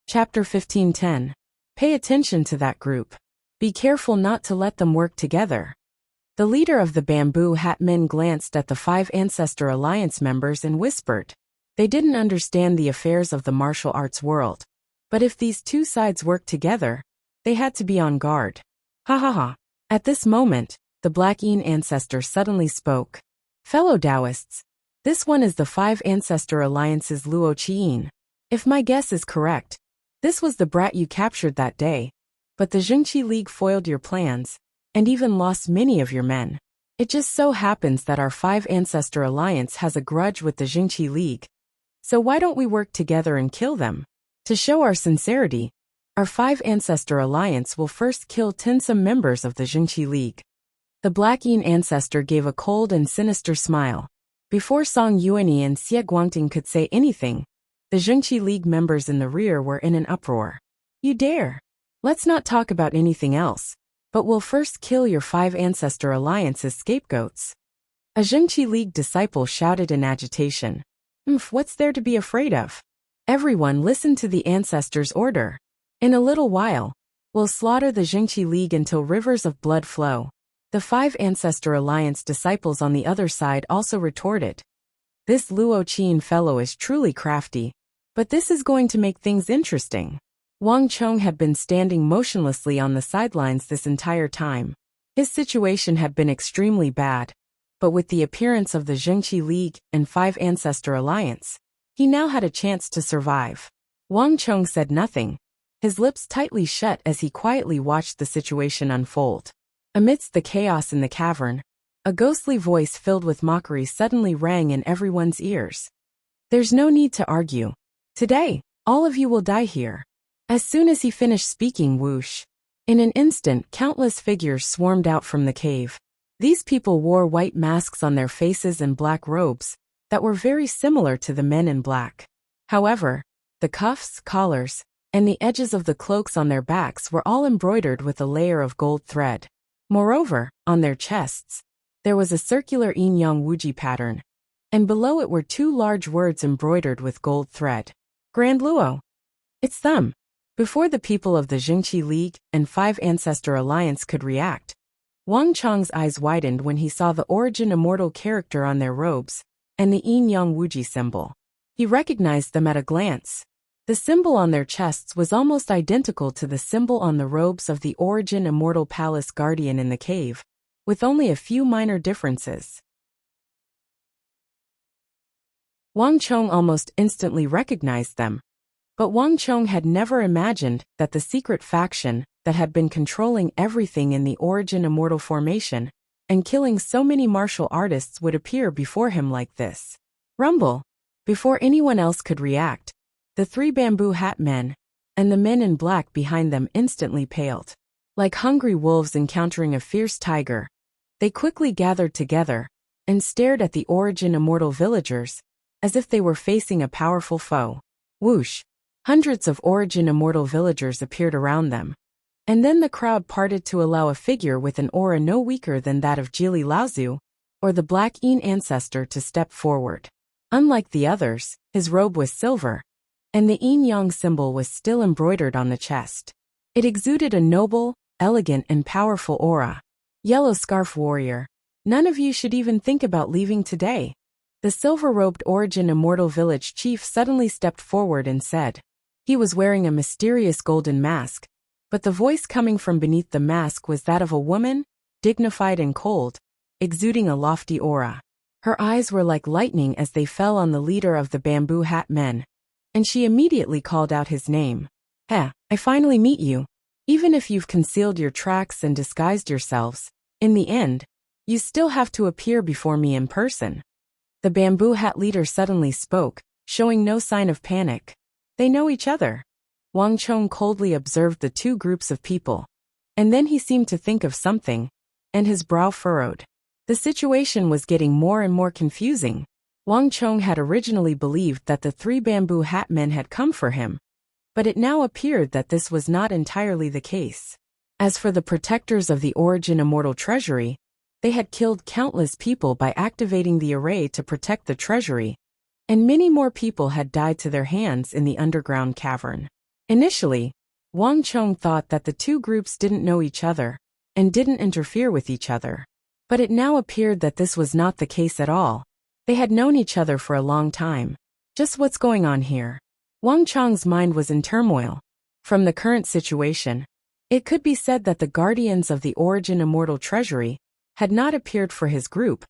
Chapter 15:10. Pay attention to that group. Be careful not to let them work together. The leader of the Bamboo Hat Men glanced at the Five Ancestor Alliance members and whispered. They didn't understand the affairs of the martial arts world, but if these two sides worked together, they had to be on guard. Ha ha ha. At this moment, the Black-Yin ancestor suddenly spoke. Fellow Taoists, this one is the Five Ancestor Alliance's Luo Qiyin. If my guess is correct, this was the brat you captured that day, but the Jingqi League foiled your plans, and even lost many of your men. It just so happens that our Five Ancestor Alliance has a grudge with the Jingqi League. So why don't we work together and kill them? To show our sincerity, our Five Ancestor Alliance will first kill 10 some members of the Jingqi League. The Black-Yin ancestor gave a cold and sinister smile. Before Song Yuanyi and Xie Guangting could say anything, the Jingqi League members in the rear were in an uproar. You dare! Let's not talk about anything else, but we'll first kill your Five Ancestor Alliance's scapegoats. A Jingqi League disciple shouted in agitation. What's there to be afraid of? Everyone listen to the ancestor's order. In a little while, we'll slaughter the Jingqi League until rivers of blood flow. The 5 Ancestor Alliance disciples on the other side also retorted. This Luo Qin fellow is truly crafty, but this is going to make things interesting. Wang Chong had been standing motionlessly on the sidelines this entire time. His situation had been extremely bad, but with the appearance of the Zhengqi League and 5 Ancestor Alliance, he now had a chance to survive. Wang Chong said nothing, his lips tightly shut as he quietly watched the situation unfold. Amidst the chaos in the cavern, a ghostly voice filled with mockery suddenly rang in everyone's ears. There's no need to argue. Today, all of you will die here. As soon as he finished speaking, whoosh. In an instant, countless figures swarmed out from the cave. These people wore white masks on their faces and black robes that were very similar to the men in black. However, the cuffs, collars, and the edges of the cloaks on their backs were all embroidered with a layer of gold thread. Moreover, on their chests, there was a circular yin-yang wuji pattern, and below it were 2 large words embroidered with gold thread. Grand Luo. It's them. Before the people of the Zhengqi League and 5 Ancestor Alliance could react, Wang Chong's eyes widened when he saw the Origin Immortal character on their robes and the yin-yang wuji symbol. He recognized them at a glance. The symbol on their chests was almost identical to the symbol on the robes of the Origin Immortal Palace Guardian in the cave, with only a few minor differences. Wang Chong almost instantly recognized them. But Wang Chong had never imagined that the secret faction that had been controlling everything in the Origin Immortal formation and killing so many martial artists would appear before him like this. Rumble! Before anyone else could react, the 3 bamboo hat men and the men in black behind them instantly paled. Like hungry wolves encountering a fierce tiger, they quickly gathered together and stared at the Origin Immortal villagers as if they were facing a powerful foe. Whoosh! Hundreds of Origin Immortal villagers appeared around them. And then the crowd parted to allow a figure with an aura no weaker than that of Jili Laozu, or the Black Yin Ancestor, to step forward. Unlike the others, his robe was silver, and the yin-yang symbol was still embroidered on the chest. It exuded a noble, elegant, and powerful aura. Yellow Scarf Warrior, none of you should even think about leaving today. The silver-robed Origin Immortal Village chief suddenly stepped forward and said. He was wearing a mysterious golden mask, but the voice coming from beneath the mask was that of a woman, dignified and cold, exuding a lofty aura. Her eyes were like lightning as they fell on the leader of the bamboo hat men, and she immediately called out his name. Heh, I finally meet you. Even if you've concealed your tracks and disguised yourselves, in the end, you still have to appear before me in person. The bamboo hat leader suddenly spoke, showing no sign of panic. They know each other. Wang Chong coldly observed the 2 groups of people, and then he seemed to think of something, and his brow furrowed. The situation was getting more and more confusing. Wang Chong had originally believed that the 3 bamboo hat men had come for him, but it now appeared that this was not entirely the case. As for the protectors of the Origin Immortal Treasury, they had killed countless people by activating the array to protect the treasury, and many more people had died to their hands in the underground cavern. Initially, Wang Chong thought that the 2 groups didn't know each other and didn't interfere with each other. But it now appeared that this was not the case at all. They had known each other for a long time. Just what's going on here? Wang Chong's mind was in turmoil. From the current situation, it could be said that the guardians of the Origin Immortal Treasury had not appeared for his group,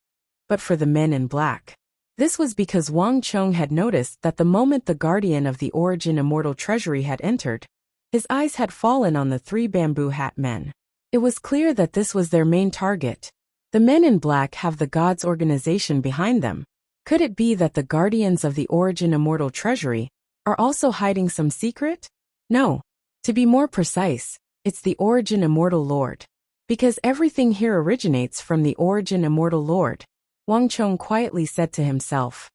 but for the men in black. This was because Wang Chong had noticed that the moment the guardian of the Origin Immortal Treasury had entered, his eyes had fallen on the 3 bamboo hat men. It was clear that this was their main target. The men in black have the gods organization behind them. Could it be that the guardians of the Origin Immortal Treasury are also hiding some secret? No. To be more precise, it's the Origin Immortal Lord. Because everything here originates from the Origin Immortal Lord, Wang Chong quietly said to himself.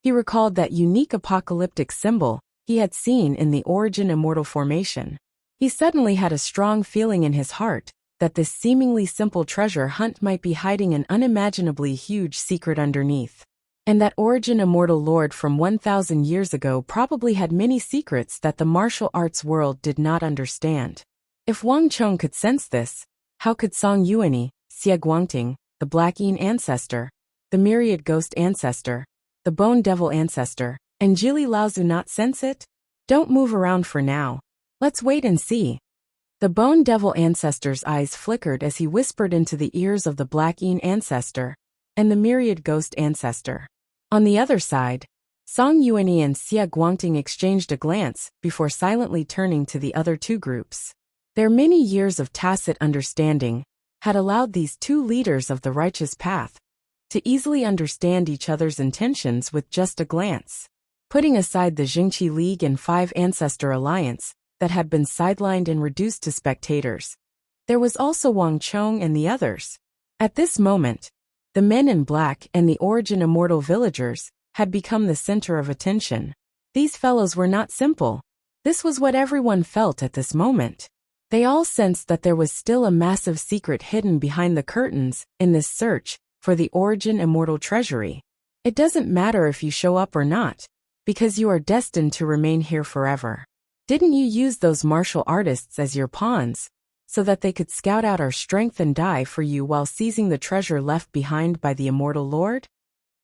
He recalled that unique apocalyptic symbol he had seen in the Origin Immortal formation. He suddenly had a strong feeling in his heart that this seemingly simple treasure hunt might be hiding an unimaginably huge secret underneath. And that Origin Immortal Lord from 1,000 years ago probably had many secrets that the martial arts world did not understand. If Wang Chong could sense this, how could Song Yuani, Xie Guangting, the Black Yin ancestor, the Myriad Ghost ancestor, the Bone Devil ancestor, and Jili Laozu not sense it? Don't move around for now. Let's wait and see. The Bone Devil ancestor's eyes flickered as he whispered into the ears of the Black Yin ancestor and the Myriad Ghost ancestor. On the other side, Song Yuani and Xie Guangting exchanged a glance before silently turning to the other two groups. Their many years of tacit understanding had allowed these two leaders of the righteous path to easily understand each other's intentions with just a glance. Putting aside the Jingqi League and Five Ancestor Alliance that had been sidelined and reduced to spectators, there was also Wang Chong and the others. At this moment, the men in black and the Origin Immortal villagers had become the center of attention. These fellows were not simple. This was what everyone felt at this moment. They all sensed that there was still a massive secret hidden behind the curtains in this search for the Origin Immortal treasury. It doesn't matter if you show up or not, because you are destined to remain here forever. Didn't you use those martial artists as your pawns, so that they could scout out our strength and die for you while seizing the treasure left behind by the Immortal Lord?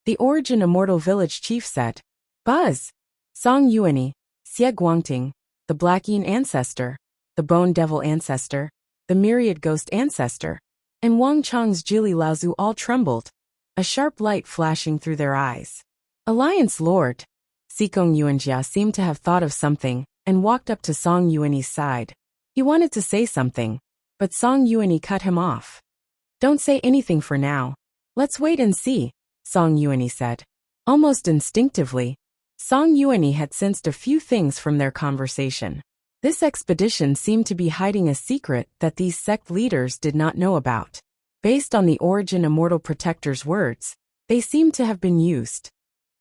The Origin Immortal village chief said. Buzz! Song Yuani, Xie Guangting, the Black Yin ancestor, the Bone Devil ancestor, the Myriad Ghost ancestor, and Wang Chong's Jili Laozu all trembled, a sharp light flashing through their eyes. Alliance Lord! Sikong Yuanjia seemed to have thought of something and walked up to Song Yuani's side. He wanted to say something, but Song Yuani cut him off. Don't say anything for now. Let's wait and see, Song Yuani said. Almost instinctively, Song Yuani had sensed a few things from their conversation. This expedition seemed to be hiding a secret that these sect leaders did not know about. Based on the Origin Immortal Protector's words, they seemed to have been used.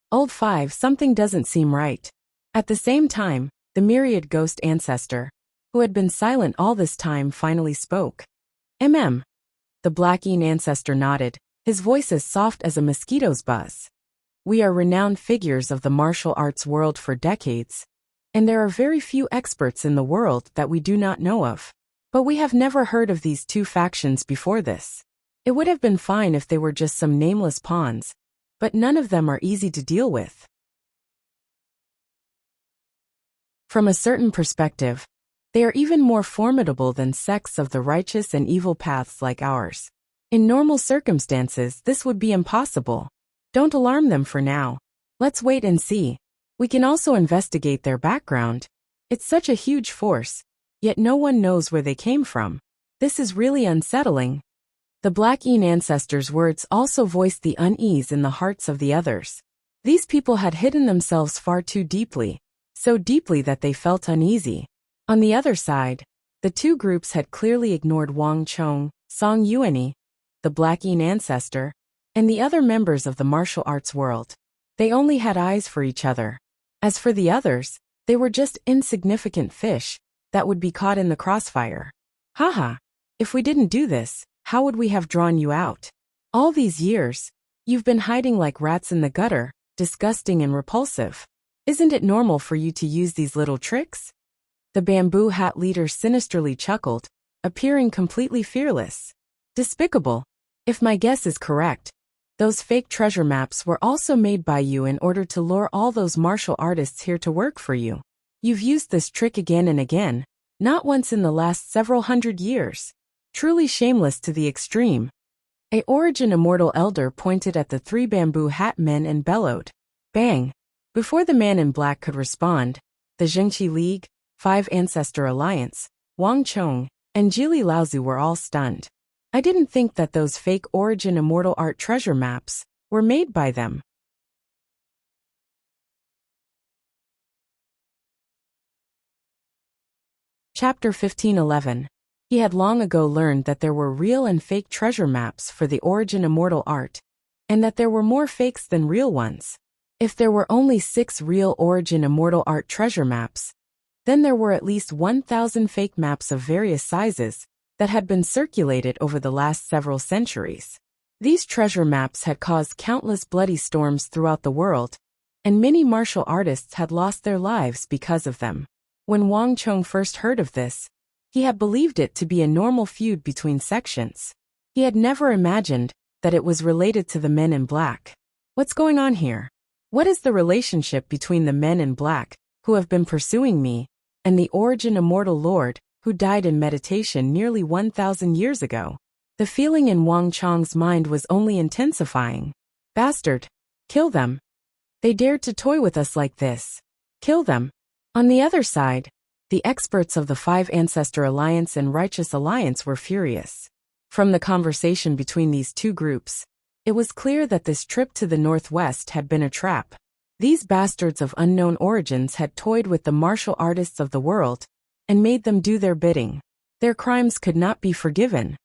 Old Five, something doesn't seem right. At the same time, the Myriad Ghost ancestor, who had been silent all this time, finally spoke. The Black Yin ancestor nodded, his voice as soft as a mosquito's buzz. We are renowned figures of the martial arts world for decades, and there are very few experts in the world that we do not know of. But we have never heard of these two factions before this. It would have been fine if they were just some nameless pawns, but none of them are easy to deal with. From a certain perspective, they are even more formidable than sects of the righteous and evil paths like ours. In normal circumstances, this would be impossible. Don't alarm them for now. Let's wait and see. We can also investigate their background. It's such a huge force, yet no one knows where they came from. This is really unsettling. The Black Yin ancestors' words also voiced the unease in the hearts of the others. These people had hidden themselves far too deeply, so deeply that they felt uneasy. On the other side, the two groups had clearly ignored Wang Chong, Song Yuani, the Black Yin ancestor, and the other members of the martial arts world. They only had eyes for each other. As for the others, they were just insignificant fish that would be caught in the crossfire. Haha, if we didn't do this, how would we have drawn you out? All these years, you've been hiding like rats in the gutter, disgusting and repulsive. Isn't it normal for you to use these little tricks? The bamboo hat leader sinisterly chuckled, appearing completely fearless. Despicable. If my guess is correct, those fake treasure maps were also made by you in order to lure all those martial artists here to work for you. You've used this trick again and again, not once in the last several hundred years. Truly shameless to the extreme. A Origin Immortal elder pointed at the three bamboo hat men and bellowed. Bang! Before the man in black could respond, the Jingqi League, Five Ancestor Alliance, Wang Chong, and Jili Laozu were all stunned. I didn't think that those fake Origin Immortal art treasure maps were made by them. Chapter 1511. He had long ago learned that there were real and fake treasure maps for the Origin Immortal art, and that there were more fakes than real ones. If there were only 6 real Origin Immortal art treasure maps, then there were at least 1,000 fake maps of various sizes that had been circulated over the last several centuries. These treasure maps had caused countless bloody storms throughout the world, and many martial artists had lost their lives because of them. When Wang Chong first heard of this, He had believed it to be a normal feud between sections. He had never imagined that it was related to the men in black. What's going on here? What is the relationship between the men in black, who have been pursuing me, and the origin immortal lord, who died in meditation nearly 1,000 years ago? The feeling in Wang Chong's mind was only intensifying. Bastard! Kill them! They dared to toy with us like this. Kill them! On the other side, the experts of the Five Ancestor Alliance and Righteous Alliance were furious. From the conversation between these two groups, it was clear that this trip to the northwest had been a trap. These bastards of unknown origins had toyed with the martial artists of the world and made them do their bidding. Their crimes could not be forgiven.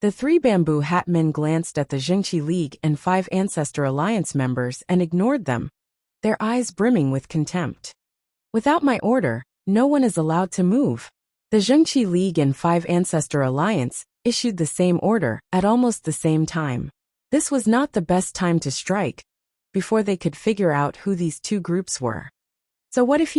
The three bamboo hat men glanced at the Jingqi League and Five Ancestor Alliance members and ignored them, their eyes brimming with contempt. Without my order, no one is allowed to move. The Jingqi League and Five Ancestor Alliance issued the same order at almost the same time. This was not the best time to strike, before they could figure out who these two groups were. So what if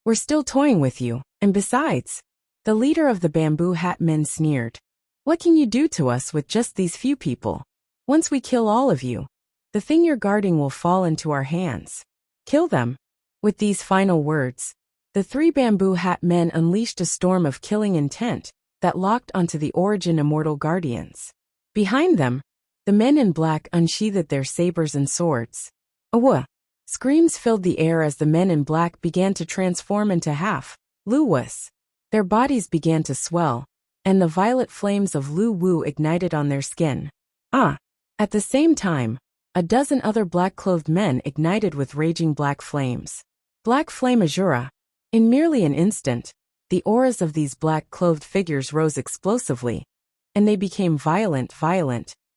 we're still toying with you, and besides, the leader of the bamboo hat men sneered. What can you do to us with just these few people? Once we kill all of you, the thing you're guarding will fall into our hands. Kill them. With these final words, the three bamboo hat men unleashed a storm of killing intent that locked onto the origin immortal guardians. Behind them, the men in black unsheathed their sabers and swords. Awa! Screams filled the air as the men in black began to transform into Luwus. Their bodies began to swell, and the violet flames of Lu Wu ignited on their skin. At the same time, a dozen other black-clothed men ignited with raging black flames. Black flame azura. In merely an instant, the auras of these black-clothed figures rose explosively, and they became violent,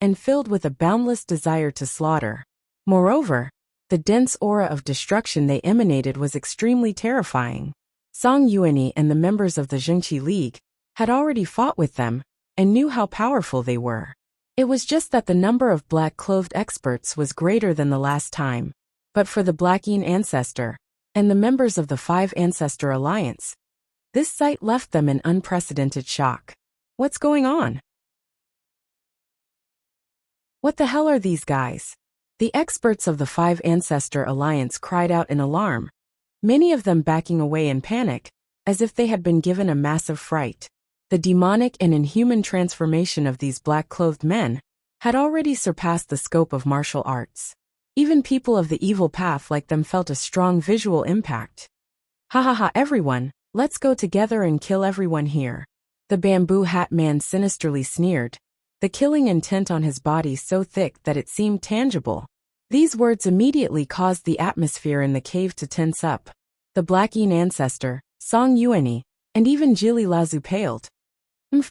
and filled with a boundless desire to slaughter. Moreover, the dense aura of destruction they emanated was extremely terrifying. Song Yuani and the members of the Jingqi League had already fought with them and knew how powerful they were. It was just that the number of black-clothed experts was greater than the last time. But for the Blackine Ancestor and the members of the Five Ancestor Alliance, this sight left them in unprecedented shock. What's going on? What the hell are these guys? The experts of the Five Ancestor Alliance cried out in alarm, many of them backing away in panic, as if they had been given a massive fright. The demonic and inhuman transformation of these black-clothed men had already surpassed the scope of martial arts. Even people of the evil path like them felt a strong visual impact. Everyone, let's go together and kill everyone here. The bamboo hat man sinisterly sneered, the killing intent on his body so thick that it seemed tangible. These words immediately caused the atmosphere in the cave to tense up. The Blackine Ancestor, Song Yuani, and even Jili Lazu paled.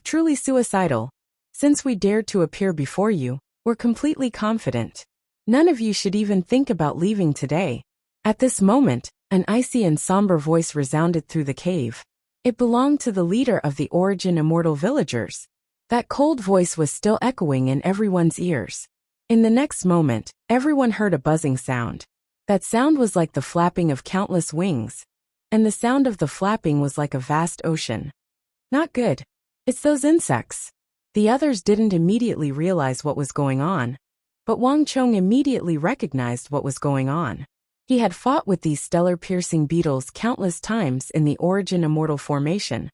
Truly suicidal. Since we dared to appear before you, we're completely confident. None of you should even think about leaving today. At this moment, an icy and somber voice resounded through the cave. It belonged to the leader of the Origin Immortal Villagers. That cold voice was still echoing in everyone's ears. In the next moment, everyone heard a buzzing sound. That sound was like the flapping of countless wings, and the sound of the flapping was like a vast ocean. Not good. It's those insects. The others didn't immediately realize what was going on, but Wang Chong immediately recognized what was going on. He had fought with these stellar-piercing beetles countless times in the Origin Immortal formation,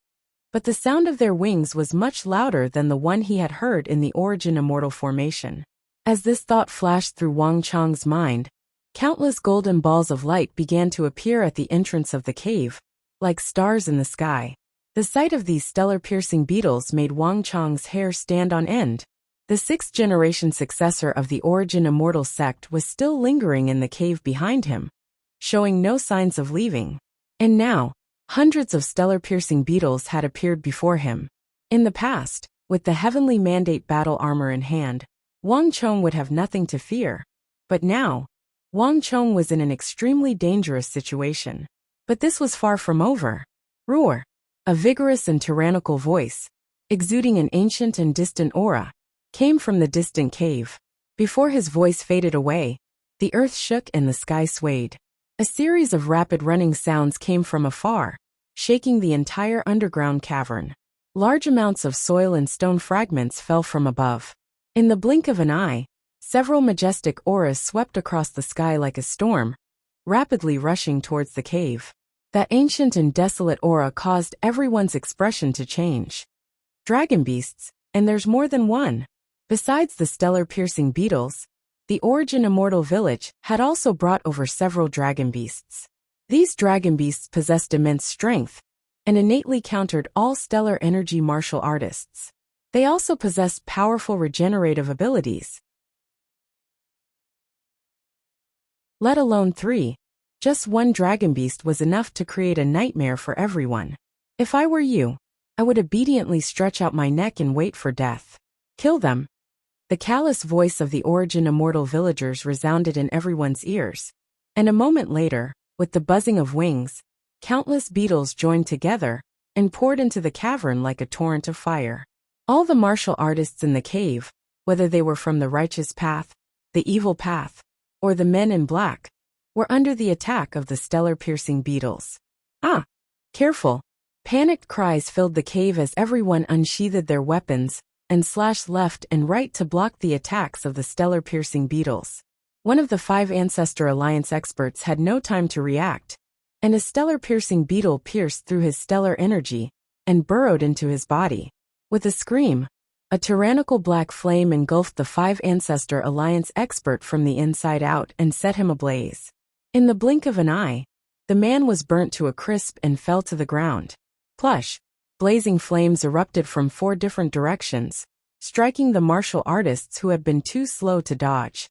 but the sound of their wings was much louder than the one he had heard in the Origin Immortal formation. As this thought flashed through Wang Chong's mind, countless golden balls of light began to appear at the entrance of the cave, like stars in the sky. The sight of these stellar-piercing beetles made Wang Chong's hair stand on end. The sixth-generation successor of the Origin Immortal sect was still lingering in the cave behind him, showing no signs of leaving. And now, hundreds of stellar-piercing beetles had appeared before him. In the past, with the heavenly mandate battle armor in hand, Wang Chong would have nothing to fear. But now, Wang Chong was in an extremely dangerous situation. But this was far from over. Roar! A vigorous and tyrannical voice, exuding an ancient and distant aura, came from the distant cave. Before his voice faded away, the earth shook and the sky swayed. A series of rapid running sounds came from afar, shaking the entire underground cavern. Large amounts of soil and stone fragments fell from above. In the blink of an eye, several majestic auras swept across the sky like a storm, rapidly rushing towards the cave. That ancient and desolate aura caused everyone's expression to change. Dragon beasts, and there's more than one. Besides the stellar-piercing beetles, the Origin Immortal Village had also brought over several dragon beasts. These dragon beasts possessed immense strength and innately countered all stellar energy martial artists. They also possessed powerful regenerative abilities. Let alone 3. Just one dragon beast was enough to create a nightmare for everyone. If I were you, I would obediently stretch out my neck and wait for death. Kill them. The callous voice of the Origin Immortal villagers resounded in everyone's ears. And a moment later, with the buzzing of wings, countless beetles joined together and poured into the cavern like a torrent of fire. All the martial artists in the cave, whether they were from the righteous path, the evil path, or the men in black, were under the attack of the stellar-piercing beetles. Ah! Careful! Panicked cries filled the cave as everyone unsheathed their weapons and slashed left and right to block the attacks of the stellar-piercing beetles. One of the 5 Ancestor Alliance experts had no time to react, and a stellar-piercing beetle pierced through his stellar energy and burrowed into his body. With a scream, a tyrannical black flame engulfed the 5 Ancestor Alliance expert from the inside out and set him ablaze. In the blink of an eye, the man was burnt to a crisp and fell to the ground. Plush! Blazing flames erupted from 4 different directions, striking the martial artists who had been too slow to dodge.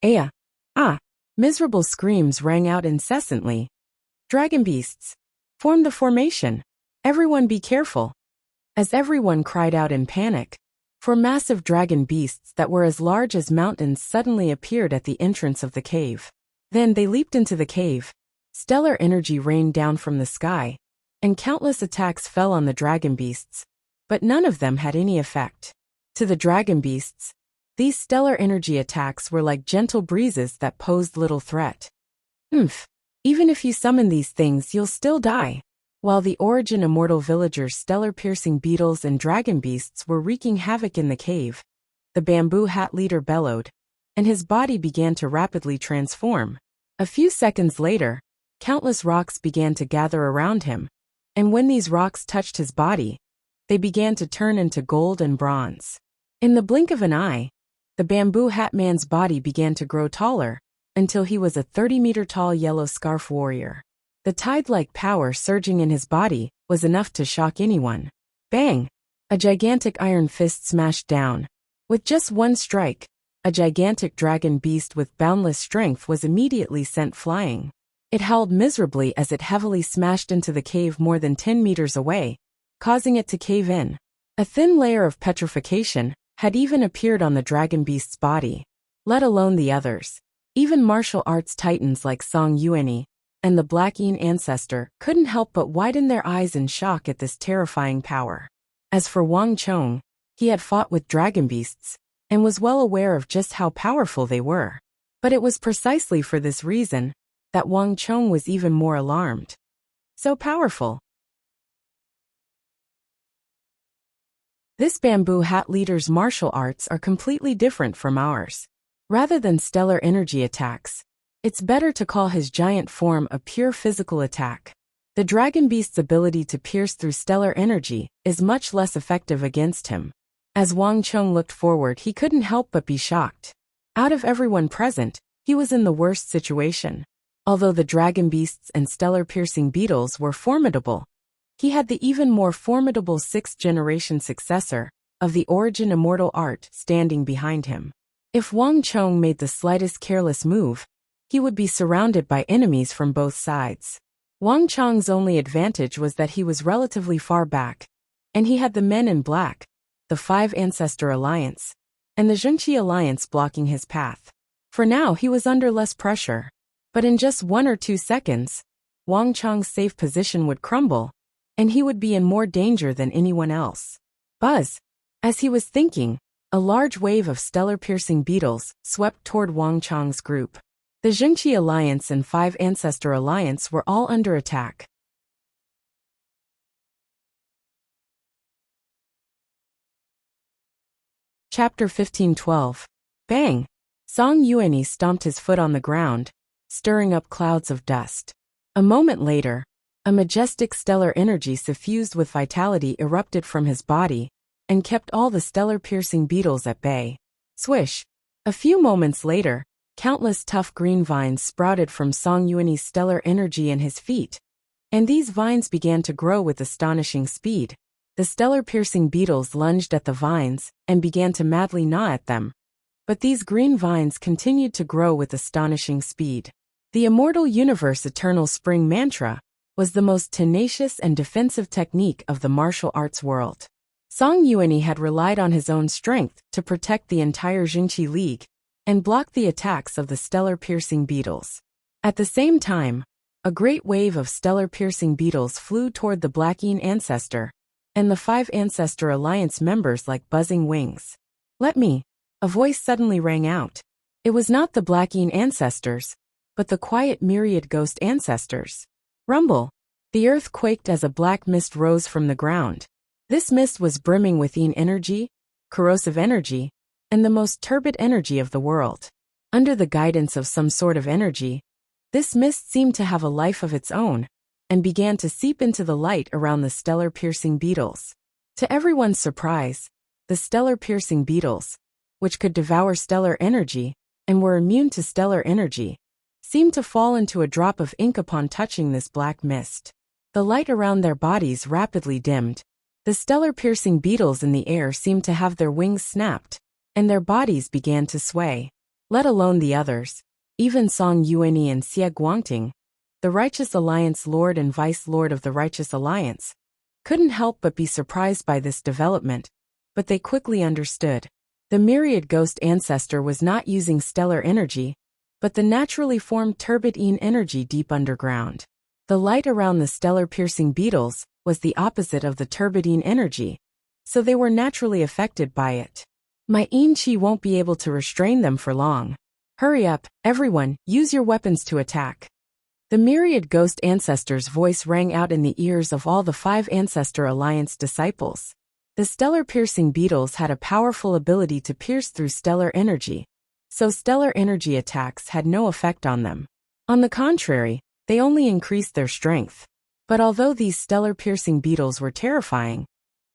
Aya! Ah! Miserable screams rang out incessantly. Dragon beasts! Form the formation! Everyone be careful! As everyone cried out in panic, 4 massive dragon beasts that were as large as mountains suddenly appeared at the entrance of the cave. Then they leaped into the cave. Stellar energy rained down from the sky, and countless attacks fell on the dragon beasts, but none of them had any effect. To the dragon beasts, these stellar energy attacks were like gentle breezes that posed little threat. Even if you summon these things, you'll still die. While the Origin Immortal villagers' stellar-piercing beetles and dragon beasts were wreaking havoc in the cave, the bamboo hat leader bellowed, and his body began to rapidly transform. A few seconds later, countless rocks began to gather around him, and when these rocks touched his body, they began to turn into gold and bronze. In the blink of an eye, the bamboo hat man's body began to grow taller, until he was a 30-meter-tall yellow scarf warrior. The tide-like power surging in his body was enough to shock anyone. Bang! A gigantic iron fist smashed down. With just one strike, a gigantic dragon beast with boundless strength was immediately sent flying. It howled miserably as it heavily smashed into the cave more than 10 meters away, causing it to cave in. A thin layer of petrification had even appeared on the dragon beast's body, let alone the others. Even martial arts titans like Song Yuani and the Black Yin ancestor couldn't help but widen their eyes in shock at this terrifying power. As for Wang Chong, he had fought with dragon beasts and was well aware of just how powerful they were. But it was precisely for this reason that Wang Chong was even more alarmed. So powerful. This bamboo hat leader's martial arts are completely different from ours. Rather than stellar energy attacks, it's better to call his giant form a pure physical attack. The dragon beast's ability to pierce through stellar energy is much less effective against him. As Wang Chong looked forward, he couldn't help but be shocked. Out of everyone present, he was in the worst situation. Although the dragon beasts and stellar-piercing beetles were formidable, he had the even more formidable 6th-generation successor of the Origin Immortal Art standing behind him. If Wang Chong made the slightest careless move, he would be surrounded by enemies from both sides. Wang Chong's only advantage was that he was relatively far back, and he had the men in black, the 5 Ancestor Alliance, and the Zhengqi Alliance blocking his path. For now he was under less pressure. But in just 1 or 2 seconds, Wang Chong's safe position would crumble, and he would be in more danger than anyone else. Buzz! As he was thinking, a large wave of stellar-piercing beetles swept toward Wang Chong's group. The Zhengqi Alliance and 5 Ancestor Alliance were all under attack. Chapter 1512. Bang! Song Yuanyi stomped his foot on the ground, stirring up clouds of dust. A moment later, a majestic stellar energy suffused with vitality erupted from his body and kept all the stellar-piercing beetles at bay. Swish! A few moments later, countless tough green vines sprouted from Song Yuanyi's stellar energy in his feet, and these vines began to grow with astonishing speed. The stellar-piercing beetles lunged at the vines and began to madly gnaw at them. But these green vines continued to grow with astonishing speed. The immortal universe eternal spring mantra was the most tenacious and defensive technique of the martial arts world. Song Yuanyi had relied on his own strength to protect the entire Jingqi League and block the attacks of the stellar-piercing beetles. At the same time, a great wave of stellar-piercing beetles flew toward the Black Yin ancestor and the 5 Ancestor Alliance members like buzzing wings. "Let me!" A voice suddenly rang out. It was not the Black Yin ancestors, but the quiet myriad ghost ancestors. Rumble! The earth quaked as a black mist rose from the ground. This mist was brimming with Yin energy, corrosive energy, and the most turbid energy of the world. Under the guidance of some sort of energy, this mist seemed to have a life of its own, and began to seep into the light around the stellar-piercing beetles. To everyone's surprise, the stellar-piercing beetles, which could devour stellar energy and were immune to stellar energy, seemed to fall into a drop of ink upon touching this black mist. The light around their bodies rapidly dimmed. The stellar-piercing beetles in the air seemed to have their wings snapped, and their bodies began to sway. Let alone the others, even Song Yuanyi and Xie Guangting, the Righteous Alliance Lord and Vice Lord of the Righteous Alliance, couldn't help but be surprised by this development, but they quickly understood. The myriad ghost ancestor was not using stellar energy, but the naturally formed turbid Yin energy deep underground. The light around the stellar-piercing beetles was the opposite of the turbid Yin energy, so they were naturally affected by it. My Yin Qi won't be able to restrain them for long. Hurry up, everyone, use your weapons to attack. The myriad ghost ancestor's voice rang out in the ears of all the 5 Ancestor Alliance disciples. The stellar-piercing beetles had a powerful ability to pierce through stellar energy, so stellar energy attacks had no effect on them. On the contrary, they only increased their strength. But although these stellar-piercing beetles were terrifying,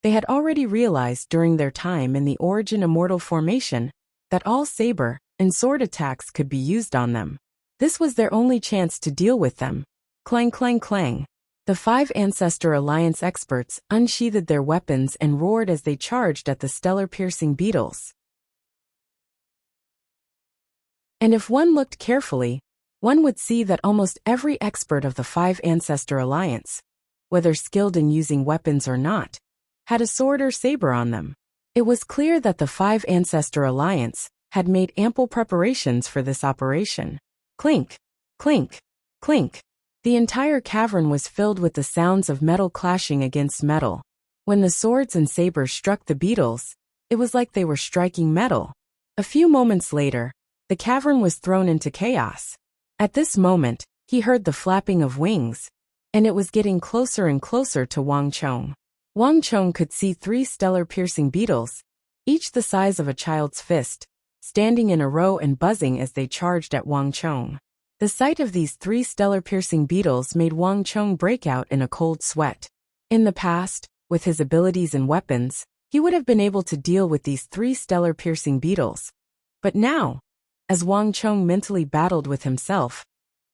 they had already realized during their time in the Origin Immortal formation that all saber and sword attacks could be used on them. This was their only chance to deal with them. Clang clang clang. The 5 Ancestor Alliance experts unsheathed their weapons and roared as they charged at the stellar-piercing beetles. And if one looked carefully, one would see that almost every expert of the 5 Ancestor Alliance, whether skilled in using weapons or not, had a sword or saber on them. It was clear that the 5 Ancestor Alliance had made ample preparations for this operation. Clink, clink, clink. The entire cavern was filled with the sounds of metal clashing against metal. When the swords and sabers struck the beetles, it was like they were striking metal. A few moments later, the cavern was thrown into chaos. At this moment, he heard the flapping of wings, and it was getting closer and closer to Wang Chong. Wang Chong could see 3 stellar-piercing beetles, each the size of a child's fist, standing in a row and buzzing as they charged at Wang Chong. The sight of these 3 stellar-piercing beetles made Wang Chong break out in a cold sweat. In the past, with his abilities and weapons, he would have been able to deal with these 3 stellar-piercing beetles. But now, as Wang Chong mentally battled with himself,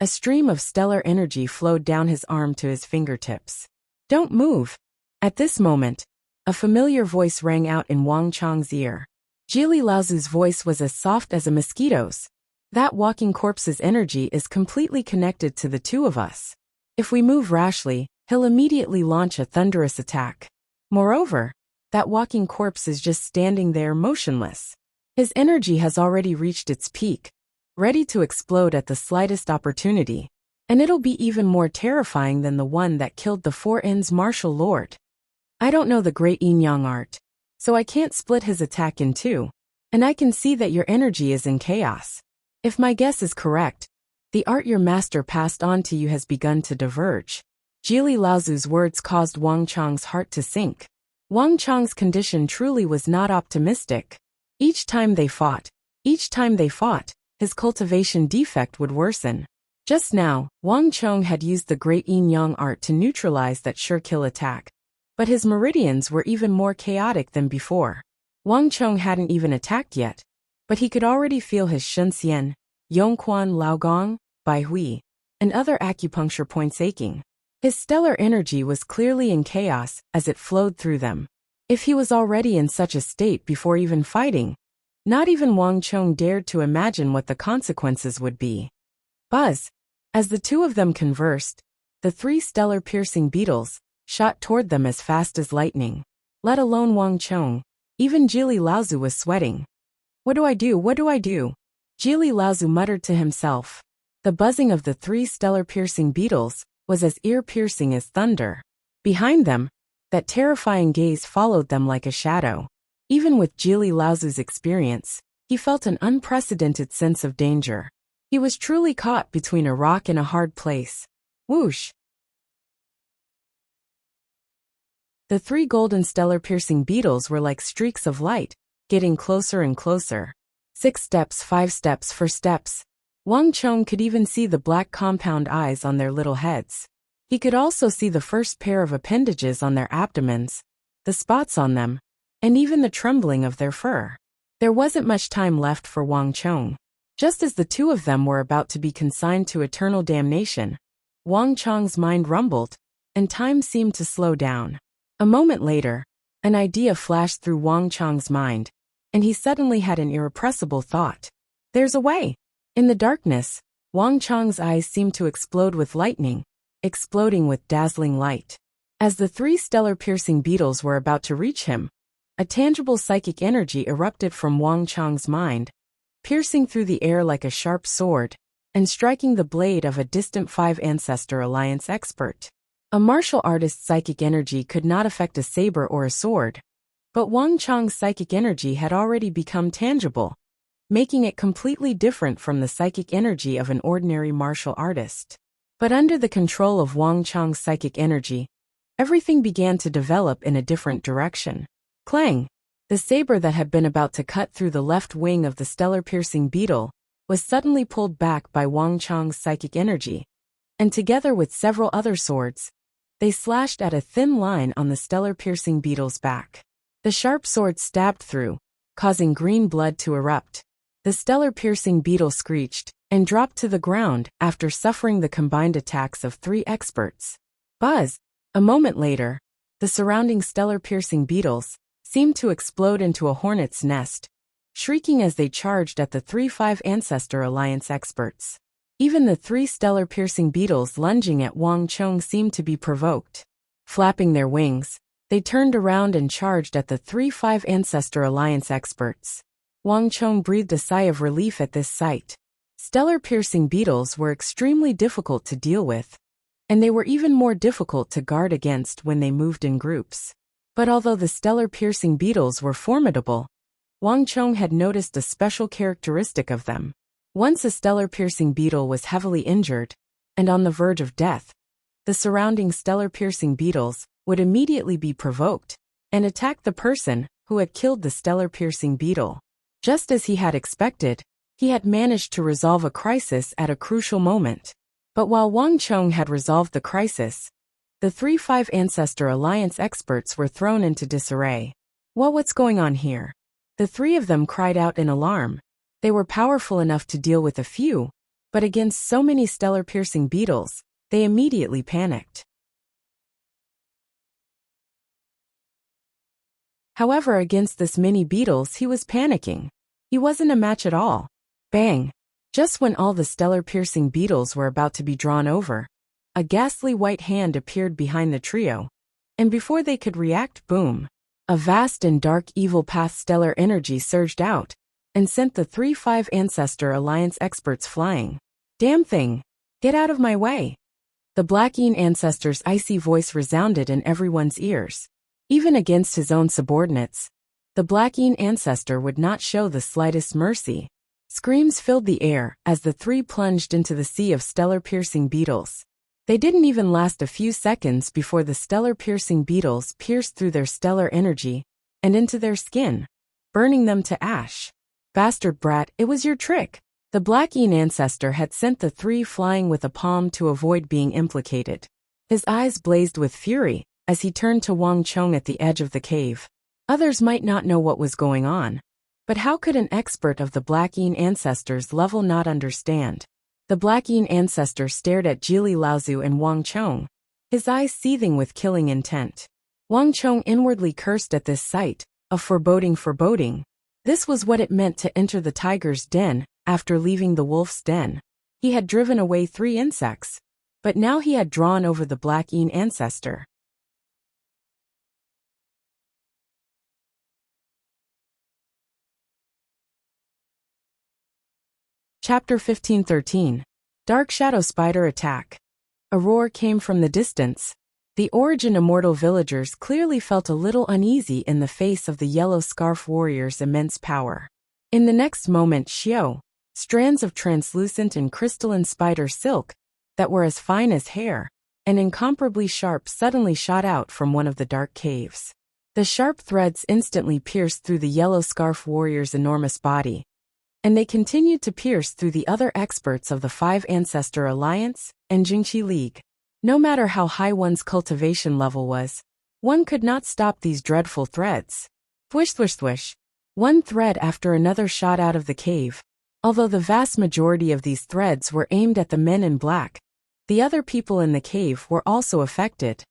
a stream of stellar energy flowed down his arm to his fingertips. "Don't move!" At this moment, a familiar voice rang out in Wang Chong's ear. Jili Laozu's voice was as soft as a mosquito's. "That walking corpse's energy is completely connected to the 2 of us. If we move rashly, he'll immediately launch a thunderous attack. Moreover, that walking corpse is just standing there motionless. His energy has already reached its peak, ready to explode at the slightest opportunity, and it'll be even more terrifying than the one that killed the 4 N's martial lord. I don't know the great yin-yang art, so I can't split his attack in 2, and I can see that your energy is in chaos. If my guess is correct, the art your master passed on to you has begun to diverge." Jili Laozu's words caused Wang Chong's heart to sink. Wang Chong's condition truly was not optimistic. Each time they fought, his cultivation defect would worsen. Just now, Wang Chong had used the great yin-yang art to neutralize that sure-kill attack. But his meridians were even more chaotic than before. Wang Chong hadn't even attacked yet, but he could already feel his Shunxian, Yongquan Laogong, Bai Hui, and other acupuncture points aching. His stellar energy was clearly in chaos as it flowed through them. If he was already in such a state before even fighting, not even Wang Chong dared to imagine what the consequences would be. Buzz! As the two of them conversed, the three stellar-piercing beetles shot toward them as fast as lightning. Let alone Wang Chong, even Jili Laozu was sweating. What do I do? What do I do? Jili Laozu muttered to himself. The buzzing of the three stellar-piercing beetles was as ear-piercing as thunder. Behind them, that terrifying gaze followed them like a shadow. Even with Jili Laozu's experience, he felt an unprecedented sense of danger. He was truly caught between a rock and a hard place. Whoosh! The three golden stellar-piercing beetles were like streaks of light, getting closer and closer. 6 steps, 5 steps, 4 steps. Wang Chong could even see the black compound eyes on their little heads. He could also see the first pair of appendages on their abdomens, the spots on them, and even the trembling of their fur. There wasn't much time left for Wang Chong. Just as the two of them were about to be consigned to eternal damnation, Wang Chong's mind rumbled, and time seemed to slow down. A moment later, an idea flashed through Wang Chong's mind, and he suddenly had an irrepressible thought. There's a way! In the darkness, Wang Chong's eyes seemed to explode with lightning, exploding with dazzling light. As the three stellar-piercing beetles were about to reach him, a tangible psychic energy erupted from Wang Chong's mind, piercing through the air like a sharp sword, and striking the blade of a distant 5 Ancestor Alliance expert. A martial artist's psychic energy could not affect a saber or a sword, but Wang Chong's psychic energy had already become tangible, making it completely different from the psychic energy of an ordinary martial artist. But under the control of Wang Chong's psychic energy, everything began to develop in a different direction. Clang! The saber that had been about to cut through the left wing of the stellar-piercing beetle was suddenly pulled back by Wang Chong's psychic energy, and together with several other swords, they slashed at a thin line on the stellar-piercing beetle's back. The sharp sword stabbed through, causing green blood to erupt. The stellar-piercing beetle screeched and dropped to the ground after suffering the combined attacks of 3 experts. Buzz! A moment later, the surrounding stellar-piercing beetles seemed to explode into a hornet's nest, shrieking as they charged at the 5 Ancestor Alliance experts. Even the 3 stellar-piercing beetles lunging at Wang Chong seemed to be provoked. Flapping their wings, they turned around and charged at the 5 Ancestor Alliance experts. Wang Chong breathed a sigh of relief at this sight. Stellar-piercing beetles were extremely difficult to deal with, and they were even more difficult to guard against when they moved in groups. But although the stellar-piercing beetles were formidable, Wang Chong had noticed a special characteristic of them. Once a stellar-piercing beetle was heavily injured, and on the verge of death, the surrounding stellar-piercing beetles would immediately be provoked and attack the person who had killed the stellar-piercing beetle. Just as he had expected, he had managed to resolve a crisis at a crucial moment. But while Wang Chong had resolved the crisis, the 5 Ancestor Alliance experts were thrown into disarray. What's going on here? The 3 of them cried out in alarm. They were powerful enough to deal with a few, but against so many stellar-piercing beetles, they immediately panicked. However, against this many beetles he was panicking. He wasn't a match at all. Bang! Just when all the stellar-piercing beetles were about to be drawn over, a ghastly white hand appeared behind the trio, and before they could react, boom! A vast and dark evil path stellar energy surged out, and sent the 5 Ancestor Alliance experts flying. Damn thing! Get out of my way! The Black Yin Ancestor's icy voice resounded in everyone's ears. Even against his own subordinates, the Black Yin Ancestor would not show the slightest mercy. Screams filled the air as the 3 plunged into the sea of stellar-piercing beetles. They didn't even last a few seconds before the stellar-piercing beetles pierced through their stellar energy and into their skin, burning them to ash. Bastard brat, it was your trick. The Black Yin ancestor had sent the three flying with a palm to avoid being implicated. His eyes blazed with fury as he turned to Wang Chong at the edge of the cave. Others might not know what was going on, but how could an expert of the Black Yin ancestor's level not understand? The Black Yin ancestor stared at Jili Laozu and Wang Chong, his eyes seething with killing intent. Wang Chong inwardly cursed at this sight, a foreboding. This was what it meant to enter the tiger's den after leaving the wolf's den. He had driven away 3 insects, but now he had drawn over the Black Yin ancestor. Chapter 15-13. Dark Shadow Spider Attack. A roar came from the distance. The Origin Immortal villagers clearly felt a little uneasy in the face of the Yellow Scarf Warrior's immense power. In the next moment, strands of translucent and crystalline spider silk that were as fine as hair and incomparably sharp suddenly shot out from one of the dark caves. The sharp threads instantly pierced through the Yellow Scarf Warrior's enormous body, and they continued to pierce through the other experts of the 5 Ancestor Alliance and Jingqi League. No matter how high one's cultivation level was, one could not stop these dreadful threads. Thwish. One thread after another shot out of the cave. Although the vast majority of these threads were aimed at the men in black, the other people in the cave were also affected.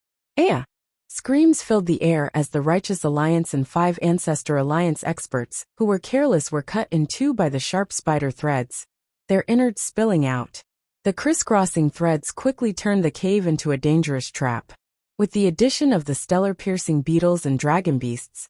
Screams filled the air as the Righteous Alliance and 5 Ancestor Alliance experts who were careless were cut in 2 by the sharp spider threads, their innards spilling out. The crisscrossing threads quickly turned the cave into a dangerous trap. With the addition of the stellar-piercing beetles and dragon beasts,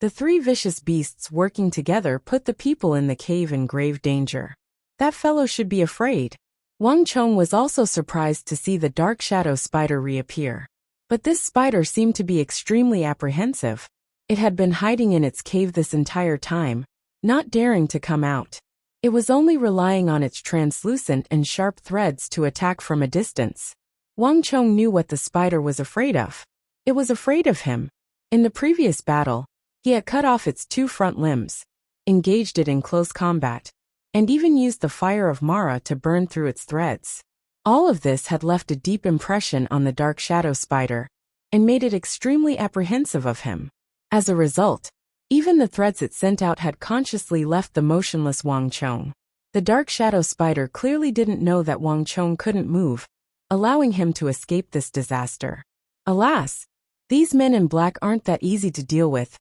the 3 vicious beasts working together put the people in the cave in grave danger. That fellow should be afraid. Wang Chong was also surprised to see the dark shadow spider reappear. But this spider seemed to be extremely apprehensive. It had been hiding in its cave this entire time, not daring to come out. It was only relying on its translucent and sharp threads to attack from a distance. Wang Chong knew what the spider was afraid of. It was afraid of him. In the previous battle, he had cut off its 2 front limbs, engaged it in close combat, and even used the fire of Mara to burn through its threads. All of this had left a deep impression on the dark shadow spider, and made it extremely apprehensive of him. As a result, even the threads it sent out had consciously left the motionless Wang Chong. The dark shadow spider clearly didn't know that Wang Chong couldn't move, allowing him to escape this disaster. Alas, these men in black aren't that easy to deal with,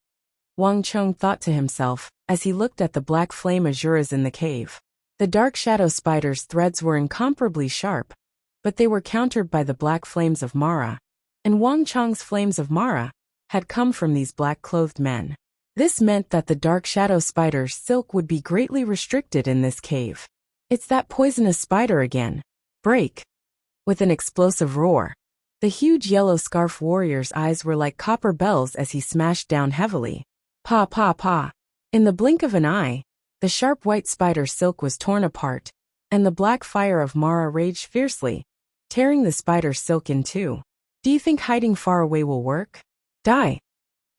Wang Chong thought to himself as he looked at the black flame azuras in the cave. The dark shadow spider's threads were incomparably sharp, but they were countered by the black flames of Mara, and Wang Chong's flames of Mara had come from these black-clothed men. This meant that the dark shadow spider's silk would be greatly restricted in this cave. It's that poisonous spider again. Break! With an explosive roar, the huge yellow scarf warrior's eyes were like copper bells as he smashed down heavily. Pa. In the blink of an eye, the sharp white spider silk was torn apart, and the black fire of Mara raged fiercely, tearing the spider silk in 2. Do you think hiding far away will work? Die!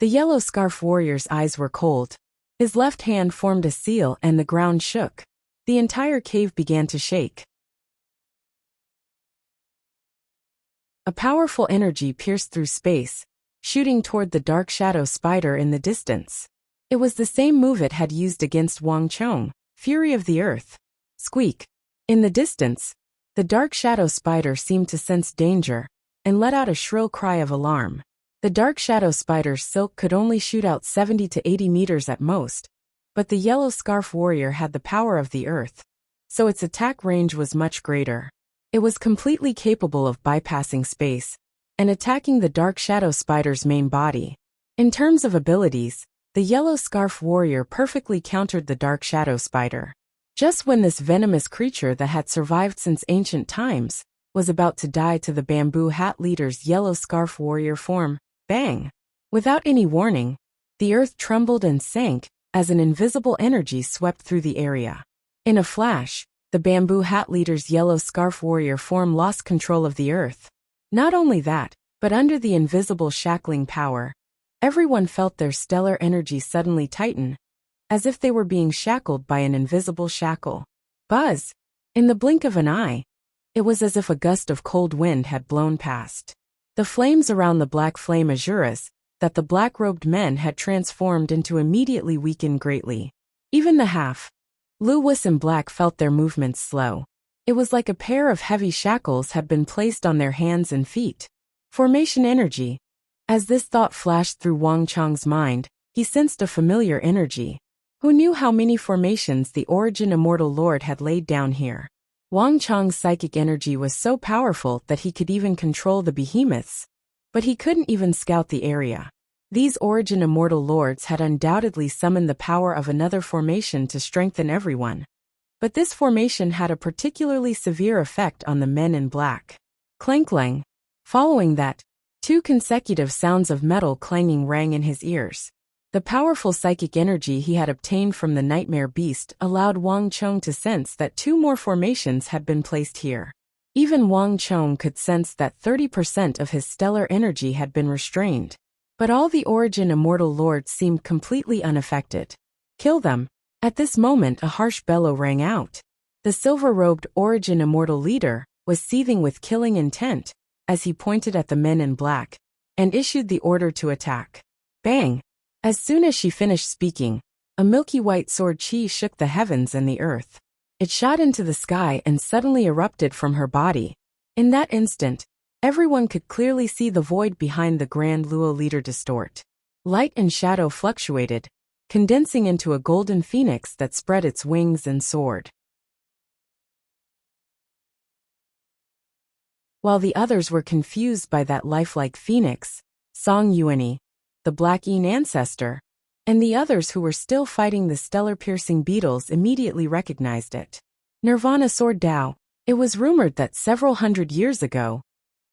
The yellow scarf warrior's eyes were cold. His left hand formed a seal and the ground shook. The entire cave began to shake. A powerful energy pierced through space, shooting toward the dark shadow spider in the distance. It was the same move it had used against Wang Chong, Fury of the Earth. Squeak! In the distance, the dark shadow spider seemed to sense danger, and let out a shrill cry of alarm. The dark shadow spider's silk could only shoot out 70 to 80 meters at most, but the yellow scarf warrior had the power of the earth, so its attack range was much greater. It was completely capable of bypassing space and attacking the dark shadow spider's main body. In terms of abilities, the yellow scarf warrior perfectly countered the dark shadow spider. Just when this venomous creature that had survived since ancient times was about to die to the bamboo hat leader's yellow scarf warrior form, bang! Without any warning, the earth trembled and sank as an invisible energy swept through the area. In a flash, the bamboo hat leader's yellow scarf warrior form lost control of the earth. Not only that, but under the invisible shackling power, everyone felt their stellar energy suddenly tighten, as if they were being shackled by an invisible shackle. Buzz! In the blink of an eye, it was as if a gust of cold wind had blown past. The flames around the black flame azuras that the black-robed men had transformed into immediately weakened greatly. Even the Lewis in black felt their movements slow. It was like a pair of heavy shackles had been placed on their hands and feet. Formation energy. As this thought flashed through Wang Chang's mind, he sensed a familiar energy. Who knew how many formations the Origin Immortal Lord had laid down here? Wang Chang's psychic energy was so powerful that he could even control the behemoths, but he couldn't even scout the area. These Origin Immortal Lords had undoubtedly summoned the power of another formation to strengthen everyone. But this formation had a particularly severe effect on the men in black. Clang-clang. Following that, 2 consecutive sounds of metal clanging rang in his ears. The powerful psychic energy he had obtained from the Nightmare Beast allowed Wang Chong to sense that 2 more formations had been placed here. Even Wang Chong could sense that 30% of his stellar energy had been restrained. But all the Origin Immortal Lords seemed completely unaffected. Kill them! At this moment a harsh bellow rang out. The silver-robed Origin Immortal Leader was seething with killing intent as he pointed at the men in black and issued the order to attack. Bang! As soon as she finished speaking, a milky white sword chi shook the heavens and the earth. It shot into the sky and suddenly erupted from her body. In that instant, everyone could clearly see the void behind the Grand Luo Leader distort. Light and shadow fluctuated, condensing into a golden phoenix that spread its wings and soared. While the others were confused by that lifelike phoenix, Song Yuanyi, the Black Yin ancestor, and the others who were still fighting the stellar-piercing beetles immediately recognized it. Nirvana Sword Dao. It was rumored that several hundred years ago,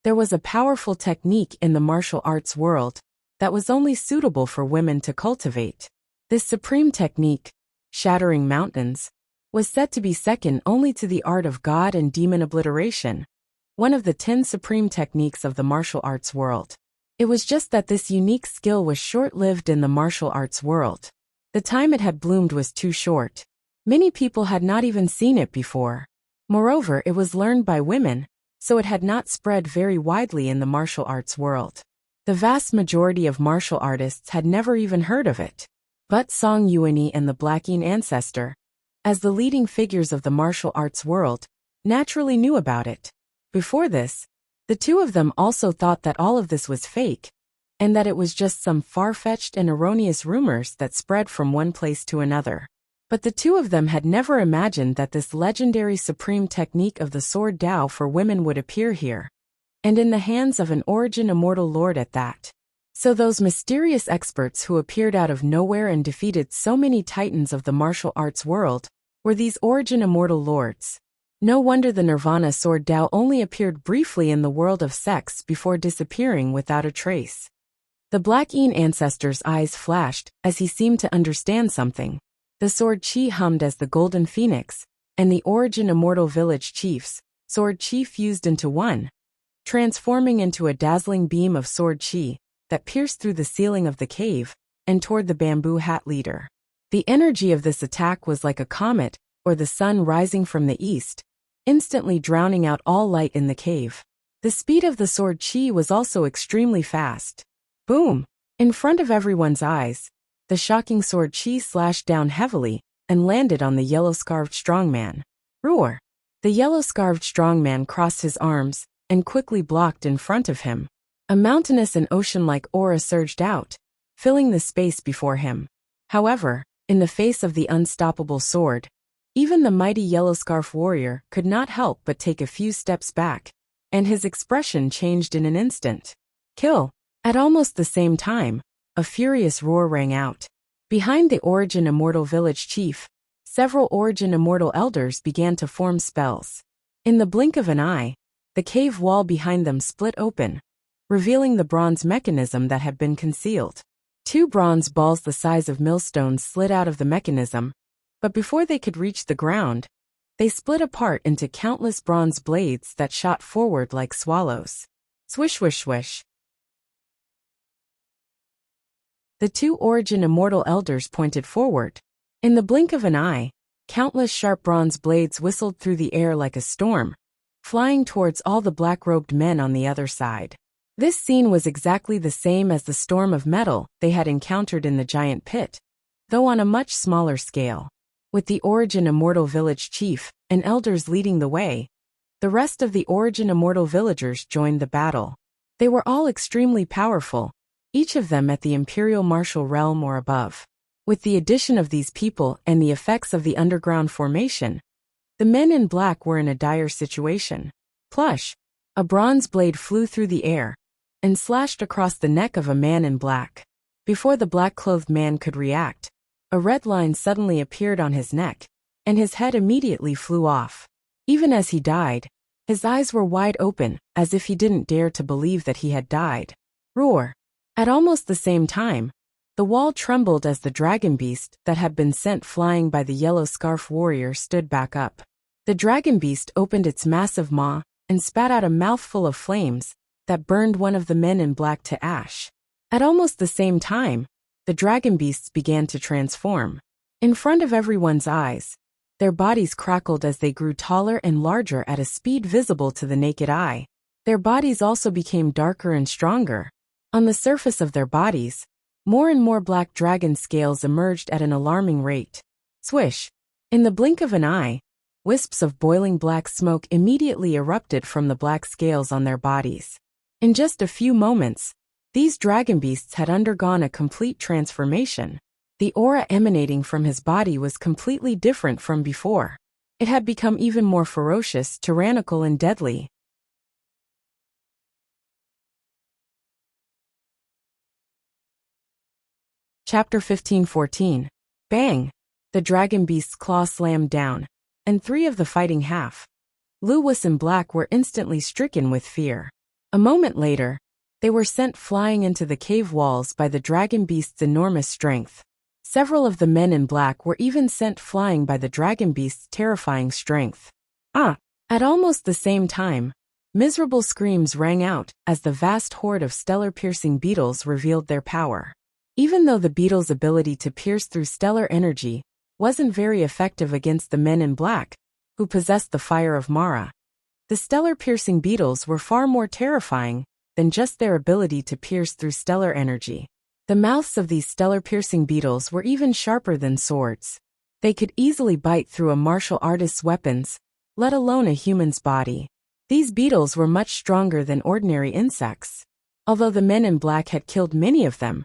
there was a powerful technique in the martial arts world that was only suitable for women to cultivate. This supreme technique, shattering mountains, was said to be second only to the art of god and demon obliteration, one of the 10 supreme techniques of the martial arts world. It was just that this unique skill was short-lived in the martial arts world. The time it had bloomed was too short. Many people had not even seen it before. Moreover, it was learned by women, so it had not spread very widely in the martial arts world. The vast majority of martial artists had never even heard of it. But Song Yuanyi and the Black Yin ancestor, as the leading figures of the martial arts world, naturally knew about it. Before this, the 2 of them also thought that all of this was fake, and that it was just some far-fetched and erroneous rumors that spread from one place to another. But the 2 of them had never imagined that this legendary supreme technique of the Sword Dao for women would appear here, and in the hands of an Origin Immortal Lord at that. So those mysterious experts who appeared out of nowhere and defeated so many titans of the martial arts world were these Origin Immortal Lords. No wonder the Nirvana Sword Dao only appeared briefly in the world of sex before disappearing without a trace. The Black Yin ancestor's eyes flashed as he seemed to understand something. The sword chi hummed as the golden phoenix, and the Origin Immortal Village chiefs, sword chi fused into one, transforming into a dazzling beam of sword chi that pierced through the ceiling of the cave and toward the bamboo hat leader. The energy of this attack was like a comet or the sun rising from the east, instantly drowning out all light in the cave. The speed of the sword chi was also extremely fast. Boom! In front of everyone's eyes, the shocking sword chi slashed down heavily and landed on the yellow-scarved strongman. Roar! The yellow-scarved strongman crossed his arms and quickly blocked in front of him. A mountainous and ocean-like aura surged out, filling the space before him. However, in the face of the unstoppable sword, even the mighty Yellow Scarf warrior could not help but take a few steps back, and his expression changed in an instant. Kill! At almost the same time, a furious roar rang out. Behind the Origin Immortal Village chief, several Origin Immortal elders began to form spells. In the blink of an eye, the cave wall behind them split open, revealing the bronze mechanism that had been concealed. 2 bronze balls the size of millstones slid out of the mechanism, but before they could reach the ground, they split apart into countless bronze blades that shot forward like swallows. Swish, swish, swish. The 2 Origin Immortal elders pointed forward, In the blink of an eye, countless sharp bronze blades whistled through the air like a storm, flying towards all the black-robed men on the other side. This scene was exactly the same as the storm of metal they had encountered in the giant pit, though on a much smaller scale. With the Origin Immortal Village chief and elders leading the way, the rest of the Origin Immortal villagers joined the battle. They were all extremely powerful, each of them at the Imperial Martial Realm or above. With the addition of these people and the effects of the underground formation, the men in black were in a dire situation. Plush! A bronze blade flew through the air and slashed across the neck of a man in black. Before the black-clothed man could react, a red line suddenly appeared on his neck, and his head immediately flew off. Even as he died, his eyes were wide open, as if he didn't dare to believe that he had died. Roar! At almost the same time, the wall trembled as the dragon beast that had been sent flying by the yellow scarf warrior stood back up. The dragon beast opened its massive maw and spat out a mouthful of flames that burned one of the men in black to ash. At almost the same time, the dragon beasts began to transform. In front of everyone's eyes, their bodies crackled as they grew taller and larger at a speed visible to the naked eye. Their bodies also became darker and stronger. On the surface of their bodies, more and more black dragon scales emerged at an alarming rate. Swish! In the blink of an eye, wisps of boiling black smoke immediately erupted from the black scales on their bodies. In just a few moments, these dragon beasts had undergone a complete transformation. The aura emanating from his body was completely different from before. It had become even more ferocious, tyrannical, and deadly. Chapter 15:14. Bang! The dragon beast's claw slammed down, and three of the fighting half Lewis and Black were instantly stricken with fear. A moment later, they were sent flying into the cave walls by the dragon beast's enormous strength. Several of the men in black were even sent flying by the dragon beast's terrifying strength. At almost the same time, miserable screams rang out as the vast horde of stellar-piercing beetles revealed their power. Even though the beetle's ability to pierce through stellar energy wasn't very effective against the men in black, who possessed the fire of Mara, the stellar-piercing beetles were far more terrifying than just their ability to pierce through stellar energy. The mouths of these stellar-piercing beetles were even sharper than swords. They could easily bite through a martial artist's weapons, let alone a human's body. These beetles were much stronger than ordinary insects. Although the men in black had killed many of them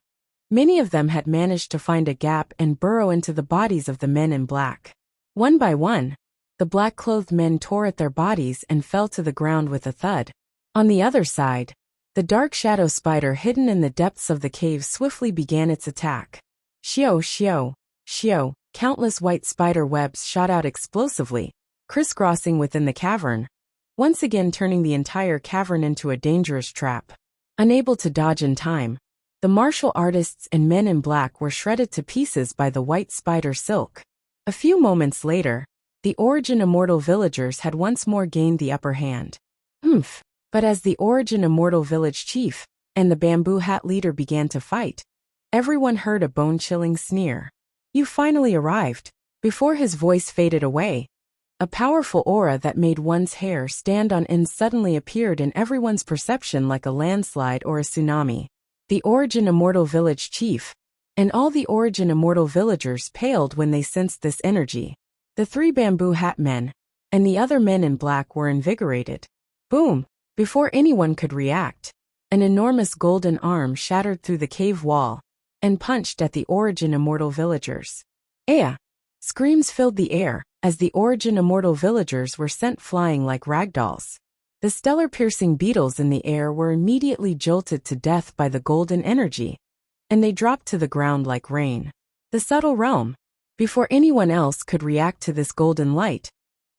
had managed to find a gap and burrow into the bodies of the men in black. One by one, the black-clothed men tore at their bodies and fell to the ground with a thud. On the other side, the dark shadow spider hidden in the depths of the cave swiftly began its attack. Shio, shio, shio, countless white spider webs shot out explosively, crisscrossing within the cavern, once again turning the entire cavern into a dangerous trap. Unable to dodge in time, the martial artists and men in black were shredded to pieces by the white spider silk. A few moments later, the Origin Immortal villagers had once more gained the upper hand. But as the Origin Immortal village chief and the bamboo hat leader began to fight, everyone heard a bone-chilling sneer. "You finally arrived." Before his voice faded away, a powerful aura that made one's hair stand on end suddenly appeared in everyone's perception like a landslide or a tsunami. The Origin Immortal village chief and all the Origin Immortal villagers paled when they sensed this energy. The three bamboo hat men and the other men in black were invigorated. Boom! Before anyone could react, an enormous golden arm shattered through the cave wall and punched at the Origin Immortal villagers. Aya! Screams filled the air as the Origin Immortal villagers were sent flying like ragdolls. The stellar-piercing beetles in the air were immediately jolted to death by the golden energy, and they dropped to the ground like rain. The subtle realm. Before anyone else could react to this golden light,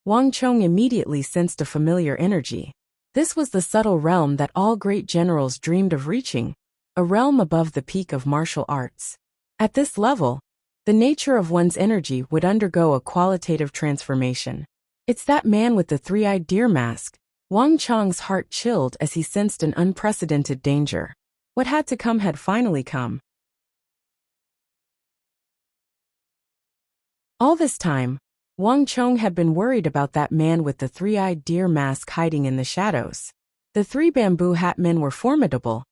Wang Chong immediately sensed a familiar energy. This was the subtle realm that all great generals dreamed of reaching, a realm above the peak of martial arts. At this level, the nature of one's energy would undergo a qualitative transformation. "It's that man with the three-eyed deer mask." Wang Chong's heart chilled as he sensed an unprecedented danger. What had to come had finally come. All this time, Wang Chong had been worried about that man with the three-eyed deer mask hiding in the shadows. The three bamboo hat men were formidable,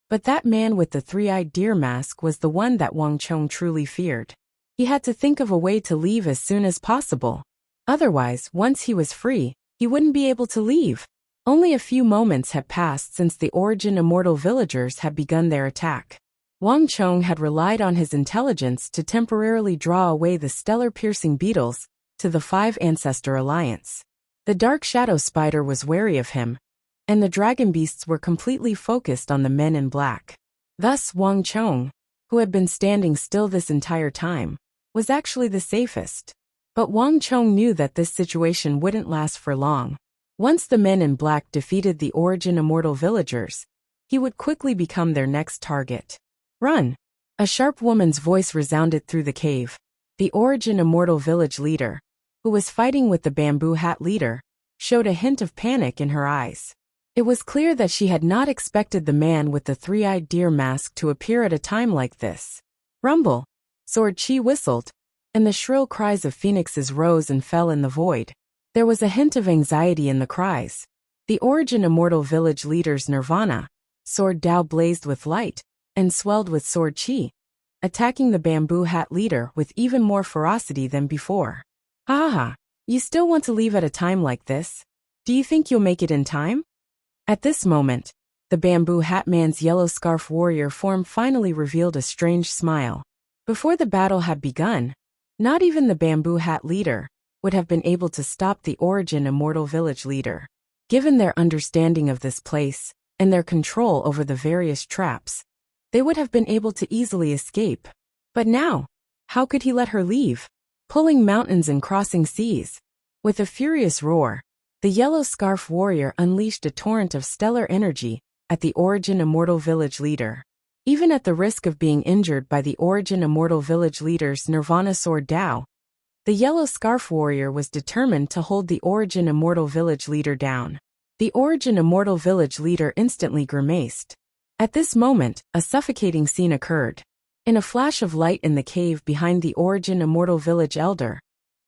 but that man with the three-eyed deer mask was the one that Wang Chong truly feared. He had to think of a way to leave as soon as possible. Otherwise, once he was free, he wouldn't be able to leave. Only a few moments had passed since the Origin Immortal villagers had begun their attack. Wang Chong had relied on his intelligence to temporarily draw away the stellar-piercing beetles to the Five Ancestor Alliance. The dark shadow spider was wary of him, and the dragon beasts were completely focused on the men in black. Thus Wang Chong, who had been standing still this entire time, was actually the safest. But Wang Chong knew that this situation wouldn't last for long. Once the men in black defeated the Origin Immortal villagers, he would quickly become their next target. Run! A sharp woman's voice resounded through the cave. The Origin Immortal village leader, who was fighting with the bamboo hat leader, showed a hint of panic in her eyes. It was clear that she had not expected the man with the three-eyed deer mask to appear at a time like this. Rumble! Sword Chi whistled, and the shrill cries of phoenixes rose and fell in the void. There was a hint of anxiety in the cries. The Origin Immortal village leader's nirvana, Sword Dao blazed with light, and swelled with Sword Chi, attacking the bamboo hat leader with even more ferocity than before. Ha ha! You still want to leave at a time like this? Do you think you'll make it in time? At this moment, the bamboo hat man's yellow scarf warrior form finally revealed a strange smile. Before the battle had begun, not even the bamboo hat leader would have been able to stop the Origin Immortal village leader. Given their understanding of this place and their control over the various traps, they would have been able to easily escape. But now, how could he let her leave? Pulling mountains and crossing seas. With a furious roar, the yellow scarf warrior unleashed a torrent of stellar energy at the Origin Immortal village leader. Even at the risk of being injured by the Origin Immortal village leader's Nirvana Sword Dao, the yellow scarf warrior was determined to hold the Origin Immortal village leader down. The Origin Immortal village leader instantly grimaced. At this moment, a suffocating scene occurred. In a flash of light in the cave behind the Origin Immortal village elder,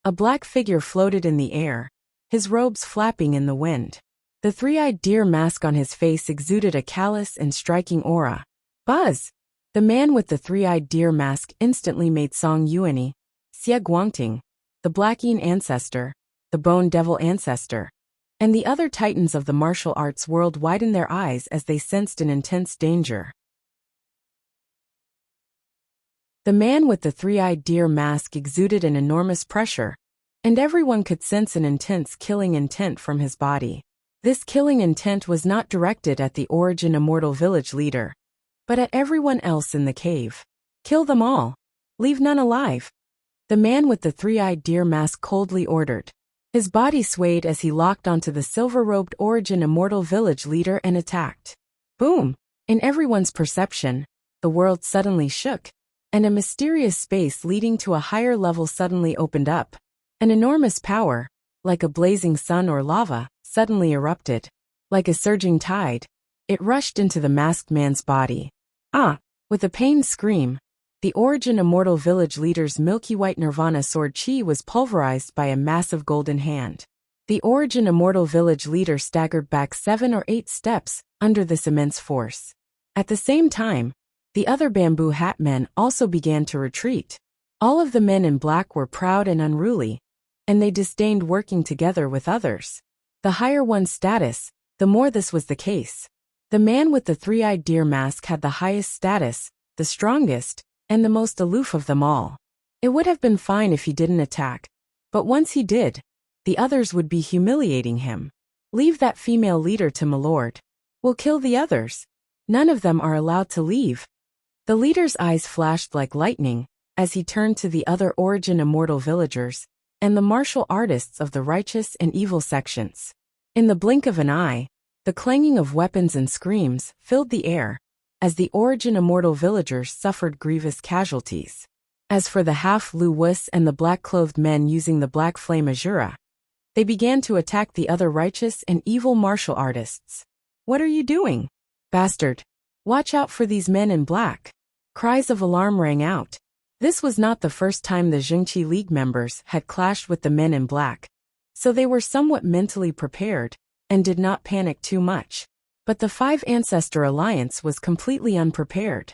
a black figure floated in the air, his robes flapping in the wind. The three-eyed deer mask on his face exuded a callous and striking aura. Buzz! The man with the three-eyed deer mask instantly made Song Yuani, Xie Guangting, the Blackine ancestor, the Bone Devil ancestor, and the other titans of the martial arts world widen their eyes as they sensed an intense danger. The man with the three-eyed deer mask exuded an enormous pressure, and everyone could sense an intense killing intent from his body. This killing intent was not directed at the Origin Immortal village leader, but at everyone else in the cave. Kill them all. Leave none alive. The man with the three-eyed deer mask coldly ordered. His body swayed as he locked onto the silver-robed Origin Immortal village leader and attacked. Boom! In everyone's perception, the world suddenly shook, and a mysterious space leading to a higher level suddenly opened up. An enormous power, like a blazing sun or lava, suddenly erupted. Like a surging tide, it rushed into the masked man's body. Ah! With a pained scream, the Origin Immortal village leader's milky white Nirvana Sword Chi was pulverized by a massive golden hand. The Origin Immortal village leader staggered back 7 or 8 steps under this immense force. At the same time, the other bamboo hat men also began to retreat. All of the men in black were proud and unruly, and they disdained working together with others. The higher one's status, the more this was the case. The man with the three-eyed deer mask had the highest status, the strongest, and the most aloof of them all. It would have been fine if he didn't attack, but once he did, the others would be humiliating him. Leave that female leader to my lord. We'll kill the others. None of them are allowed to leave. The leader's eyes flashed like lightning as he turned to the other Origin Immortal villagers and the martial artists of the righteous and evil sections. In the blink of an eye, the clanging of weapons and screams filled the air as the Origin Immortal villagers suffered grievous casualties. As for the half-Lu Wus and the black-clothed men using the Black Flame Azura, they began to attack the other righteous and evil martial artists. What are you doing? Bastard! Watch out for these men in black. Cries of alarm rang out. This was not the first time the Zhengqi League members had clashed with the men in black, so they were somewhat mentally prepared and did not panic too much. But the Five Ancestor Alliance was completely unprepared.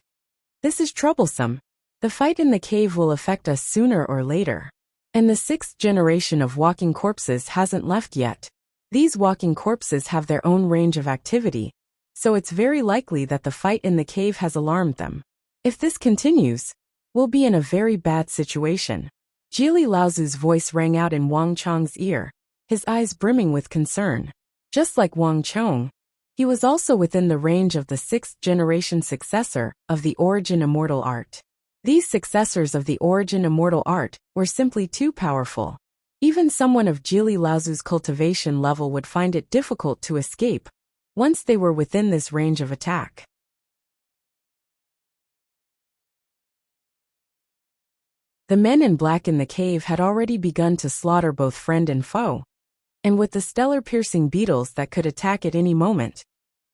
This is troublesome. The fight in the cave will affect us sooner or later. And the sixth generation of walking corpses hasn't left yet. These walking corpses have their own range of activity, so it's very likely that the fight in the cave has alarmed them. If this continues, we'll be in a very bad situation. Jili Laozu's voice rang out in Wang Chong's ear, his eyes brimming with concern. Just like Wang Chong, he was also within the range of the sixth-generation successor of the Origin Immortal Art. These successors of the Origin Immortal Art were simply too powerful. Even someone of Jili Laozu's cultivation level would find it difficult to escape once they were within this range of attack. The men in black in the cave had already begun to slaughter both friend and foe, and with the stellar-piercing beetles that could attack at any moment,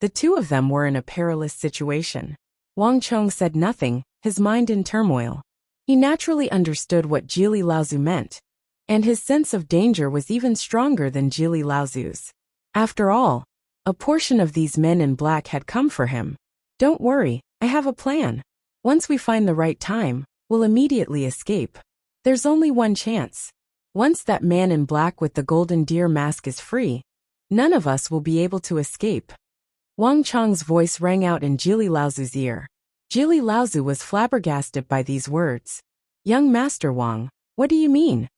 the two of them were in a perilous situation. Wang Chong said nothing, his mind in turmoil. He naturally understood what Jili Laozu meant, and his sense of danger was even stronger than Jili Laozu's. After all, a portion of these men in black had come for him. Don't worry, I have a plan. Once we find the right time, we'll immediately escape. There's only one chance. Once that man in black with the golden deer mask is free, none of us will be able to escape. Wang Chong's voice rang out in Jili Laozu's ear. Jili Laozu was flabbergasted by these words. Young Master Wang, what do you mean?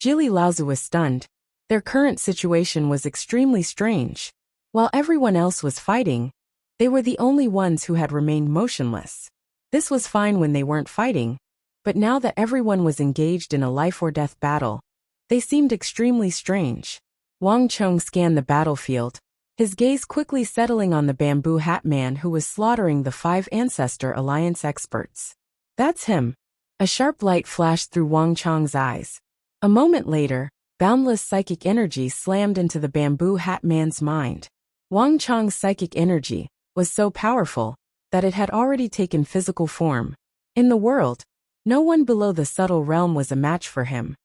Jili Laozu was stunned. Their current situation was extremely strange. While everyone else was fighting, they were the only ones who had remained motionless. This was fine when they weren't fighting, but now that everyone was engaged in a life-or-death battle, they seemed extremely strange. Wang Chong scanned the battlefield, his gaze quickly settling on the bamboo hat man who was slaughtering the Five Ancestor Alliance experts. That's him. A sharp light flashed through Wang Chong's eyes. A moment later, boundless psychic energy slammed into the bamboo hat man's mind. Wang Chong's psychic energy was so powerful that it had already taken physical form. In the world, no one below the subtle realm was a match for him.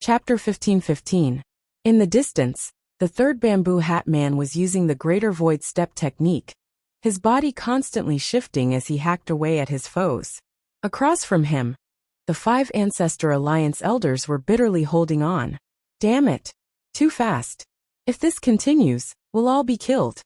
Chapter 15:15. In the distance, the third bamboo hat man was using the greater void step technique, his body constantly shifting as he hacked away at his foes. Across from him, the Five Ancestor Alliance elders were bitterly holding on. Damn it! Too fast. If this continues, we'll all be killed.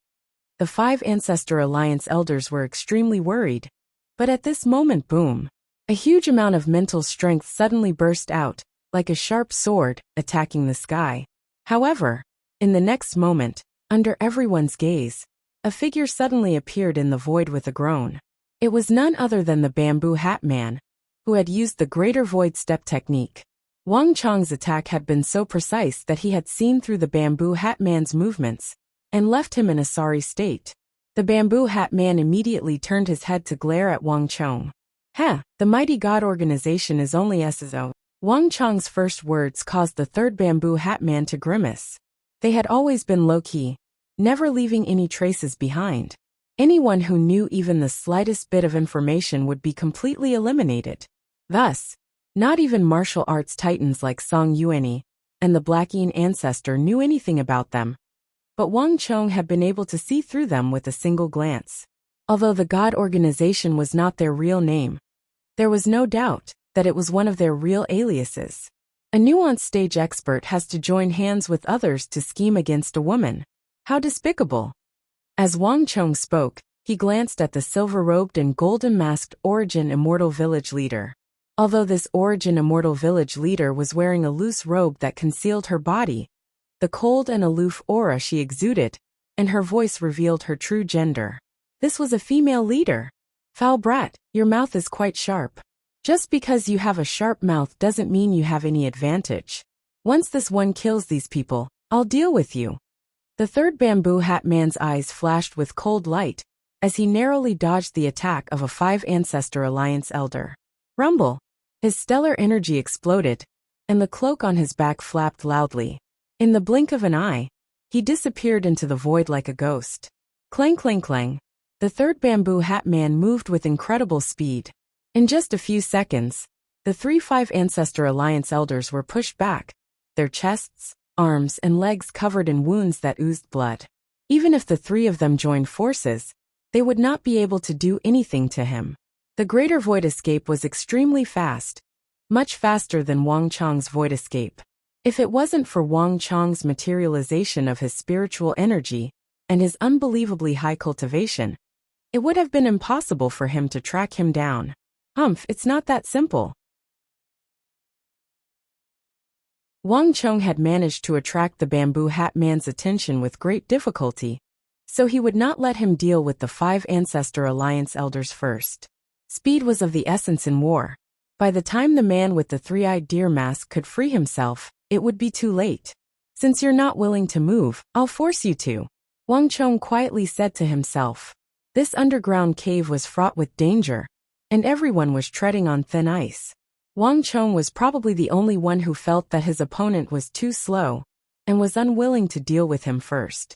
The Five Ancestor Alliance elders were extremely worried. But at this moment, boom! A huge amount of mental strength suddenly burst out, like a sharp sword, attacking the sky. However, in the next moment, under everyone's gaze, a figure suddenly appeared in the void with a groan. It was none other than the bamboo hat man, who had used the greater void step technique. Wang Chong's attack had been so precise that he had seen through the bamboo hat man's movements, and left him in a sorry state. The bamboo hat man immediately turned his head to glare at Wang Chong. The mighty god organization is only SSO. Wang Chong's first words caused the third bamboo hat man to grimace. They had always been low-key, never leaving any traces behind. Anyone who knew even the slightest bit of information would be completely eliminated. Thus, not even martial arts titans like Song Yuanyi and the Blackian ancestor knew anything about them. But Wang Chong had been able to see through them with a single glance. Although the god organization was not their real name, there was no doubt that it was one of their real aliases. A nuanced stage expert has to join hands with others to scheme against a woman. How despicable! As Wang Chong spoke, he glanced at the silver-robed and golden-masked Origin Immortal Village leader. Although this Origin Immortal Village leader was wearing a loose robe that concealed her body, the cold and aloof aura she exuded, and her voice revealed her true gender. This was a female leader. Foul brat, your mouth is quite sharp. Just because you have a sharp mouth doesn't mean you have any advantage. Once this one kills these people, I'll deal with you. The third bamboo hat man's eyes flashed with cold light, as he narrowly dodged the attack of a Five Ancestor Alliance elder. Rumble! His stellar energy exploded, and the cloak on his back flapped loudly. In the blink of an eye, he disappeared into the void like a ghost. Clang clang clang. The third bamboo hat man moved with incredible speed. In just a few seconds, the 3-5 Ancestor Alliance elders were pushed back, their chests, arms, and legs covered in wounds that oozed blood. Even if the three of them joined forces, they would not be able to do anything to him. The Greater Void Escape was extremely fast, much faster than Wang Chong's Void Escape. If it wasn't for Wang Chong's materialization of his spiritual energy and his unbelievably high cultivation, it would have been impossible for him to track him down. It's not that simple. Wang Chong had managed to attract the bamboo hat man's attention with great difficulty, so he would not let him deal with the 5 Ancestor Alliance elders first. Speed was of the essence in war. By the time the man with the 3-eyed deer mask could free himself, it would be too late. Since you're not willing to move, I'll force you to, Wang Chong quietly said to himself. This underground cave was fraught with danger, and everyone was treading on thin ice. Wang Chong was probably the only one who felt that his opponent was too slow and was unwilling to deal with him first.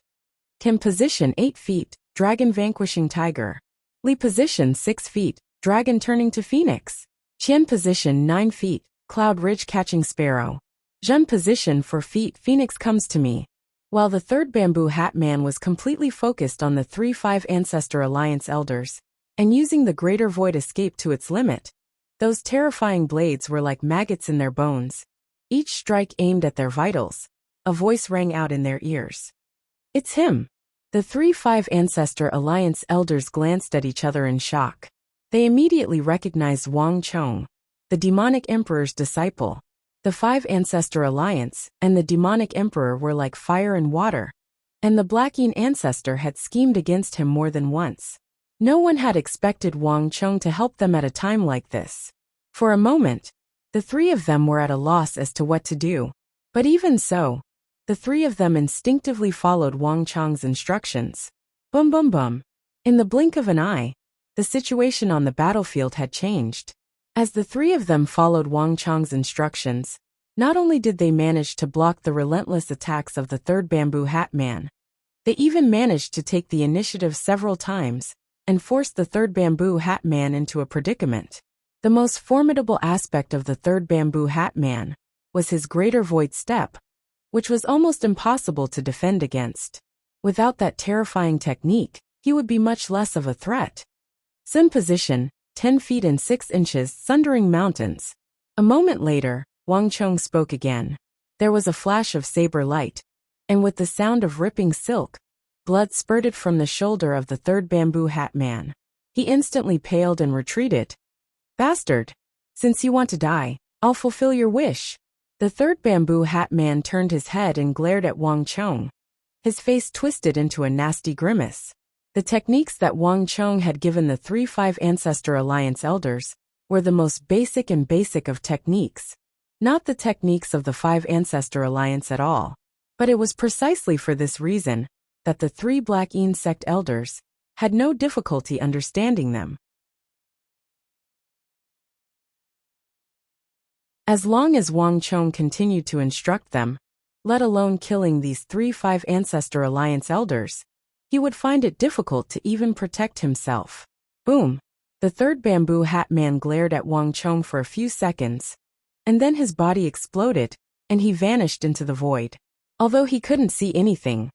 Kim position 8 feet, dragon vanquishing tiger. Li position 6 feet, dragon turning to phoenix. Qian position 9 feet, cloud ridge catching sparrow. Zhen position 4 feet, phoenix comes to me. While the third bamboo hat man was completely focused on the 3-5 Ancestor Alliance elders and using the Greater Void Escape to its limit, those terrifying blades were like maggots in their bones, each strike aimed at their vitals. A voice rang out in their ears. It's him. The 3-5 Ancestor Alliance elders glanced at each other in shock. They immediately recognized Wang Chong, the demonic emperor's disciple. The 5 Ancestor Alliance and the demonic emperor were like fire and water, and the Blackeen ancestor had schemed against him more than once. No one had expected Wang Chong to help them at a time like this. For a moment, the three of them were at a loss as to what to do. But even so, the three of them instinctively followed Wang Chong's instructions. Boom boom boom. In the blink of an eye, the situation on the battlefield had changed. As the three of them followed Wang Chong's instructions, not only did they manage to block the relentless attacks of the third bamboo hat man, they even managed to take the initiative several times and force the third bamboo hat man into a predicament. The most formidable aspect of the third bamboo hat man was his greater void step, which was almost impossible to defend against. Without that terrifying technique, he would be much less of a threat. Sun position, 10 feet and 6 inches, sundering mountains. A moment later, Wang Chong spoke again. There was a flash of saber light, and with the sound of ripping silk, blood spurted from the shoulder of the third bamboo hat man. He instantly paled and retreated. Bastard! Since you want to die, I'll fulfill your wish. The third bamboo hat man turned his head and glared at Wang Chong. His face twisted into a nasty grimace. The techniques that Wang Chong had given the 3-5 Ancestor Alliance elders were the most basic of techniques, not the techniques of the 5 Ancestor Alliance at all. But it was precisely for this reason that the 3 Blackeen sect elders had no difficulty understanding them. As long as Wang Chong continued to instruct them, let alone killing these 3-5 Ancestor Alliance elders, he would find it difficult to even protect himself. Boom! The third bamboo hat man glared at Wang Chong for a few seconds, and then his body exploded, and he vanished into the void. Although he couldn't see anything,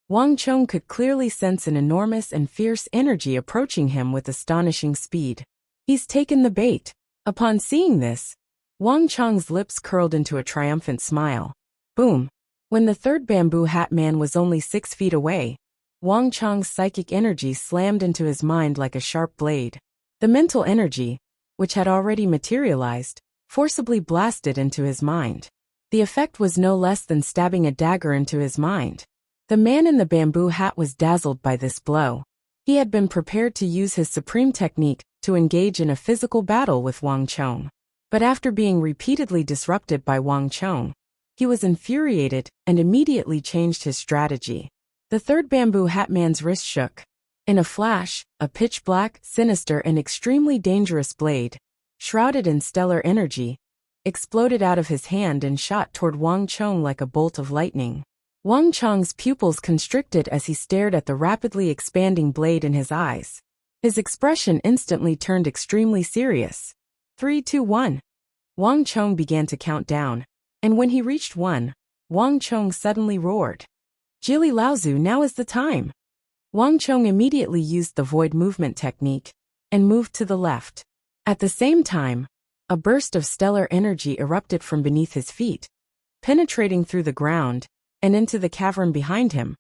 Wang Chong could clearly sense an enormous and fierce energy approaching him with astonishing speed. He's taken the bait. Upon seeing this, Wang Chong's lips curled into a triumphant smile. Boom! When the third bamboo hat man was only 6 feet away, Wang Chong's psychic energy slammed into his mind like a sharp blade. The mental energy, which had already materialized, forcibly blasted into his mind. The effect was no less than stabbing a dagger into his mind. The man in the bamboo hat was dazzled by this blow. He had been prepared to use his supreme technique to engage in a physical battle with Wang Chong. But after being repeatedly disrupted by Wang Chong, he was infuriated and immediately changed his strategy. The third bamboo hat man's wrist shook. In a flash, a pitch-black, sinister and extremely dangerous blade, shrouded in stellar energy, exploded out of his hand and shot toward Wang Chong like a bolt of lightning. Wang Chong's pupils constricted as he stared at the rapidly expanding blade in his eyes. His expression instantly turned extremely serious. 3, 2, 1. Wang Chong began to count down, and when he reached 1, Wang Chong suddenly roared. Jili Laozu, now is the time. Wang Chong immediately used the void movement technique and moved to the left. At the same time, a burst of stellar energy erupted from beneath his feet, penetrating through the ground and into the cavern behind him,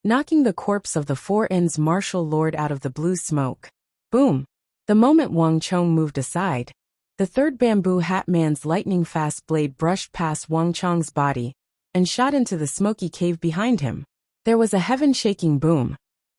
knocking the corpse of the Four Inns martial lord out of the blue smoke. Boom! The moment Wang Chong moved aside, the third bamboo hat man's lightning-fast blade brushed past Wang Chong's body and shot into the smoky cave behind him. There was a heaven-shaking boom,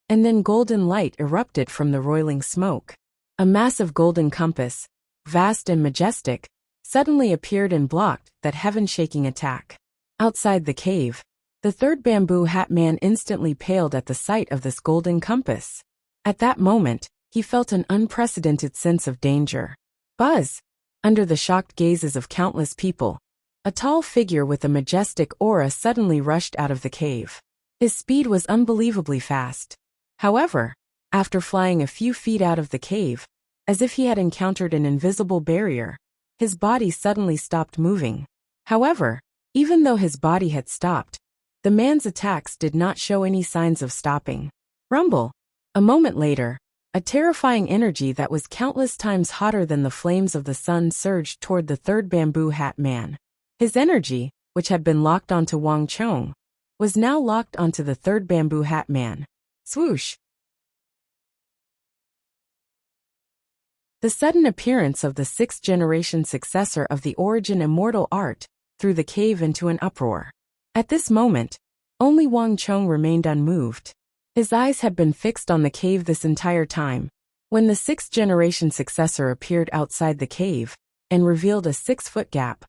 and then golden light erupted from the roiling smoke. A massive golden compass, vast and majestic, suddenly appeared and blocked that heaven-shaking attack. Outside the cave, the third bamboo hat man instantly paled at the sight of this golden compass. At that moment, he felt an unprecedented sense of danger. Buzz! Under the shocked gazes of countless people, a tall figure with a majestic aura suddenly rushed out of the cave. His speed was unbelievably fast. However, after flying a few feet out of the cave, as if he had encountered an invisible barrier, his body suddenly stopped moving. However, even though his body had stopped, the man's attacks did not show any signs of stopping. Rumble! A moment later, a terrifying energy that was countless times hotter than the flames of the sun surged toward the third bamboo hat man. His energy, which had been locked onto Wang Chong, was now locked onto the third bamboo hat man. Swoosh! The sudden appearance of the sixth-generation successor of the origin immortal art threw the cave into an uproar. At this moment, only Wang Chong remained unmoved. His eyes had been fixed on the cave this entire time. When the sixth-generation successor appeared outside the cave and revealed a 6-foot gap,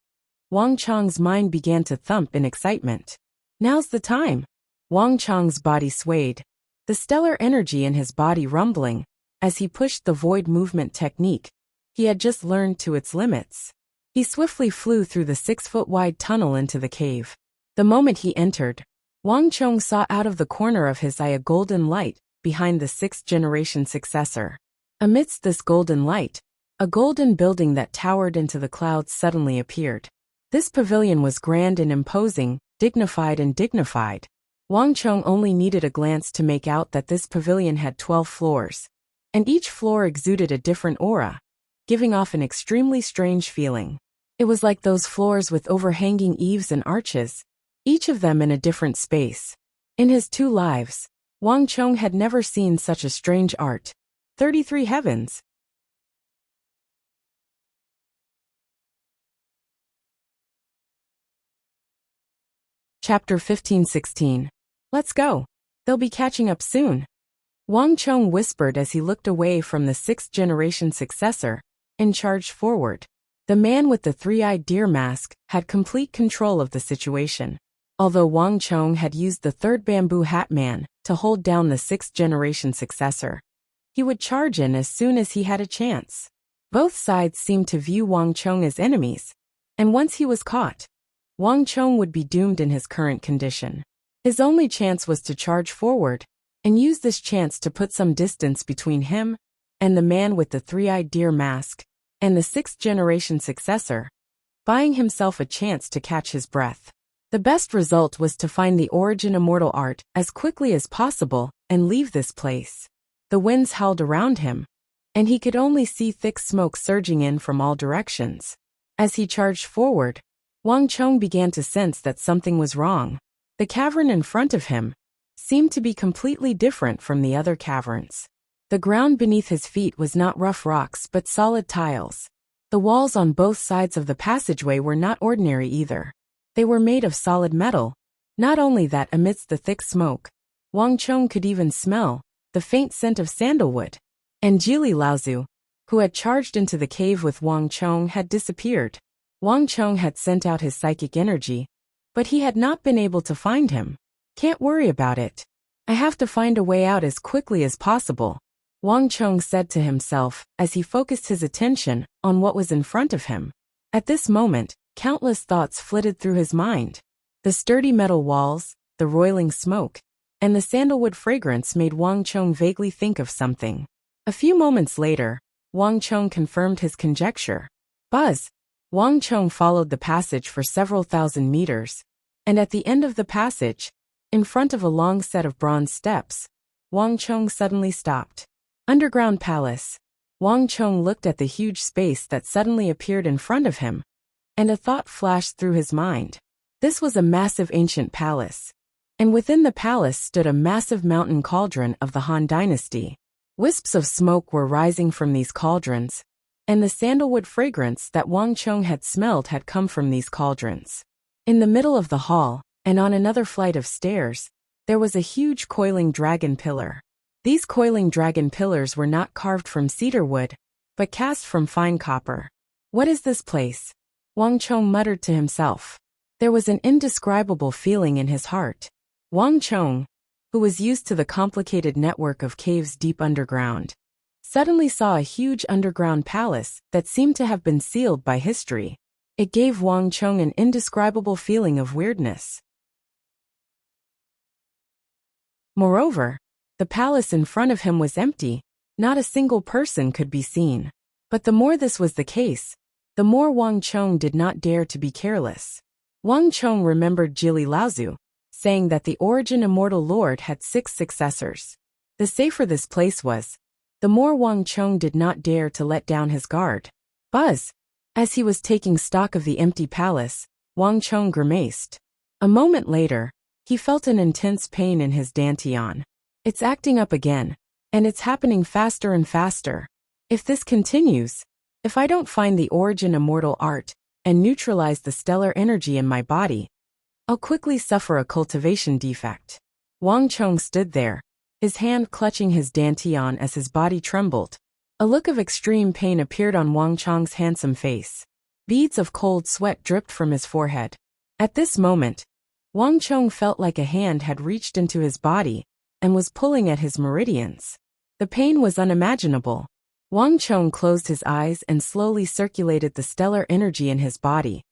Wang Chong's mind began to thump in excitement. Now's the time! Wang Chong's body swayed, the stellar energy in his body rumbling, as he pushed the void movement technique he had just learned to its limits. He swiftly flew through the 6-foot-wide tunnel into the cave. The moment he entered, Wang Chong saw out of the corner of his eye a golden light behind the sixth-generation successor. Amidst this golden light, a golden building that towered into the clouds suddenly appeared. This pavilion was grand and imposing, dignified and dignified. Wang Chong only needed a glance to make out that this pavilion had 12 floors, and each floor exuded a different aura, giving off an extremely strange feeling. It was like those floors with overhanging eaves and arches, each of them in a different space. In his 2 lives, Wang Chong had never seen such a strange art. 33 heavens. Chapter 15-16. Let's go. They'll be catching up soon. Wang Chong whispered as he looked away from the sixth-generation successor and charged forward. The man with the 3-eyed deer mask had complete control of the situation. Although Wang Chong had used the third bamboo hat man to hold down the sixth-generation successor, he would charge in as soon as he had a chance. Both sides seemed to view Wang Chong as enemies, and once he was caught, Wang Chong would be doomed in his current condition. His only chance was to charge forward and use this chance to put some distance between him and the man with the 3-eyed deer mask and the sixth-generation successor, buying himself a chance to catch his breath. The best result was to find the origin immortal art as quickly as possible and leave this place. The winds howled around him, and he could only see thick smoke surging in from all directions. As he charged forward, Wang Chong began to sense that something was wrong. The cavern in front of him seemed to be completely different from the other caverns. The ground beneath his feet was not rough rocks but solid tiles. The walls on both sides of the passageway were not ordinary either. They were made of solid metal. Not only that, amidst the thick smoke, Wang Chong could even smell the faint scent of sandalwood. And Jili Laozu, who had charged into the cave with Wang Chong, had disappeared. Wang Chong had sent out his psychic energy, but he had not been able to find him. Can't worry about it. I have to find a way out as quickly as possible, Wang Chong said to himself as he focused his attention on what was in front of him. At this moment, countless thoughts flitted through his mind. The sturdy metal walls, the roiling smoke, and the sandalwood fragrance made Wang Chong vaguely think of something. A few moments later, Wang Chong confirmed his conjecture. Buzz! Wang Chong followed the passage for several thousand meters, and at the end of the passage, in front of a long set of bronze steps, Wang Chong suddenly stopped. Underground Palace. Wang Chong looked at the huge space that suddenly appeared in front of him, and a thought flashed through his mind. This was a massive ancient palace, and within the palace stood a massive mountain cauldron of the Han Dynasty. Wisps of smoke were rising from these cauldrons, and the sandalwood fragrance that Wang Chong had smelled had come from these cauldrons. In the middle of the hall, and on another flight of stairs, there was a huge coiling dragon pillar. These coiling dragon pillars were not carved from cedar wood, but cast from fine copper. What is this place? Wang Chong muttered to himself. There was an indescribable feeling in his heart. Wang Chong, who was used to the complicated network of caves deep underground, suddenly saw a huge underground palace that seemed to have been sealed by history. It gave Wang Chong an indescribable feeling of weirdness. Moreover, the palace in front of him was empty, not a single person could be seen. But the more this was the case, the more Wang Chong did not dare to be careless. Wang Chong remembered Jili Laozu, saying that the origin immortal lord had 6 successors. The safer this place was, the more Wang Chong did not dare to let down his guard. Buzz! As he was taking stock of the empty palace, Wang Chong grimaced. A moment later, he felt an intense pain in his dantian. It's acting up again, and it's happening faster and faster. If this continues, if I don't find the origin immortal art, and neutralize the stellar energy in my body, I'll quickly suffer a cultivation defect. Wang Chong stood there, his hand clutching his dantian as his body trembled. A look of extreme pain appeared on Wang Chong's handsome face. Beads of cold sweat dripped from his forehead. At this moment, Wang Chong felt like a hand had reached into his body and was pulling at his meridians. The pain was unimaginable. Wang Chong closed his eyes and slowly circulated the stellar energy in his body,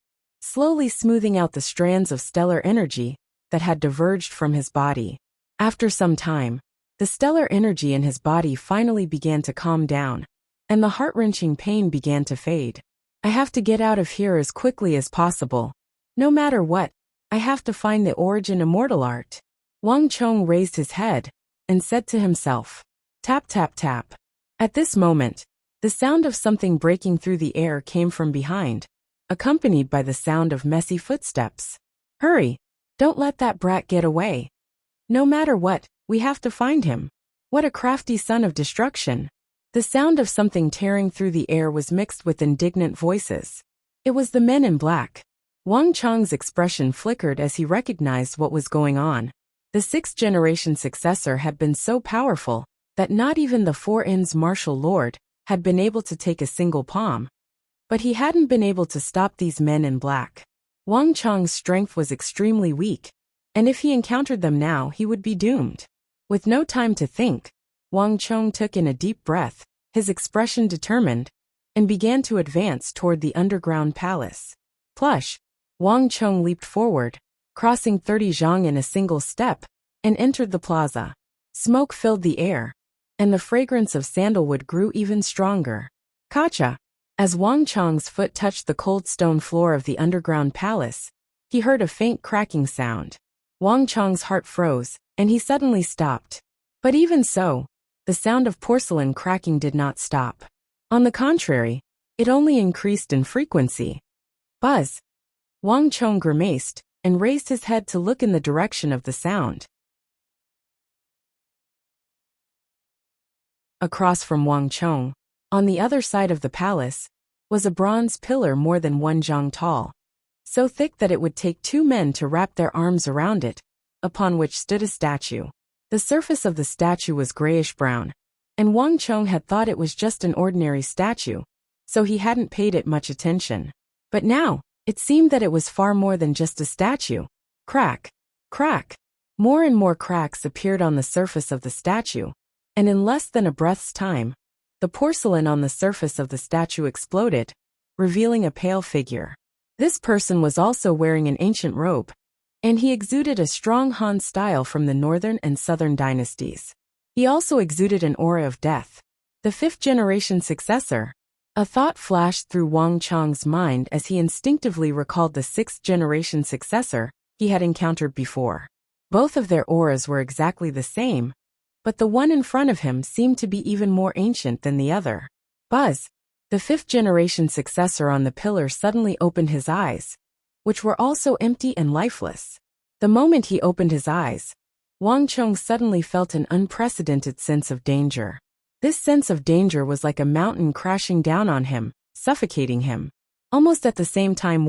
slowly smoothing out the strands of stellar energy that had diverged from his body. After some time, the stellar energy in his body finally began to calm down, and the heart-wrenching pain began to fade. I have to get out of here as quickly as possible. No matter what, I have to find the origin immortal art. Wang Chong raised his head and said to himself, tap tap tap. At this moment, the sound of something breaking through the air came from behind, accompanied by the sound of messy footsteps. Hurry! Don't let that brat get away. No matter what, we have to find him. What a crafty son of destruction. The sound of something tearing through the air was mixed with indignant voices. It was the men in black. Wang Chong's expression flickered as he recognized what was going on. The 6th-generation successor had been so powerful that not even the 4 Inns martial lord had been able to take a single palm. But he hadn't been able to stop these men in black. Wang Chong's strength was extremely weak, and if he encountered them now he would be doomed. With no time to think, Wang Chong took in a deep breath, his expression determined, and began to advance toward the underground palace. Plush! Wang Chong leaped forward, crossing 30 zhang in a single step, and entered the plaza. Smoke filled the air, and the fragrance of sandalwood grew even stronger. Kacha! As Wang Chong's foot touched the cold stone floor of the underground palace, he heard a faint cracking sound. Wang Chong's heart froze, and he suddenly stopped. But even so, the sound of porcelain cracking did not stop. On the contrary, it only increased in frequency. Buzz! Wang Chong grimaced and raised his head to look in the direction of the sound. Across from Wang Chong, on the other side of the palace, was a bronze pillar more than 1 zhang tall, so thick that it would take 2 men to wrap their arms around it, upon which stood a statue. The surface of the statue was grayish-brown, and Wang Chong had thought it was just an ordinary statue, so he hadn't paid it much attention. But now, it seemed that it was far more than just a statue. Crack! Crack! More and more cracks appeared on the surface of the statue, and in less than a breath's time, the porcelain on the surface of the statue exploded, revealing a pale figure. This person was also wearing an ancient robe, and he exuded a strong Han style from the northern and southern dynasties. He also exuded an aura of death. The fifth-generation successor. A thought flashed through Wang Chong's mind as he instinctively recalled the sixth-generation successor he had encountered before. Both of their auras were exactly the same, but the one in front of him seemed to be even more ancient than the other. Buzz! The fifth-generation successor on the pillar suddenly opened his eyes, which were also empty and lifeless. The moment he opened his eyes, Wang Chong suddenly felt an unprecedented sense of danger. This sense of danger was like a mountain crashing down on him, suffocating him. Almost at the same time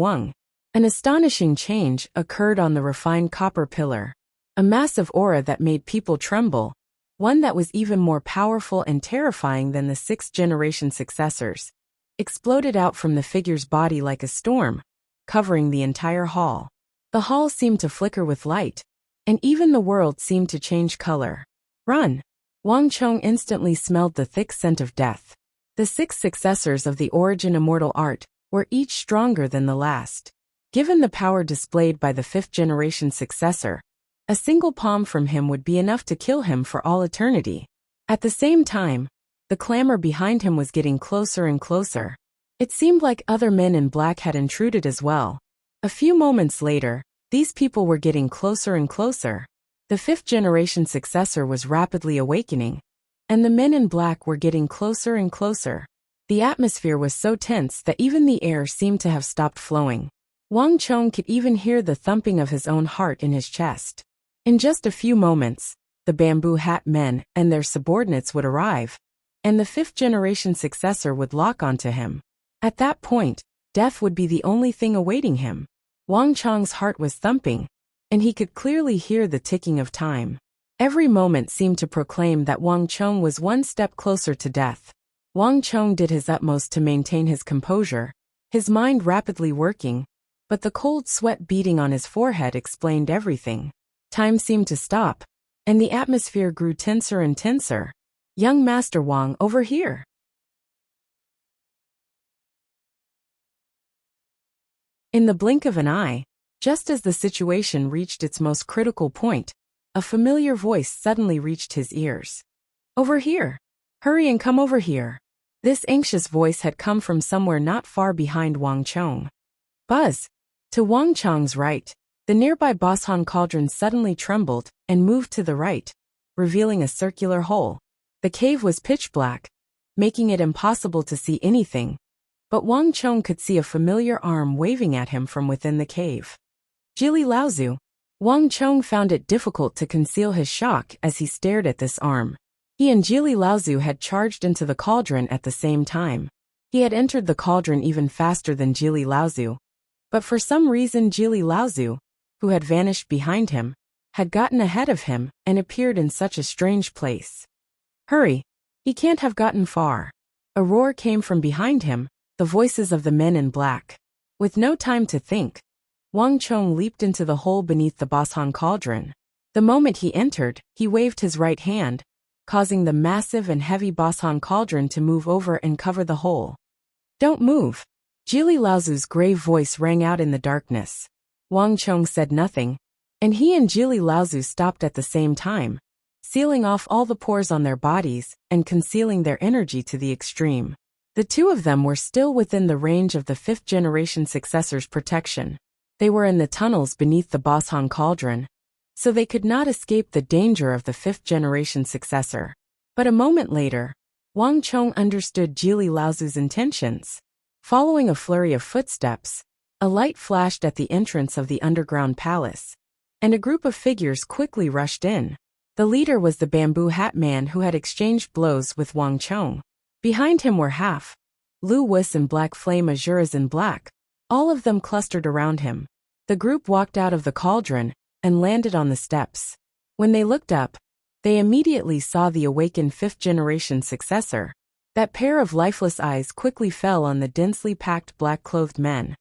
an astonishing change occurred on the refined copper pillar. A massive aura that made people tremble, one that was even more powerful and terrifying than the sixth-generation successors, exploded out from the figure's body like a storm, covering the entire hall. The hall seemed to flicker with light, and even the world seemed to change color. Run! Wang Chong instantly smelled the thick scent of death. The six successors of the origin immortal art were each stronger than the last. Given the power displayed by the fifth-generation successor, a single palm from him would be enough to kill him for all eternity. At the same time, the clamor behind him was getting closer and closer. It seemed like other men in black had intruded as well. A few moments later, these people were getting closer and closer. The fifth-generation successor was rapidly awakening, and the men in black were getting closer and closer. The atmosphere was so tense that even the air seemed to have stopped flowing. Wang Chong could even hear the thumping of his own heart in his chest. In just a few moments, the bamboo hat men and their subordinates would arrive, and the fifth-generation successor would lock onto him. At that point, death would be the only thing awaiting him. Wang Chong's heart was thumping, and he could clearly hear the ticking of time. Every moment seemed to proclaim that Wang Chong was one step closer to death. Wang Chong did his utmost to maintain his composure, his mind rapidly working, but the cold sweat beading on his forehead explained everything. Time seemed to stop, and the atmosphere grew tenser and tenser. Young Master Wang, over here! In the blink of an eye, just as the situation reached its most critical point, a familiar voice suddenly reached his ears. Over here! Hurry and come over here! This anxious voice had come from somewhere not far behind Wang Chong. Buzz! To Wang Chong's right, the nearby Boshan cauldron suddenly trembled and moved to the right, revealing a circular hole. The cave was pitch black, making it impossible to see anything, but Wang Chong could see a familiar arm waving at him from within the cave. Jili Laozu. Wang Chong found it difficult to conceal his shock as he stared at this arm. He and Jili Laozu had charged into the cauldron at the same time. He had entered the cauldron even faster than Jili Laozu, but for some reason Jili Laozu, who had vanished behind him, had gotten ahead of him and appeared in such a strange place. Hurry! He can't have gotten far. A roar came from behind him, the voices of the men in black. With no time to think, Wang Chong leaped into the hole beneath the Boshan cauldron. The moment he entered, he waved his right hand, causing the massive and heavy Boshan cauldron to move over and cover the hole. Don't move! Jili Laozu's grave voice rang out in the darkness. Wang Chong said nothing, and he and Jili Laozu stopped at the same time, sealing off all the pores on their bodies and concealing their energy to the extreme. The two of them were still within the range of the fifth-generation successor's protection. They were in the tunnels beneath the Boshan cauldron, so they could not escape the danger of the fifth-generation successor. But a moment later, Wang Chong understood Jili Laozu's intentions. Following a flurry of footsteps, a light flashed at the entrance of the underground palace, and a group of figures quickly rushed in. The leader was the bamboo hat man who had exchanged blows with Wang Chong. Behind him were Half, Lu Wis and Black Flame Azuras in black, all of them clustered around him. The group walked out of the cauldron and landed on the steps. When they looked up, they immediately saw the awakened fifth-generation successor. That pair of lifeless eyes quickly fell on the densely packed black-clothed men.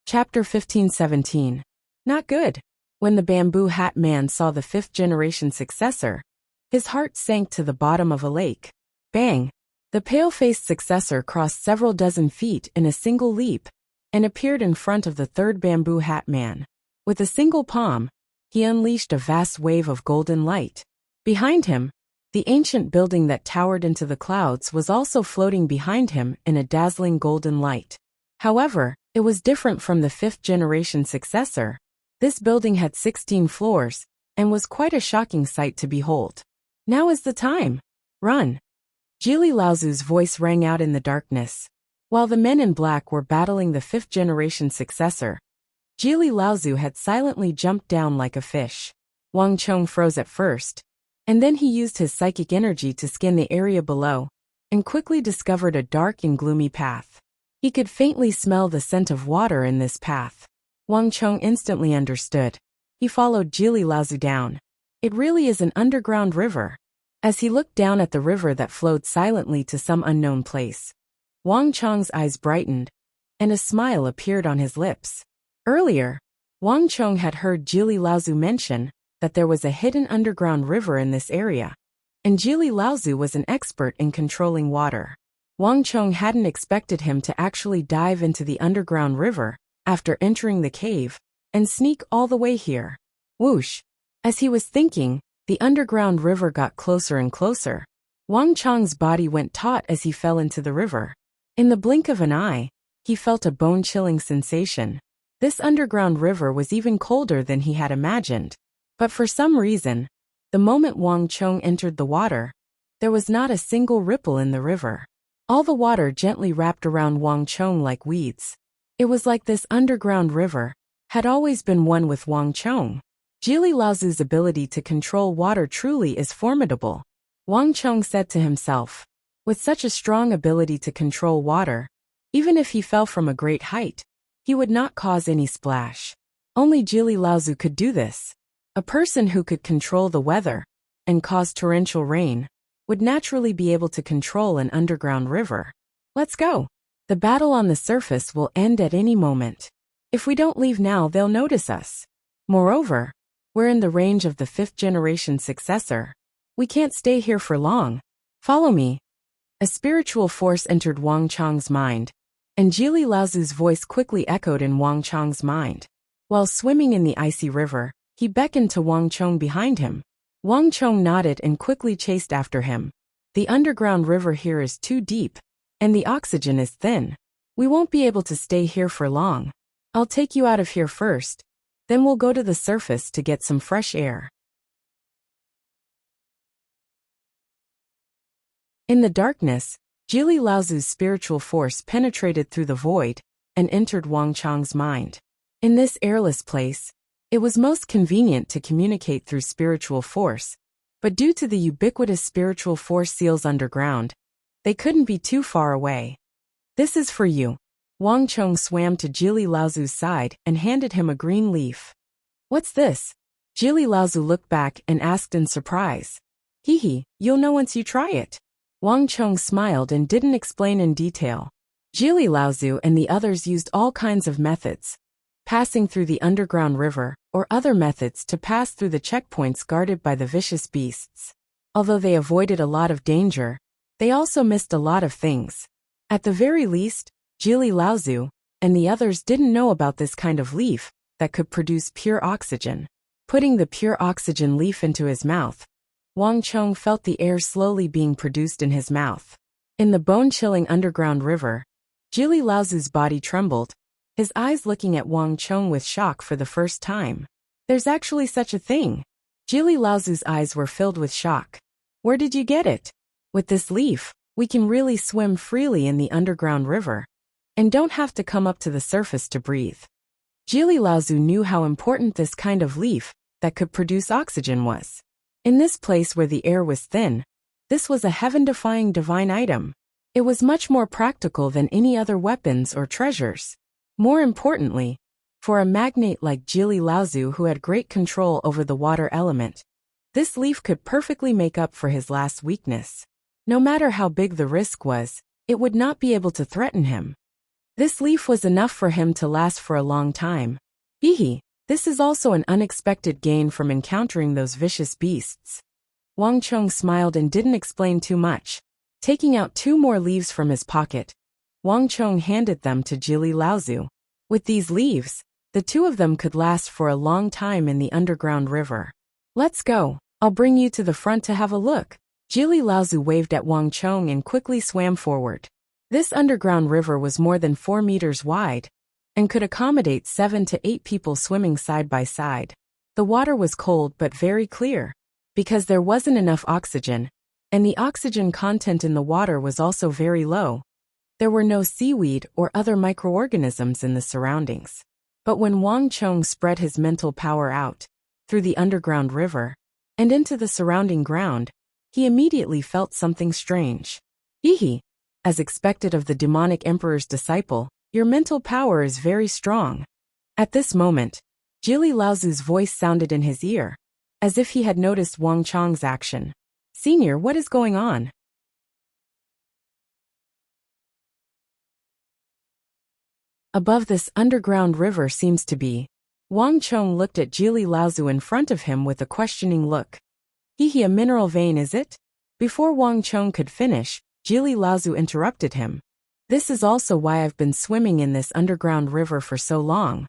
Chapter 15-17. Not good. When the bamboo hat man saw the fifth-generation successor, His heart sank to the bottom of a lake. Bang! The pale-faced successor crossed several dozen feet in a single leap and appeared in front of the third bamboo hat man. With a single palm, he unleashed a vast wave of golden light. Behind him, the ancient building that towered into the clouds was also floating behind him in a dazzling golden light. However, it was different from the fifth-generation successor. This building had 16 floors and was quite a shocking sight to behold. Now is the time. Run! Jili Laozu's voice rang out in the darkness. While the men in black were battling the fifth-generation successor, Jili Laozu had silently jumped down like a fish. Wang Chong froze at first, and then he used his psychic energy to scan the area below, and quickly discovered a dark and gloomy path. He could faintly smell the scent of water in this path. Wang Chong instantly understood. He followed Jili Laozu down. It really is an underground river. As he looked down at the river that flowed silently to some unknown place, Wang Chong's eyes brightened, and a smile appeared on his lips. Earlier, Wang Chong had heard Jili Laozu mention that there was a hidden underground river in this area, and Jili Laozu was an expert in controlling water. Wang Chong hadn't expected him to actually dive into the underground river after entering the cave and sneak all the way here. Whoosh! As he was thinking, the underground river got closer and closer. Wang Chong's body went taut as he fell into the river. In the blink of an eye, he felt a bone-chilling sensation. This underground river was even colder than he had imagined. But for some reason, the moment Wang Chong entered the water, there was not a single ripple in the river. All the water gently wrapped around Wang Chong like weeds. It was like this underground river had always been one with Wang Chong. Jili Laozu's ability to control water truly is formidable, Wang Chong said to himself. With such a strong ability to control water, even if he fell from a great height, he would not cause any splash. Only Jili Laozu could do this. A person who could control the weather and cause torrential rain would naturally be able to control an underground river. Let's go. The battle on the surface will end at any moment. If we don't leave now, they'll notice us. Moreover, we're in the range of the fifth-generation successor. We can't stay here for long. Follow me. A spiritual force entered Wang Chong's mind, and Jili Laozu's voice quickly echoed in Wang Chong's mind. While swimming in the icy river, he beckoned to Wang Chong behind him. Wang Chong nodded and quickly chased after him. The underground river here is too deep, and the oxygen is thin. We won't be able to stay here for long. I'll take you out of here first, then we'll go to the surface to get some fresh air. In the darkness, Jili Laozu's spiritual force penetrated through the void and entered Wang Chong's mind. In this airless place, it was most convenient to communicate through spiritual force, but due to the ubiquitous spiritual force seals underground, they couldn't be too far away. This is for you. Wang Chong swam to Jili Laozu's side and handed him a green leaf. What's this? Jili Laozu looked back and asked in surprise. Hee, you'll know once you try it. Wang Chong smiled and didn't explain in detail. Jili Laozu and the others used all kinds of methods, passing through the underground river, or other methods to pass through the checkpoints guarded by the vicious beasts. Although they avoided a lot of danger, they also missed a lot of things. At the very least, Jili Laozu and the others didn't know about this kind of leaf that could produce pure oxygen. Putting the pure oxygen leaf into his mouth, Wang Chong felt the air slowly being produced in his mouth. In the bone-chilling underground river, Jili Laozu's body trembled, his eyes looking at Wang Chong with shock for the first time. There's actually such a thing. Jili Laozu's eyes were filled with shock. Where did you get it? With this leaf, we can really swim freely in the underground river, and don't have to come up to the surface to breathe. Jili Laozu knew how important this kind of leaf that could produce oxygen was. In this place where the air was thin, this was a heaven-defying divine item. It was much more practical than any other weapons or treasures. More importantly, for a magnate like Jili Laozu who had great control over the water element, this leaf could perfectly make up for his last weakness. No matter how big the risk was, it would not be able to threaten him. This leaf was enough for him to last for a long time. This is also an unexpected gain from encountering those vicious beasts. Wang Chong smiled and didn't explain too much. Taking out 2 more leaves from his pocket, Wang Chong handed them to Jili Laozu. With these leaves, the 2 of them could last for a long time in the underground river. Let's go. I'll bring you to the front to have a look. Jili Laozu waved at Wang Chong and quickly swam forward. This underground river was more than 4 meters wide and could accommodate 7 to 8 people swimming side by side. The water was cold but very clear, because there wasn't enough oxygen, and the oxygen content in the water was also very low. There were no seaweed or other microorganisms in the surroundings. But when Wang Chong spread his mental power out, through the underground river, and into the surrounding ground, he immediately felt something strange. Hehe. As expected of the demonic emperor's disciple, your mental power is very strong. At this moment, Jili Laozu's voice sounded in his ear, as if he had noticed Wang Chong's action. Senior, what is going on? Above this underground river seems to be. Wang Chong looked at Jili Laozu in front of him with a questioning look. Hehe, a mineral vein, is it? Before Wang Chong could finish, Jili Laozu interrupted him. This is also why I've been swimming in this underground river for so long.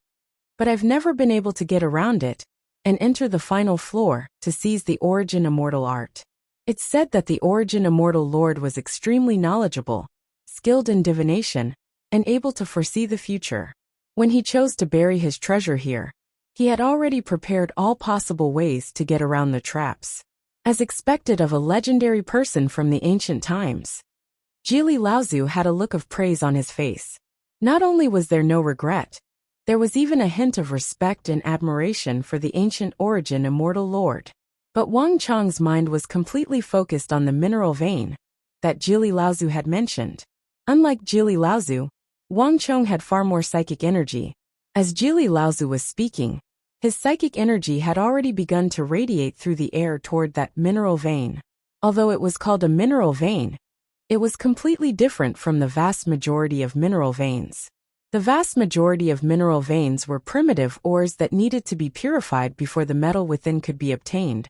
But I've never been able to get around it and enter the final floor to seize the origin immortal art. It's said that the origin immortal lord was extremely knowledgeable, skilled in divination, and able to foresee the future. When he chose to bury his treasure here, he had already prepared all possible ways to get around the traps, as expected of a legendary person from the ancient times. Jili Laozu had a look of praise on his face. Not only was there no regret, there was even a hint of respect and admiration for the ancient origin immortal lord. But Wang Chong's mind was completely focused on the mineral vein that Jili Laozu had mentioned. Unlike Jili Laozu, Wang Chong had far more psychic energy. As Jili Laozu was speaking, his psychic energy had already begun to radiate through the air toward that mineral vein. Although it was called a mineral vein, it was completely different from the vast majority of mineral veins. The vast majority of mineral veins were primitive ores that needed to be purified before the metal within could be obtained.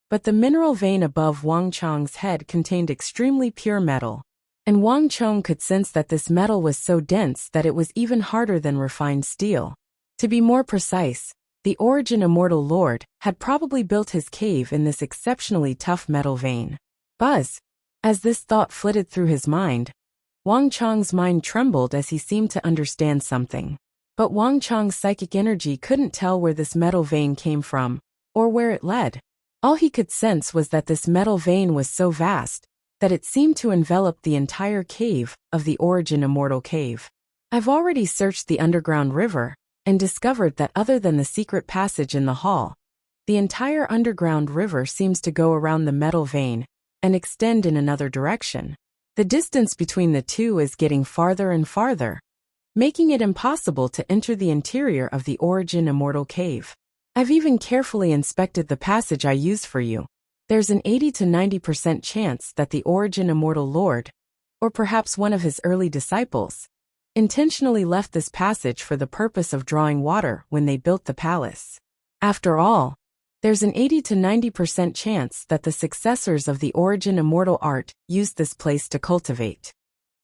But the mineral vein above Wang Chong's head contained extremely pure metal, and Wang Chong could sense that this metal was so dense that it was even harder than refined steel. To be more precise, the origin immortal lord had probably built his cave in this exceptionally tough metal vein. Buzz! As this thought flitted through his mind, Wang Chong's mind trembled as he seemed to understand something. But Wang Chong's psychic energy couldn't tell where this metal vein came from, or where it led. All he could sense was that this metal vein was so vast that it seemed to envelop the entire cave of the origin immortal cave. I've already searched the underground river and discovered that other than the secret passage in the hall, the entire underground river seems to go around the metal vein and extend in another direction. The distance between the two is getting farther and farther, making it impossible to enter the interior of the origin immortal cave. I've even carefully inspected the passage I used for you. There's an 80 to 90% chance that the origin immortal lord, or perhaps one of his early disciples, intentionally left this passage for the purpose of drawing water when they built the palace. After all, there's an 80 to 90% chance that the successors of the origin immortal art used this place to cultivate.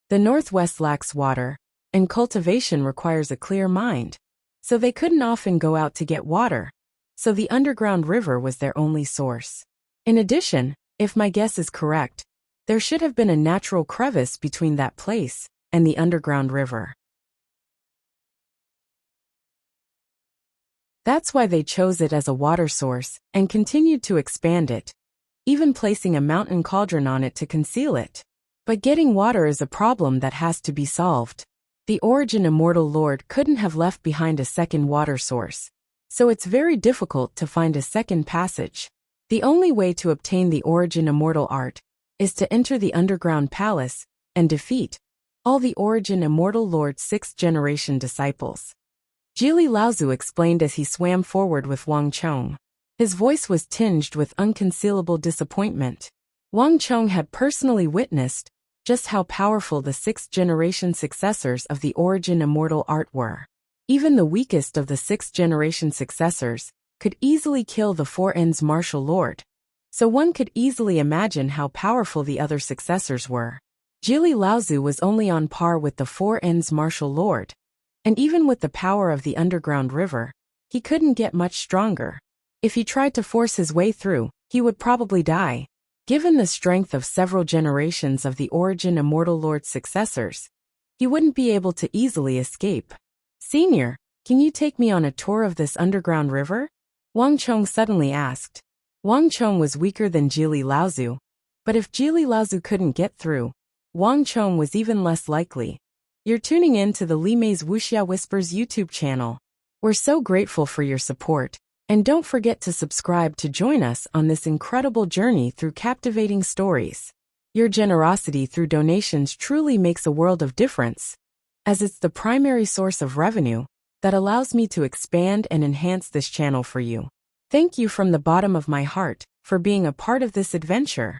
The Northwest lacks water, and cultivation requires a clear mind, so they couldn't often go out to get water, so the underground river was their only source. In addition, if my guess is correct, there should have been a natural crevice between that place and the underground river. That's why they chose it as a water source and continued to expand it, even placing a mountain cauldron on it to conceal it. But getting water is a problem that has to be solved. The origin immortal lord couldn't have left behind a second water source, so it's very difficult to find a second passage. The only way to obtain the origin immortal art is to enter the underground palace and defeat all the origin immortal lord's 6th generation disciples. Jili Laozu explained as he swam forward with Wang Chong. His voice was tinged with unconcealable disappointment. Wang Chong had personally witnessed just how powerful the 6th generation successors of the origin immortal art were. Even the weakest of the 6th generation successors could easily kill the 4N's martial lord, so one could easily imagine how powerful the other successors were. Jili Laozu was only on par with the Four Ends martial lord, and even with the power of the underground river, he couldn't get much stronger. If he tried to force his way through, he would probably die. Given the strength of several generations of the Origin Immortal Lord's successors, he wouldn't be able to easily escape. "Senior, can you take me on a tour of this underground river?" Wang Chong suddenly asked. Wang Chong was weaker than Jili Laozu, but if Jili Laozu couldn't get through, Wang Chong was even less likely. You're tuning in to the Li Mei's Wuxia Whispers YouTube channel. We're so grateful for your support, and don't forget to subscribe to join us on this incredible journey through captivating stories. Your generosity through donations truly makes a world of difference, as it's the primary source of revenue that allows me to expand and enhance this channel for you. Thank you from the bottom of my heart for being a part of this adventure.